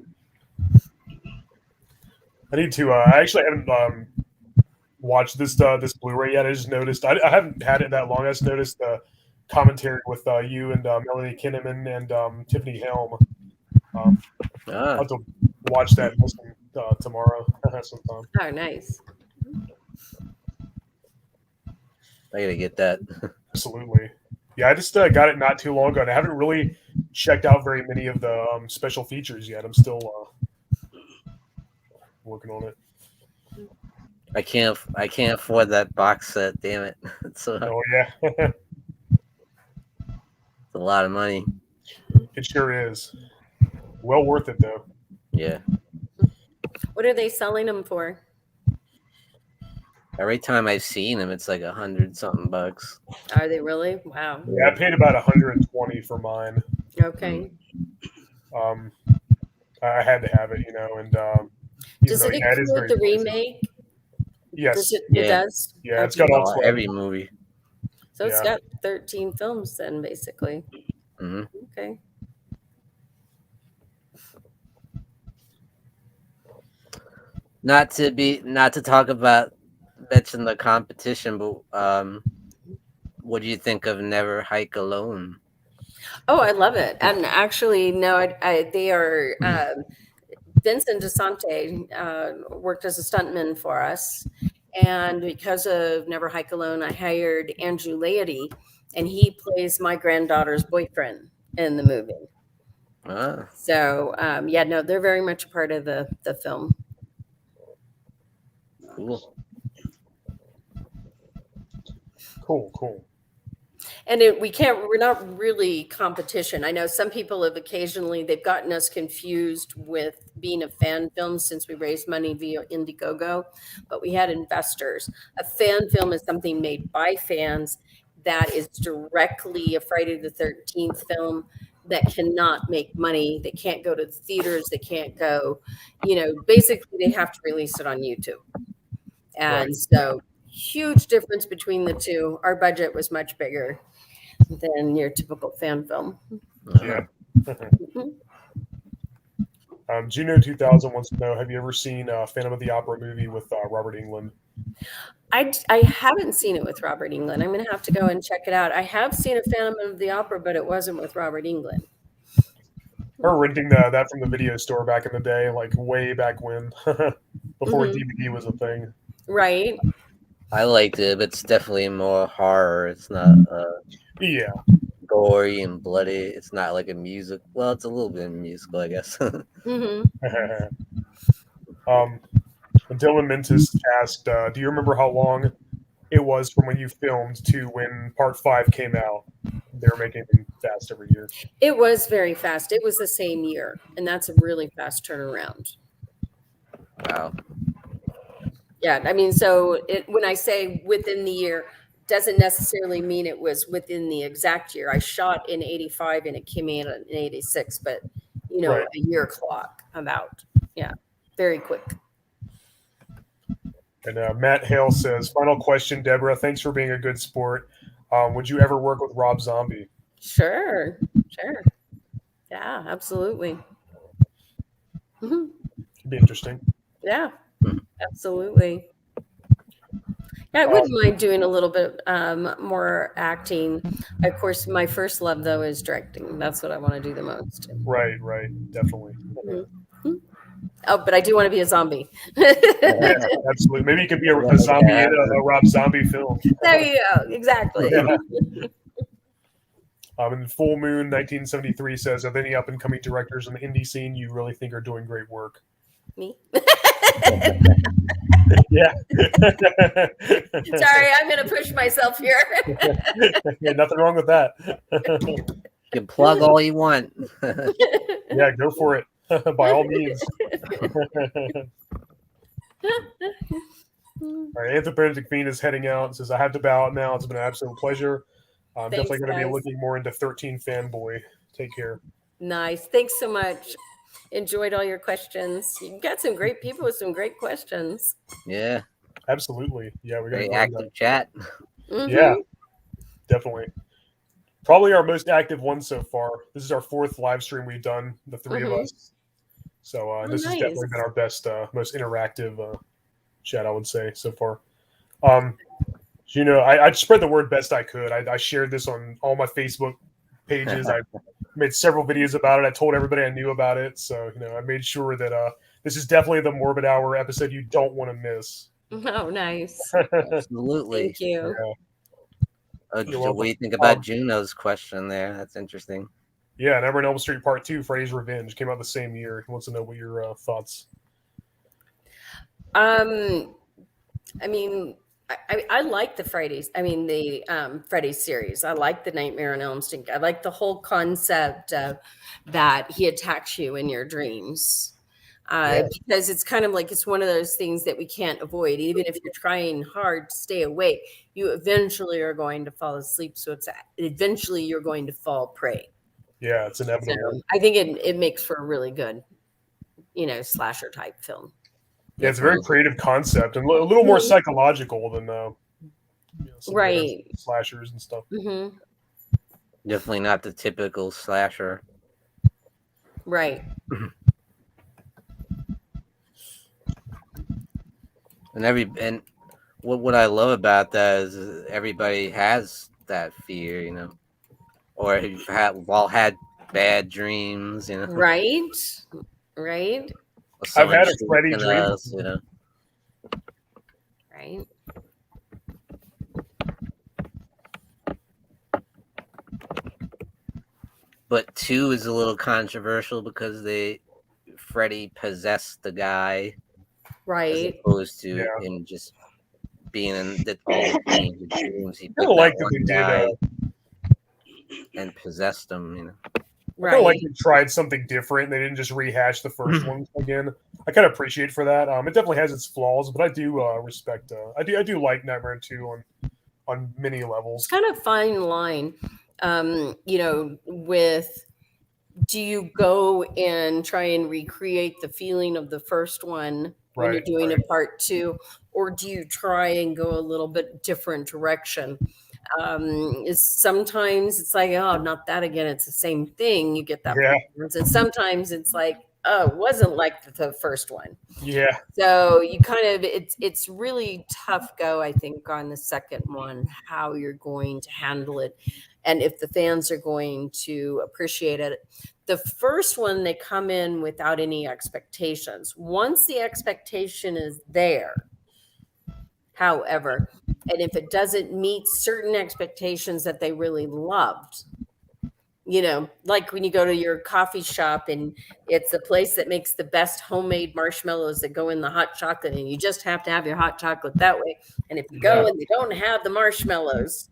S1: I need to. I actually haven't watched this Blu-ray yet. I just noticed. I haven't had it that long. I just noticed commentary with you and Melanie Kinnaman and Tiffany Helm. I'll have to watch that and listen tomorrow sometime.
S6: Oh, nice.
S5: I gotta get that.
S1: Absolutely. Yeah, I just got it not too long ago, and I haven't really checked out very many of the special features yet. I'm still working on it.
S5: I can't afford that box set. Damn it! It's
S1: Oh yeah,
S5: a lot of money.
S1: it sure is. Well worth it though.
S5: Yeah.
S6: What are they selling them for?
S5: Every time I've seen them, it's like $100-something bucks.
S6: Are they really? Wow.
S1: Yeah, I paid about 120 for mine.
S6: Okay.
S1: I had to have it, you know, and
S6: Does it include the remake?
S1: Yes.
S6: It does?
S1: Yeah, it's got all 12.
S5: Every movie.
S6: So it's got 13 films then, basically.
S5: Mm-hmm.
S6: Okay.
S5: Not to talk about mention the competition, but what do you think of Never Hike Alone?
S6: Oh, I love it. And actually, no, they are. Vincent DeSante worked as a stuntman for us, and because of Never Hike Alone, I hired Andrew Laity, and he plays my granddaughter's boyfriend in the movie. So yeah, no, they're very much a part of the film.
S1: Cool.
S6: And we're not really competition. I know some people have occasionally, they've gotten us confused with being a fan film since we raised money via Indiegogo, but we had investors. A fan film is something made by fans that is directly a Friday the 13th film that cannot make money. They can't go to the theaters. They can't go, basically they have to release it on YouTube. And so huge difference between the two. Our budget was much bigger than your typical fan film.
S1: Yeah. Juno 2000 wants to know, have you ever seen Phantom of the Opera movie with Robert Englund?
S6: I haven't seen it with Robert Englund. I'm going to have to go and check it out. I have seen a Phantom of the Opera, but it wasn't with Robert Englund.
S1: Or renting that from the video store back in the day, like way back when, before DVD was a thing.
S6: Right.
S5: I liked it, but it's definitely more horror. It's not gory and bloody. It's not like a music. Well, it's a little bit musical, I guess.
S1: Dylan Mentis asked, do you remember how long it was from when you filmed to when part 5 came out? They were making them fast every year.
S6: It was very fast. It was the same year, and that's a really fast turnaround.
S5: Wow.
S6: Yeah, I mean, so when I say within the year, doesn't necessarily mean it was within the exact year. I shot in 85 and it came in 86, but a year clock about. Yeah, very quick.
S1: And Matt Hale says, final question, Deborah, thanks for being a good sport. Would you ever work with Rob Zombie?
S6: Sure. Yeah, absolutely.
S1: It'd be interesting.
S6: Yeah, absolutely. Yeah, I wouldn't mind doing a little bit more acting. Of course, my first love, though, is directing. That's what I want to do the most.
S1: Right, definitely.
S6: Oh, but I do want to be a zombie.
S1: Yeah, absolutely. Maybe you could be a zombie in a Rob Zombie film.
S6: There you go. Exactly.
S1: Yeah. And Full Moon 1973 says, are there any up-and-coming directors in the indie scene you really think are doing great work?
S6: Me?
S1: Yeah.
S6: Sorry, I'm going to push myself here.
S1: Yeah, nothing wrong with that.
S5: You can plug all you want.
S1: Yeah, go for it. By all means. All right, Anthropogenic Fiend is heading out and says, I have to bow out now. It's been an absolute pleasure. I'm definitely going to be looking more into 13 Fanboy. Take care.
S6: Nice. Thanks so much. Enjoyed all your questions. You got some great people with some great questions.
S5: Yeah.
S1: Absolutely. Yeah, we got
S5: very active chat.
S1: Yeah, definitely. Probably our most active one so far. This is our 4th live stream we've done, the 3 of us. So this has definitely been our best, most interactive chat, I would say, so far. You know, I spread the word best I could. I shared this on all my Facebook pages. I made several videos about it. I told everybody I knew about it. So, you know, I made sure that this is definitely the Morbid Hour episode you don't want to miss.
S6: Oh, nice.
S5: Absolutely.
S6: Thank you.
S5: Yeah.
S1: You're
S5: What do you think about Juno's question there? That's interesting.
S1: Yeah, Nightmare on Elm Street Part 2, Freddy's Revenge, came out the same year. He wants to know what your thoughts.
S6: I mean, I like the Fridays. I mean, the Freddy's series. I like the Nightmare on Elm Street. I like the whole concept of that he attacks you in your dreams. Because it's kind of like it's one of those things that we can't avoid. Even if you're trying hard to stay awake, you eventually are going to fall asleep. So eventually you're going to fall prey.
S1: Yeah, it's inevitable.
S6: So I think it makes for a really good, slasher type film.
S1: Yeah, it's a very creative concept and a little more psychological than
S6: right
S1: slashers and stuff.
S6: Mm-hmm.
S5: Definitely not the typical slasher.
S6: Right.
S5: And what I love about that is everybody has that fear, or have all had bad dreams,
S6: Right.
S1: I've had a Freddy dream,
S6: Right.
S5: But 2 is a little controversial because Freddy possessed the guy,
S6: right,
S5: as opposed to him just being in all the dreams. He put
S1: like
S5: that one guy and possessed him,
S1: I feel like they tried something different. They didn't just rehash the first one again. I kind of appreciate for that. It definitely has its flaws, but I do respect. I do like Nightmare 2 on many levels.
S6: It's kind of fine line, with do you go and try and recreate the feeling of the first one when you're doing a part 2, or do you try and go a little bit different direction? Sometimes it's like, oh, not that again. It's the same thing. You get that. And sometimes it's like, oh, it wasn't like the first one.
S1: Yeah.
S6: So you kind of, it's really tough go, I think, on the second one, how you're going to handle it. And if the fans are going to appreciate it. The first one, they come in without any expectations. Once the expectation is there, however, and if it doesn't meet certain expectations that they really loved, like when you go to your coffee shop and it's the place that makes the best homemade marshmallows that go in the hot chocolate, and you just have to have your hot chocolate that way. And if you go and they don't have the marshmallows,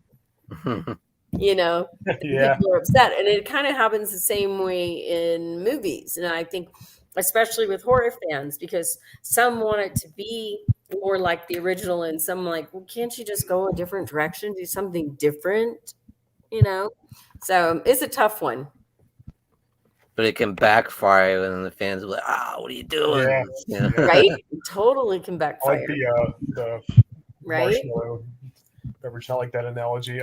S6: people are upset. And it kind of happens the same way in movies. And I think, especially with horror fans, because some want it to be more like the original and some like, well, can't you just go a different direction, do something different, So it's a tough one.
S5: But it can backfire and the fans will be like, what are you doing?
S6: Right? It totally can backfire.
S1: I like the marshmallow beverage. I like that analogy.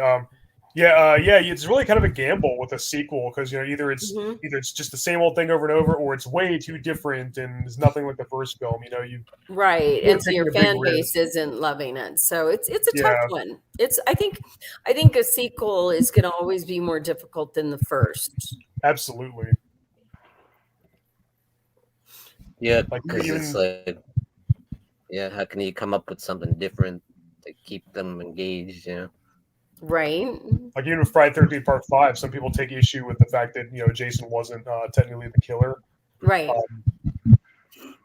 S1: It's really kind of a gamble with a sequel because either it's just the same old thing over and over, or it's way too different and there's nothing like the first film.
S6: And so your fan base isn't loving it, so it's a tough one. I think a sequel is going to always be more difficult than the first.
S1: Absolutely.
S5: Yeah, because it's like, how can you come up with something different to keep them engaged?
S6: Right.
S1: Like even with Friday the 13th Part 5, some people take issue with the fact that Jason wasn't technically the killer.
S6: Right.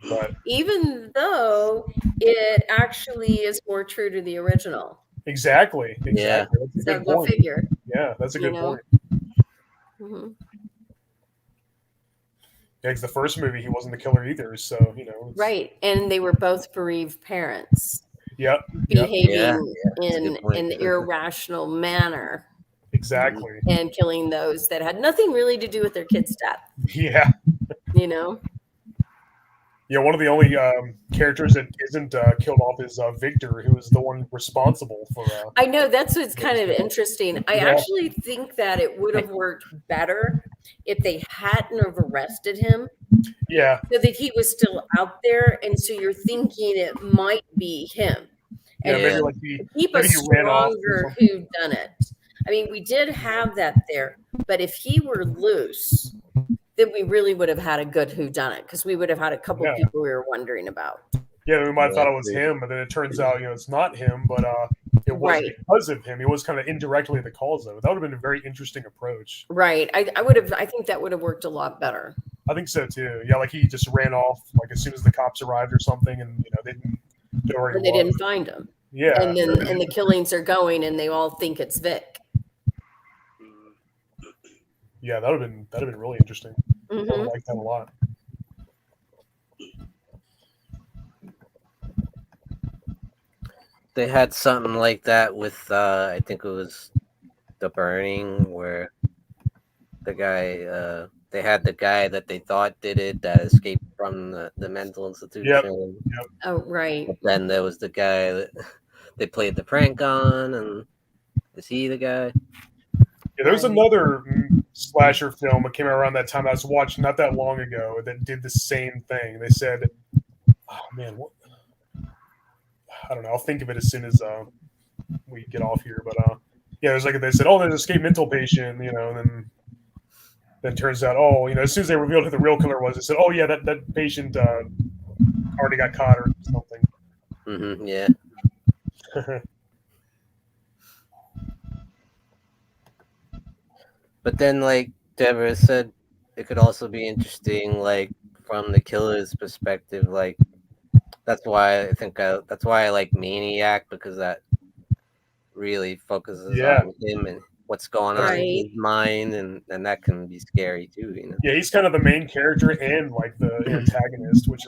S1: But
S6: even though it actually is more true to the original.
S1: Exactly.
S5: Yeah.
S1: That's a good
S6: go
S1: point.
S6: Figure.
S1: Yeah, that's a good point.
S6: Mm-hmm.
S1: Yeah, because the first movie he wasn't the killer either, so
S6: Right, and they were both bereaved parents.
S1: Yep.
S6: Behaving in an irrational manner.
S1: Exactly.
S6: And killing those that had nothing really to do with their kid's death.
S1: Yeah. One of the only characters that isn't killed off is Victor, who is the one responsible for.
S6: I know, that's what's kind of interesting. I actually think that it would have worked better if they hadn't have arrested him.
S1: Yeah.
S6: So that he was still out there, and so you're thinking it might be him.
S1: Yeah,
S6: And
S1: maybe like
S6: keep a
S1: maybe he ran off or
S6: stronger
S1: something.
S6: who done it. I mean, we did have that there, but if he were loose, then we really would have had a good who done it, because we would have had a couple
S1: Yeah.
S6: people we were wondering about.
S1: Yeah, we might have
S5: Yeah,
S1: thought it was him, but then it turns out, it's not him, but it was
S6: Right.
S1: because of him. He was kind of indirectly the cause of it. That would have been a very interesting approach.
S6: Right. I think that would have worked a lot better.
S1: I think so too. Yeah, like he just ran off like as soon as the cops arrived or something, and they didn't know where he
S6: And they
S1: was.
S6: didn't find him.
S1: Yeah,
S6: And then and the killings are going, and they all think it's Vic.
S1: yeah, that'd have been really interesting. I would
S6: Mhm.
S1: like that a lot.
S5: They had something like that with I think it was The Burning, where the guy they had the guy that they thought did it that escaped from the mental institution.
S6: Oh, right.
S5: But then there was the guy that they played the prank on, and is he the guy?
S1: Yeah, there was
S6: Right.
S1: another slasher film that came out around that time I was watching not that long ago that did the same thing. They said, "Oh man, what?" I don't know. I'll think of it as soon as we get off here. But yeah, there's like they said, "Oh, there's an escaped mental patient," and then turns out, as soon as they revealed who the real killer was, they said, "Oh yeah, that patient already got caught or something."
S5: Mm-hmm, yeah. But then, like Deborah said, it could also be interesting, like from the killer's perspective. Like that's why I like Maniac, because that really focuses
S1: Yeah.
S5: on him and what's going on in
S6: Right.
S5: his mind, and that can be scary too.
S1: Yeah, he's kind of the main character and like the antagonist, which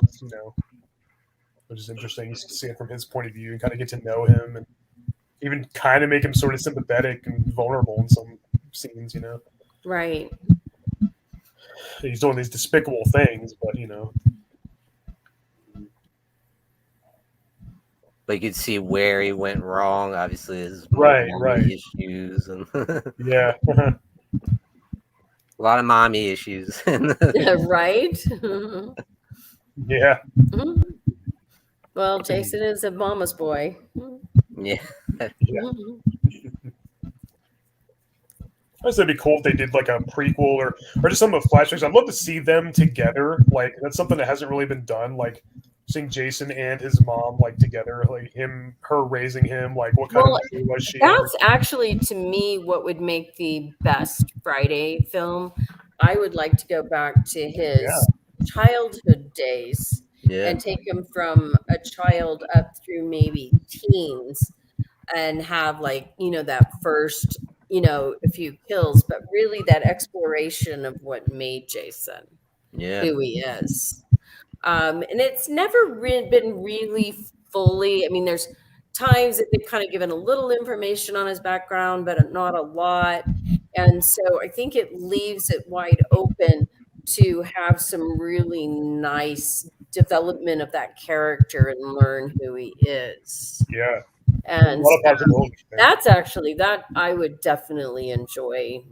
S1: is interesting. You see it from his point of view and kind of get to know him and even kind of make him sort of sympathetic and vulnerable in some scenes.
S6: Right.
S1: He's doing these despicable things, but
S5: But you could see where he went wrong. Obviously, his
S1: Right.
S5: mommy issues and
S1: Yeah.
S5: a lot of mommy issues.
S6: Right.
S1: Yeah.
S6: Mhm. Well, Jason is a mama's boy.
S5: Yeah.
S1: Yeah.
S6: Mhm.
S1: I guess it'd be cool if they did like a prequel or just some of the flashbacks. I'd love to see them together. Like that's something that hasn't really been done. Like seeing Jason and his mom like together, like her raising him. Like what kind
S6: Well,
S1: of movie was she?
S6: That's actually, to me, what would make the best Friday film. I would like to go back to his childhood days
S5: Yeah.
S6: and take him from a child up through maybe teens and have that first, a few kills, but really that exploration of what made Jason
S5: Yeah.
S6: who he is. And it's never been really fully, I mean, there's times that they've kind of given a little information on his background, but not a lot. And so I think it leaves it wide open to have some really nice development of that character and learn who he is.
S1: Yeah.
S6: And
S1: A lot of possibilities there.
S6: that's actually that I would definitely enjoy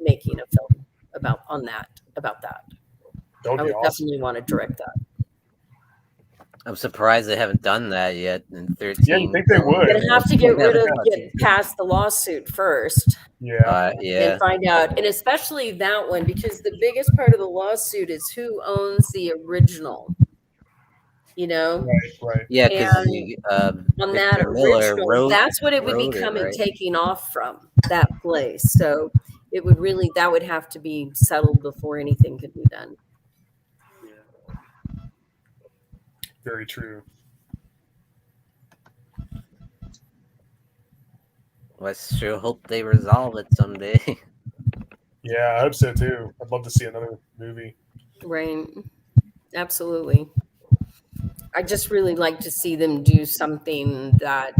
S6: making a film about that.
S1: That would
S6: I
S1: be
S6: would
S1: awesome.
S6: definitely want to direct that.
S5: I'm surprised they haven't done that yet in 13.
S1: Yeah, you think they would?
S6: You're gonna have to get past the lawsuit first
S1: Yeah.
S5: Yeah.
S6: and find out, and especially that one, because the biggest part of the lawsuit is who owns the original.
S1: Right.
S5: Yeah, because
S6: On that
S5: Victor Miller
S6: original, that's what it would be
S5: wrote it,
S6: coming
S5: right?
S6: taking off from that place. So it would really that would have to be settled before anything could be done.
S1: Very true.
S5: I sure hope they resolve it someday.
S1: Yeah, I hope so too. I'd love to see another movie.
S6: Right. Absolutely. I just really like to see them do something that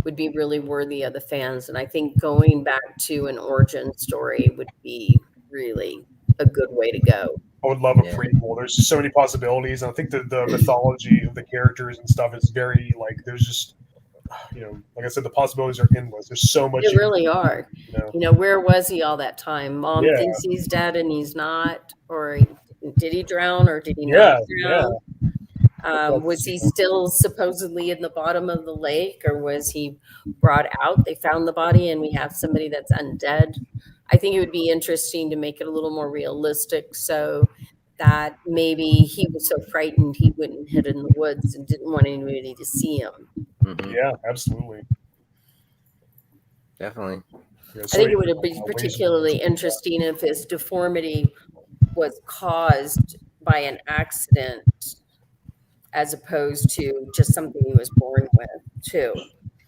S6: would be really worthy of the fans. And I think going back to an origin story would be really a good way to go.
S1: I would love a prequel. There's just so many possibilities. And I think the mythology of the characters and stuff is very there's just like I said, the possibilities are endless. There's so much.
S6: They really are. Where was he all that time? Mom
S1: Yeah.
S6: thinks he's dead and he's not, or did he drown or did he not drown? Was he still supposedly in the bottom of the lake, or was he brought out? They found the body and we have somebody that's undead. I think it would be interesting to make it a little more realistic, so that maybe he was so frightened he went and hid in the woods and didn't want anybody to see him.
S5: Mhm.
S1: Yeah, absolutely.
S5: Definitely.
S1: Yeah,
S6: I
S1: so
S6: think
S1: many
S6: it would be
S1: different ways
S6: particularly interesting if his deformity was caused by an accident as opposed to just something he was born with, too.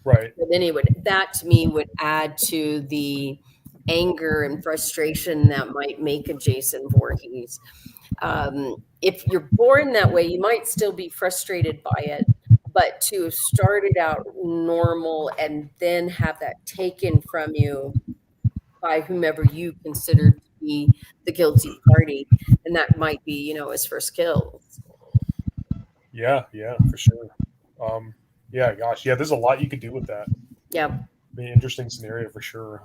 S1: Right.
S6: But then that to me would add to the anger and frustration that might make a Jason Voorhees. If you're born that way, you might still be frustrated by it, but to have started out normal and then have that taken from you by whomever you consider to be the guilty party, and that might be, his first kill.
S1: Yeah, for sure. Yeah, gosh, yeah, there's a lot you could do with that.
S6: Yeah.
S1: Be an interesting scenario for sure.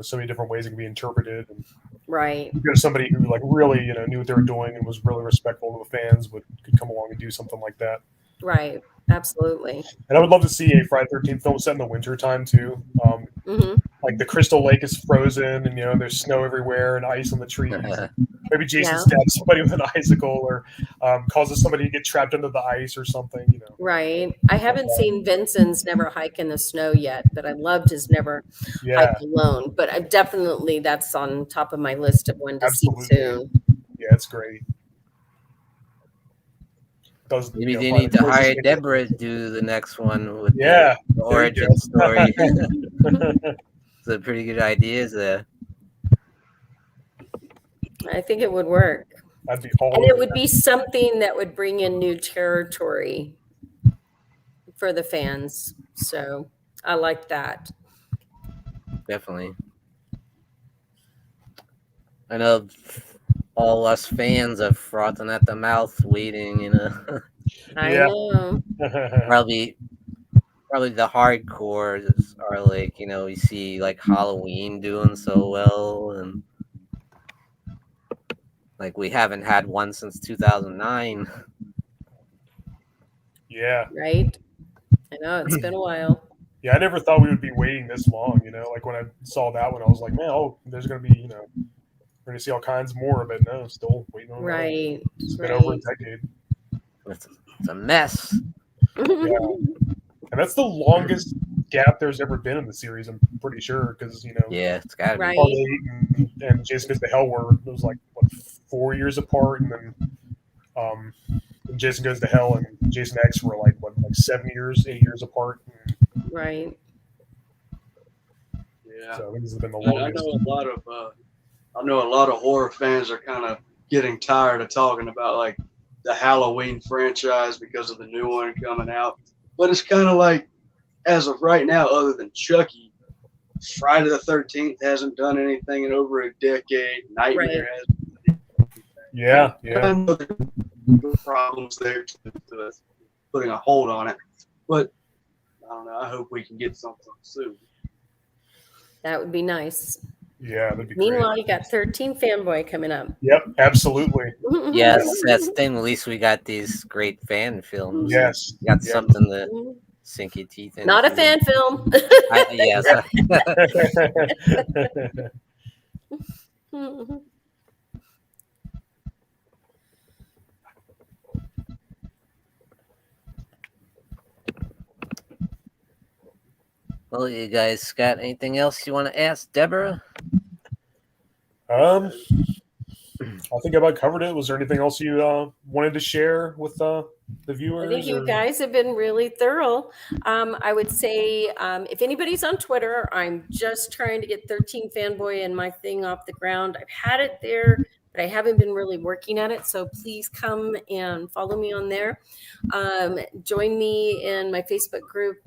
S1: So many different ways it can be interpreted. And
S6: Right.
S1: somebody who like really, knew what they were doing and was really respectful of the fans could come along and do something like that.
S6: Right. Absolutely.
S1: And I would love to see a Friday 13th film set in the winter time too. Like the Crystal Lake is frozen and there's snow everywhere and ice on the trees. Maybe Jason stabs somebody with an icicle or causes somebody to get trapped under the ice or something.
S6: Right. I haven't seen Vincent's Never Hike in the Snow yet, but I loved his Never Hike Alone. But I definitely, that's on top of my list of one to see soon.
S1: Yeah, it's great.
S5: Maybe they need to hire Deborah to do the next one with the origin story. So pretty good ideas there.
S6: I think it would work.
S1: That'd be
S6: and it would be something that would bring in new territory for the fans. So I like that.
S5: Definitely. I know all us fans are frothing at the mouth waiting,
S6: I know.
S5: Probably the hardcores are like, we see like Halloween doing so well, and like we haven't had one since 2009.
S1: Yeah.
S6: Right? I know, it's been a while.
S1: Yeah, I never thought we would be waiting this long, like when I saw that one, I was like, man, there's going to be, we're going to see all kinds more, but no, still waiting on
S6: Right.
S1: It's been over a decade.
S5: It's a mess.
S1: Yeah. And that's the longest gap there's ever been in the series, I'm pretty sure, because,
S5: yeah, it's got to be.
S6: Right.
S1: Part 8 and Jason Goes to Hell it was like, 4 years apart, and then Jason Goes to Hell and Jason X were like 8 years apart.
S6: Right.
S3: Yeah.
S1: So this has been the
S3: And
S1: longest.
S3: I know a lot of horror fans are kind of getting tired of talking about like the Halloween franchise because of the new one coming out. But it's kind of like, as of right now, other than Chucky, Friday the 13th hasn't done anything in over a decade. Nightmare has.
S1: Yeah.
S3: I know there are problems there to putting a hold on it, but I don't know. I hope we can get something soon.
S6: That would be nice.
S1: Yeah, that'd be
S6: Meanwhile,
S1: great.
S6: you got 13 Fanboy coming up.
S1: Yep, absolutely.
S5: Yes, that's the thing. At least we got these great fan films.
S1: Yes.
S5: You got something to sink your teeth into.
S6: Not a fan film.
S5: Yes. Well, you guys got anything else you want to ask Deborah?
S1: I think I about covered it. Was there anything else you wanted to share with the viewers?
S6: I think you guys have been really thorough. I would say if anybody's on Twitter, I'm just trying to get 13 Fanboy and my thing off the ground. I've had it there, but I haven't been really working at it. So please come and follow me on there. Join me in my Facebook group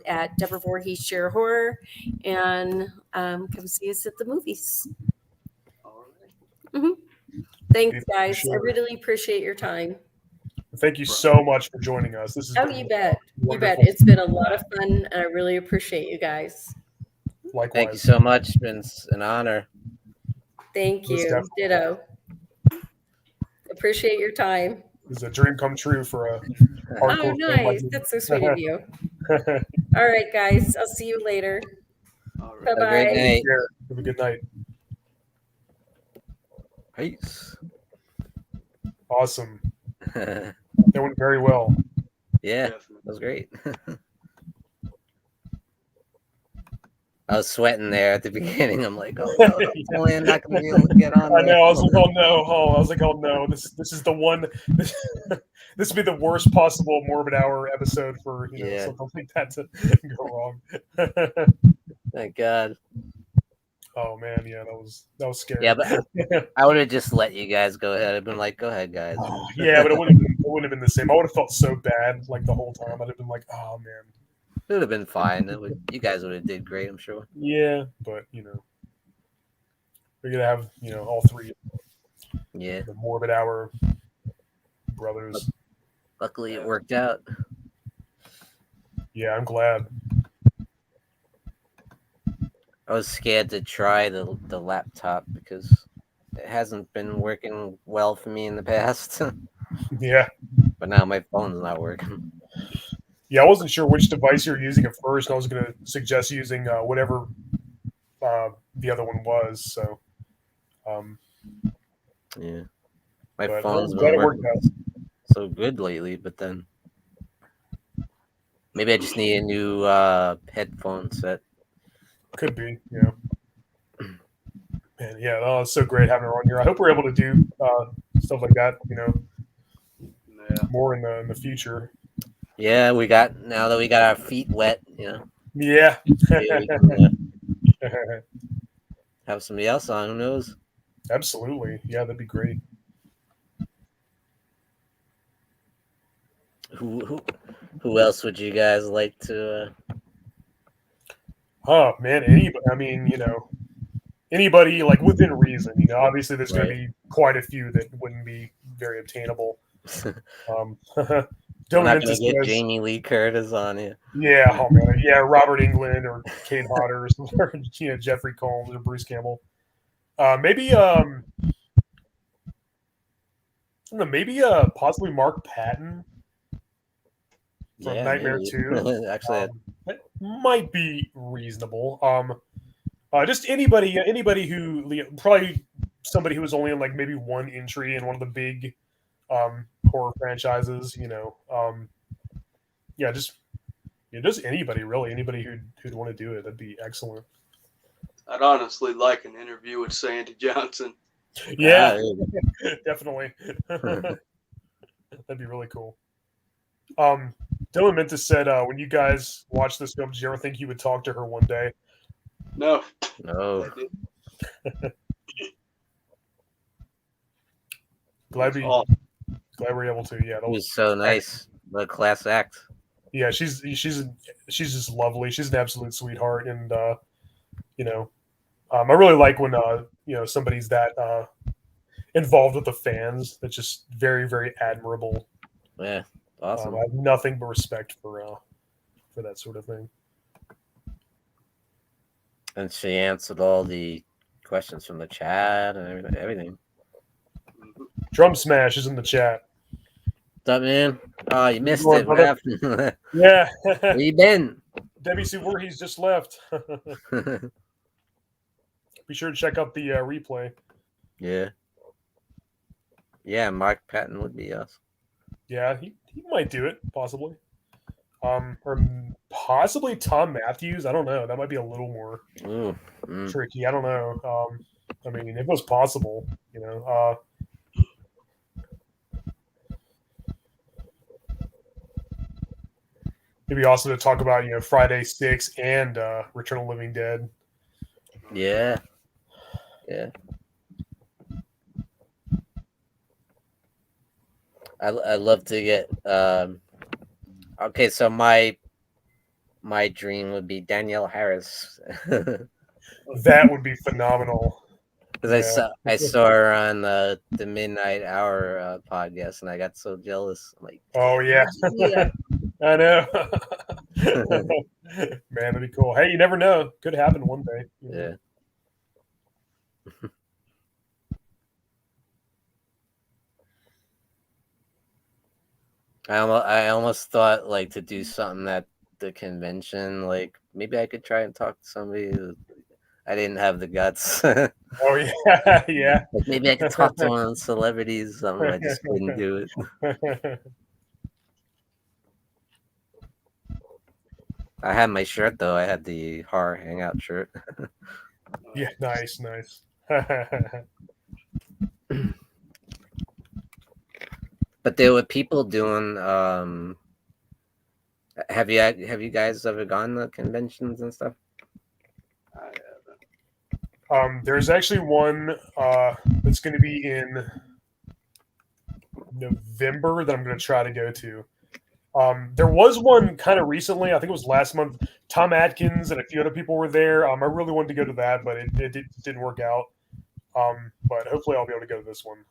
S6: at Deborah Voorhees Share Horror, and come see us at the movies. Thanks, guys. I really appreciate your time.
S1: Thank you so much for joining us. This is
S6: you bet.
S1: Wonderful.
S6: You bet. It's been a lot of fun, and I really appreciate you guys.
S1: Likewise.
S5: Thank you so much. It's been an honor.
S6: Thank you. Ditto. Appreciate your time.
S1: It's a dream come true for a
S6: Oh,
S1: hardcore fan like
S6: nice.
S1: me.
S6: That's so sweet of you. All right, guys. I'll see you later.
S3: All right.
S5: Have a great
S6: Bye-bye.
S5: night.
S1: Yeah, have a good night.
S5: Peace.
S1: Awesome.
S5: Yeah,
S1: That went very well.
S5: that
S3: Definitely.
S5: was great. I was sweating there at the beginning. I'm like, oh no, I'm not gonna be able to get on
S1: I
S5: there.
S1: know. I was like, oh no. I was like, oh no. This is the one. This would be the worst possible Morbid Hour episode for
S5: Yeah.
S1: something like that to go wrong.
S5: Thank God.
S1: Oh man, yeah, that was scary.
S5: Yeah, but I would have just let you guys go ahead. I've been like, go ahead, guys.
S1: Yeah, but it wouldn't have been the same. I would have felt so bad like the whole time. I'd have been like, oh man.
S5: It would have been fine. You guys would have did great, I'm sure.
S1: Yeah, but we're gonna have all three
S5: Yeah.
S1: the Morbid Hour brothers.
S5: Luckily, it worked out.
S1: Yeah, I'm glad.
S5: I was scared to try the laptop because it hasn't been working well for me in the past.
S1: Yeah.
S5: But now my phone's not working.
S1: Yeah, I wasn't sure which device you were using at first, and I was going to suggest using whatever the other one was. So,
S5: Yeah. My
S1: but
S5: phone's
S1: I'm glad
S5: been
S1: it worked
S5: working
S1: out.
S5: so good lately, but then maybe I just need a new headphone set.
S1: Could be, Man, yeah, it's so great having her on here. I hope we're able to do stuff like that,
S3: Yeah.
S1: more in the future.
S5: Yeah, now that we got our feet wet,
S1: Yeah.
S5: yeah, we can have somebody else on. Who knows?
S1: Absolutely. Yeah, that'd be great.
S5: Who else would you guys like to?
S1: Oh man, anybody. I mean, anybody like within reason. Obviously there's going to be quite a few that wouldn't be very obtainable.
S5: We're not
S1: Dylan
S5: gonna get Jamie Lee Curtis on here.
S1: Yeah, oh man, yeah, Robert Englund or Kate Hodder or Jeffrey Combs or Bruce Campbell. Maybe possibly Mark Patton from Nightmare 2.
S5: Actually,
S1: that might be reasonable. Just anybody who probably somebody who was only in like maybe one entry in one of the big horror franchises. Yeah, just anybody really, anybody who'd want to do it, that'd be excellent.
S3: I'd honestly like an interview with Sandy Johnson.
S1: Yeah, definitely. That'd be really cool. Dylan Mintus said, when you guys watch this film, did you ever think you would talk to her one day?
S3: No.
S5: no.
S1: Glad we're able to. Yeah,
S5: It was so nice. The class act.
S1: Yeah, she's just lovely. She's an absolute sweetheart, and I really like when somebody's that involved with the fans. That's just very, very admirable.
S5: Yeah, awesome.
S1: I have nothing but respect for that sort of thing.
S5: And she answered all the questions from the chat and everything.
S1: Drum Smash is in the chat.
S5: What's up, man? Oh, you missed it. What happened?
S1: Yeah.
S5: Where you been?
S1: Debbie Voorhees just left. Be sure to check out the replay.
S5: Yeah. Yeah, Mark Patton would be us.
S1: Yeah, he might do it, possibly. Or possibly Tom Matthews. I don't know. That might be a little more tricky. I don't know. I mean, if it was possible, It'd be awesome to talk about, Friday 6 and Return of the Living Dead.
S5: Yeah. Yeah. I'd love to get okay, so my dream would be Danielle Harris.
S1: That would be phenomenal.
S5: Because I saw her on the Midnight Hour podcast, and I got so jealous. I'm like,
S1: oh yeah, I know. Man, that'd be cool. Hey, you never know; could happen one day.
S5: Yeah. I almost thought like to do something at the convention. Like maybe I could try and talk to somebody. I didn't have the guts. Like
S1: Oh yeah, yeah.
S5: maybe I could talk to one of the celebrities. I just couldn't do it. I had my shirt though. I had the horror hangout shirt.
S1: Yeah, nice.
S5: But there were people doing. Have you guys ever gone to conventions and stuff?
S1: There's actually one that's going to be in November that I'm going to try to go to. There was one kind of recently. I think it was last month. Tom Atkins and a few other people were there. I really wanted to go to that, but it didn't work out. But hopefully I'll be able to go to this one.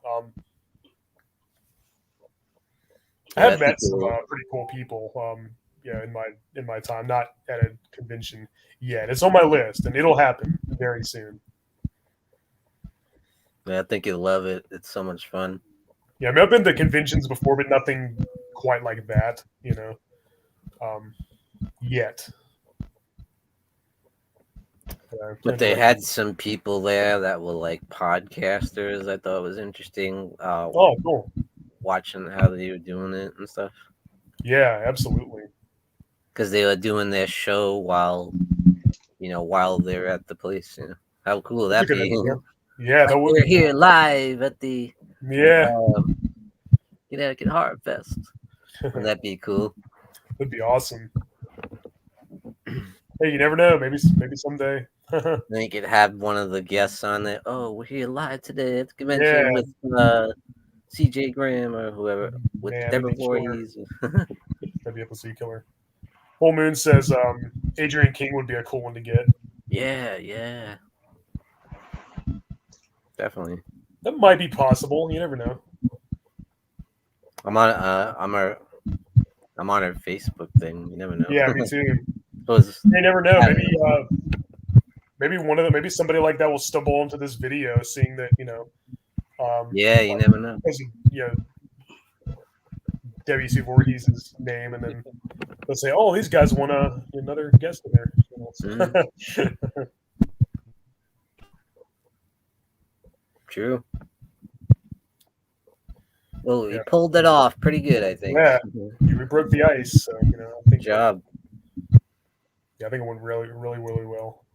S1: I have met some pretty cool people. In my time, not at a convention yet. It's on my list, and it'll happen very soon.
S5: Yeah, I think you'll love it. It's so much fun.
S1: Yeah, I mean, I've been to conventions before, but nothing quite like that, yet.
S5: But they had some people there that were like podcasters. I thought it was interesting.
S1: Cool.
S5: Watching how they were doing it and stuff.
S1: Yeah, absolutely.
S5: Because they were doing their show while they're at the place. How cool would that be?
S1: Yeah, that would
S5: we're here live at the Connecticut Horror Fest. Would that be cool?
S1: That'd be awesome. Hey, you never know. Maybe someday.
S5: Then you could have one of the guests on there. Oh, we're here live today at the convention with CJ Graham or whoever, with Deborah Voorhees.
S1: That'd be a pussy killer. Full Moon says Adrian King would be a cool one to get.
S5: Yeah. Definitely.
S1: That might be possible. You never know.
S5: I'm on her Facebook thing. You never know.
S1: Yeah, me too.
S5: You
S1: never know. Maybe somebody like that will stumble into this video, seeing that
S5: yeah, you never know.
S1: Debbie Voorhees' name, and then they'll say, "Oh, these guys want another guest in there."
S5: True. Well, you pulled it off pretty good, I think.
S1: Yeah, we broke the ice. So, I think
S5: good job.
S1: Yeah, I think it went really, really, really well.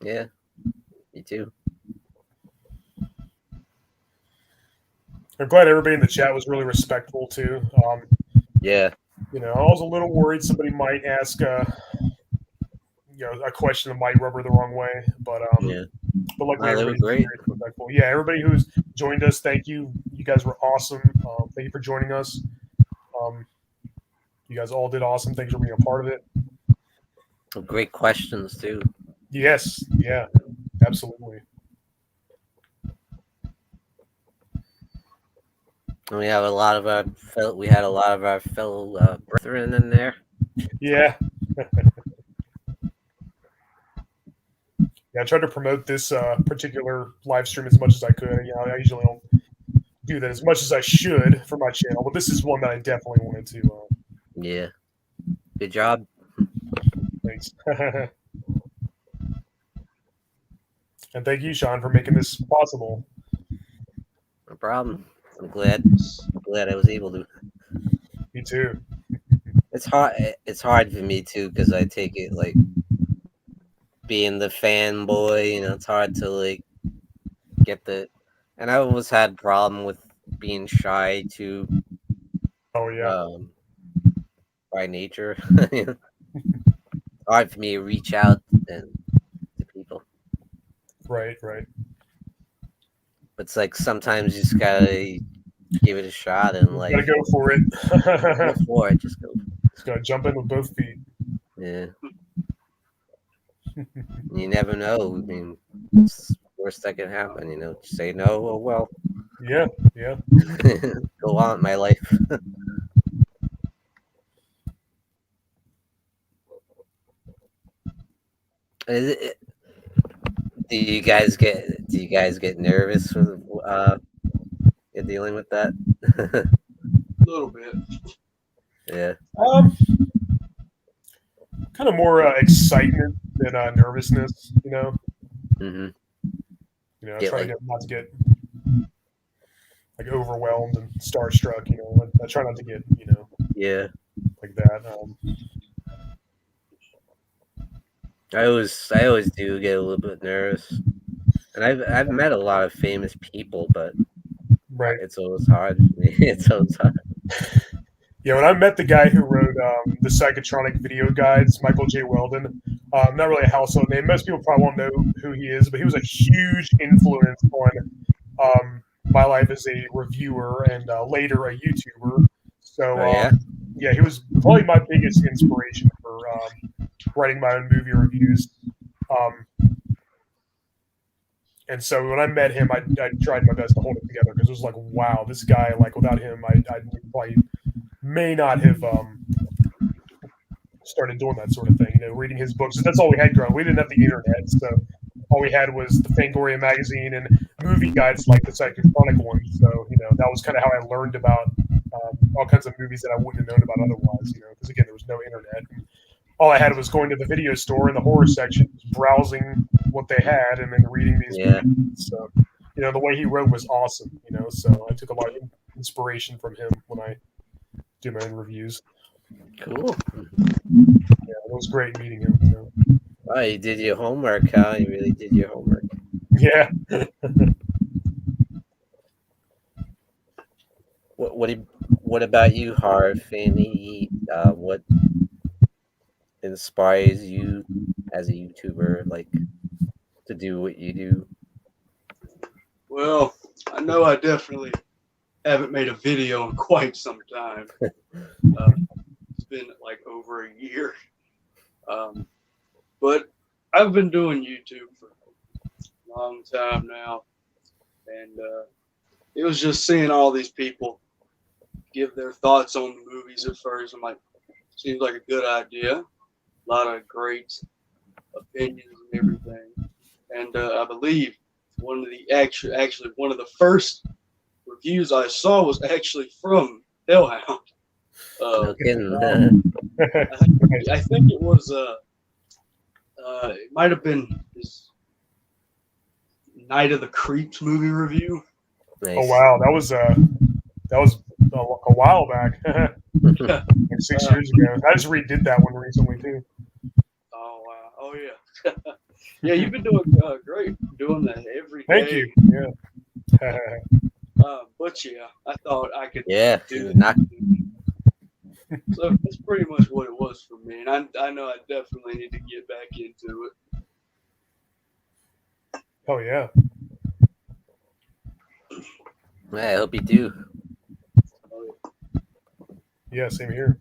S5: Yeah, me too.
S1: I'm glad everybody in the chat was really respectful too.
S5: Yeah.
S1: I was a little worried somebody might ask a question that might rub her the wrong way, but luckily
S5: they were great.
S1: Very respectful. Yeah, everybody who's joined us, thank you. You guys were awesome. Thank you for joining us. You guys all did awesome. Thanks for being a part of it.
S5: Great questions too.
S1: Yes. Yeah. Absolutely.
S5: And we have a lot of our fellow brethren in there.
S1: Yeah. I tried to promote this particular live stream as much as I could. I usually don't do that as much as I should for my channel, but this is one that I definitely wanted to.
S5: Yeah. Good job.
S1: Thanks. And thank you, Sean, for making this possible.
S5: No problem. I'm glad I was able to.
S1: Me too.
S5: It's hard for me too, because I take it like being the fanboy, it's hard to like get and I always had problem with being shy too.
S1: Oh yeah.
S5: By nature. Hard for me to reach out to people.
S1: Right.
S5: But it's like sometimes you just gotta give it a shot and like
S1: gotta go for it.
S5: Go for it. Just
S1: gotta jump in with both feet.
S5: Yeah. You never know. I mean, it's the worst that can happen. Say no. Oh well.
S1: Yeah.
S5: Go on, my life. Do you guys get nervous with dealing with that?
S3: A little bit.
S5: Yeah.
S1: Kind of more excitement than nervousness, you know.
S5: Mm-hmm.
S1: You know, I
S5: Yeah,
S1: try
S5: like-
S1: not to get like overwhelmed and starstruck. You know, I try not to get
S5: Yeah.
S1: like that.
S5: I always do get a little bit nervous, and I've met a lot of famous people, but
S1: Right.
S5: it's always hard. It's always hard.
S1: Yeah, when I met the guy who wrote the Psychotronic video guides, Michael J. Weldon, not really a household name. Most people probably won't know who he is, but he was a huge influence on my life as a reviewer and later a YouTuber. So,
S5: Oh, yeah?
S1: yeah, he was probably my biggest inspiration for writing my own movie reviews. And so when I met him, I tried my best to hold it together because it was like, wow, this guy, like without him, I probably may not have started doing that sort of thing, reading his books. That's all we had growing. We didn't have the internet, so all we had was the Fangoria magazine and movie guides like the Psychotronic one. So, that was kind of how I learned about all kinds of movies that I wouldn't have known about otherwise, because again, there was no internet. All I had was going to the video store in the horror section, browsing what they had, and then reading these movies. So, the way he wrote was awesome, so I took a lot of inspiration from him when I do my own reviews.
S5: Cool.
S1: Yeah, it was great meeting him.
S5: Oh, you did your homework, huh? You really did your homework.
S1: Yeah.
S5: What about you, horror Fanny? What inspires you as a YouTuber, like, to do what you do?
S3: Well, I know I definitely haven't made a video in quite some time. It's been like over a year. But I've been doing YouTube for a long time now. And it was just seeing all these people give their thoughts on the movies at first. I'm like, seems like a good idea. A lot of great opinions and everything. And I believe one of the actually one of the first reviews I saw was actually from Hellhound.
S5: No kidding.
S3: I think it was it might have been his Night of the Creeps movie review.
S5: Nice.
S1: Oh wow, that was a while back. Like 6 years ago. I just redid that one recently too.
S3: Oh wow! Oh yeah. Yeah, you've been doing great, doing that every day.
S1: Thank you. Yeah.
S3: But yeah, I thought I could
S5: Yeah,
S3: do
S5: not
S3: So that's pretty much what it was for me, and I know I definitely need to get back into it.
S1: Oh yeah.
S5: I hope you do.
S1: Yeah, same here.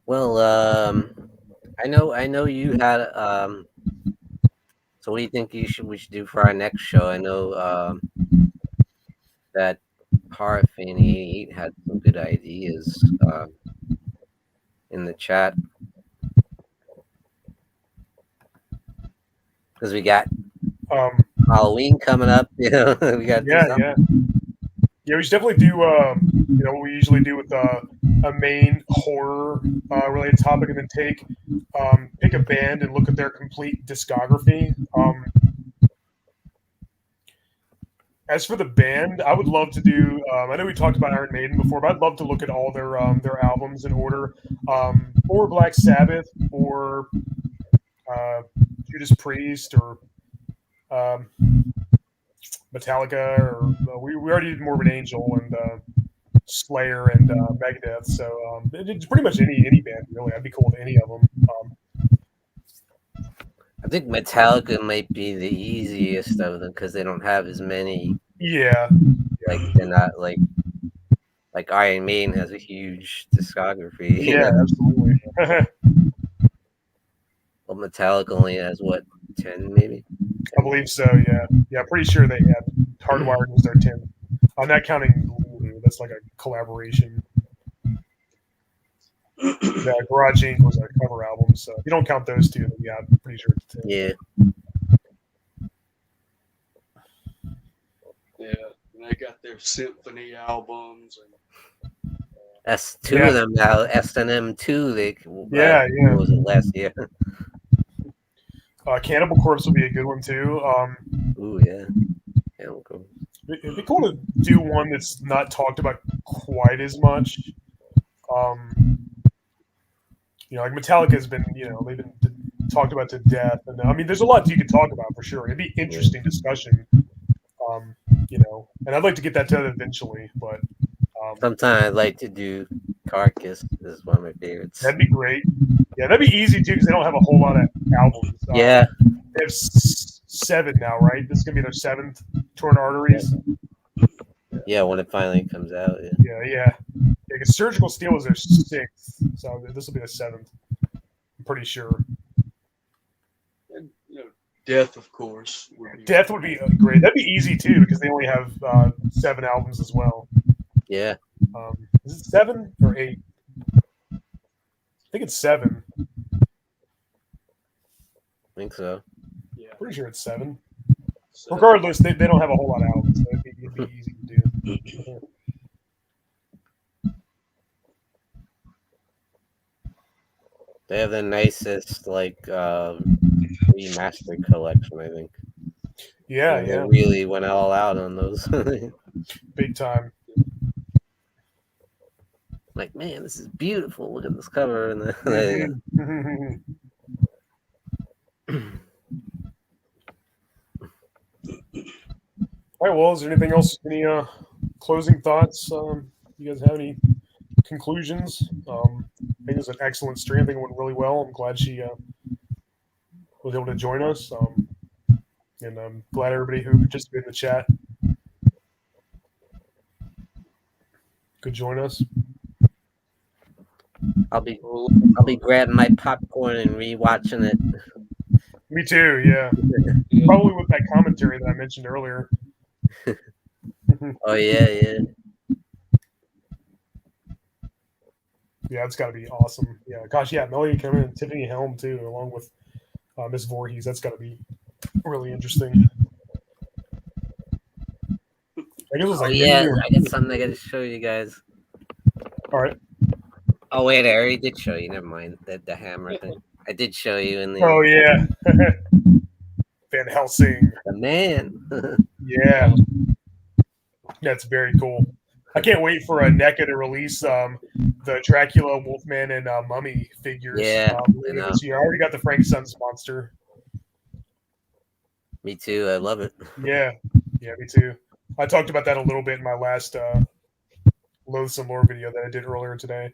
S5: Well, I know you had so what do you think we should do for our next show? I know that Horror Fanny 88 had some good ideas in the chat. Because we got Halloween coming up, we got to do something.
S1: Yeah, we should definitely do what we usually do with a main horror related topic, and then pick a band and look at their complete discography. As for the band, I would love to do. I know we talked about Iron Maiden before, but I'd love to look at all their albums in order, or Black Sabbath, or Judas Priest, or Metallica, or we already did Morbid Angel and Slayer and Megadeth. So it's pretty much any band really. I'd be cool with any of them.
S5: I think Metallica might be the easiest of them because they don't have as many.
S1: Yeah.
S5: Like they're not like Iron Maiden has a huge discography.
S1: Yeah, absolutely.
S5: Well, Metallica only has what, 10 maybe?
S1: I believe so. Yeah. Pretty sure they had Hardwired was their 10. I'm not counting Lulu. That's like a collaboration. Garage Inc. was a cover album, so if you don't count those two, then yeah, I'm pretty sure it's 10.
S5: Yeah.
S3: Yeah, and they got their symphony albums. And
S5: That's two of them now. S&M 2.
S1: Yeah.
S5: What was it last year?
S1: Cannibal Corpse would be a good one too.
S5: Ooh, yeah. Cannibal Corpse.
S1: It'd be cool to do one that's not talked about quite as much. Like Metallica's been, they've been talked about to death, and I mean, there's a lot you could talk about for sure. It'd be interesting discussion. And I'd like to get that done eventually, but
S5: sometimes I'd like to do Carcass. This is one of my favorites.
S1: That'd be great. Yeah, that'd be easy too because they don't have a whole lot of albums.
S5: Yeah,
S1: they have 7 now, right? This is gonna be their 7th Torn Arteries.
S5: Yeah, when it finally comes out.
S1: Yeah. Because Surgical Steel was their 6th, so this will be the 7th. I'm pretty sure.
S3: and, Death, of course.
S1: Death would be great. That'd be easy too because they only have 7 albums as well.
S5: Yeah.
S1: Is it 7 or 8? I think it's 7.
S5: I think so.
S3: Yeah.
S1: Pretty sure it's 7.
S3: So,
S1: Regardless, they don't have a whole lot of albums, so it'd be easy to do.
S5: They have the nicest remastered collection, I think.
S1: Yeah.
S5: They really went all out on those.
S1: Big time.
S5: Like, man, this is beautiful. Look at this cover. And
S1: All right. Well, is there anything else? Any closing thoughts? You guys have any conclusions? I think it was an excellent stream. I think it went really well. I'm glad she was able to join us. And I'm glad everybody who participated in the chat could join us.
S5: I'll be grabbing my popcorn and rewatching it.
S1: Me too. Yeah. Probably with that commentary that I mentioned earlier.
S5: Oh yeah.
S1: Yeah, it's got to be awesome. Yeah, gosh, yeah, Melody coming in, Tiffany Helm too, along with Miss Voorhees. That's got to be really interesting. I guess it was
S5: I got something I got to show you guys.
S1: All right.
S5: Oh wait, I already did show you. Never mind. The hammer thing. I did show you in the.
S1: Oh yeah. Van Helsing.
S5: The man.
S1: Yeah. That's very cool. I can't wait for NECA to release the Dracula, Wolfman, and Mummy figures.
S5: Yeah,
S1: later this year. I already got the Frank Sons monster.
S5: Me too. I love it.
S1: Yeah, me too. I talked about that a little bit in my last Loathsome Lore video that I did earlier today.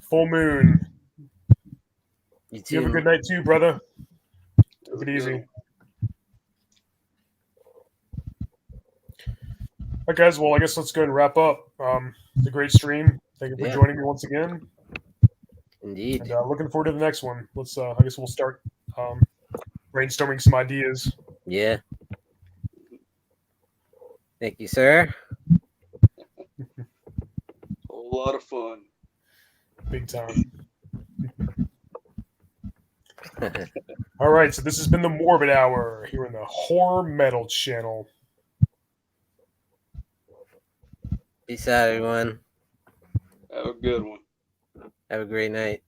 S1: Full Moon.
S5: You too.
S1: You have a good night too, brother. Take it easy. All right, guys. Well, I guess let's go ahead and wrap up. It's a great stream. Thank you for joining me once again.
S5: Indeed.
S1: And looking forward to the next one. Let's. I guess we'll start brainstorming some ideas.
S5: Yeah. Thank you, sir.
S3: A whole lot of fun.
S1: Big time. All right. So this has been the Morbid Hour here in the Horror Metal channel.
S5: Peace out, everyone.
S3: Have a good one.
S5: Have a great night.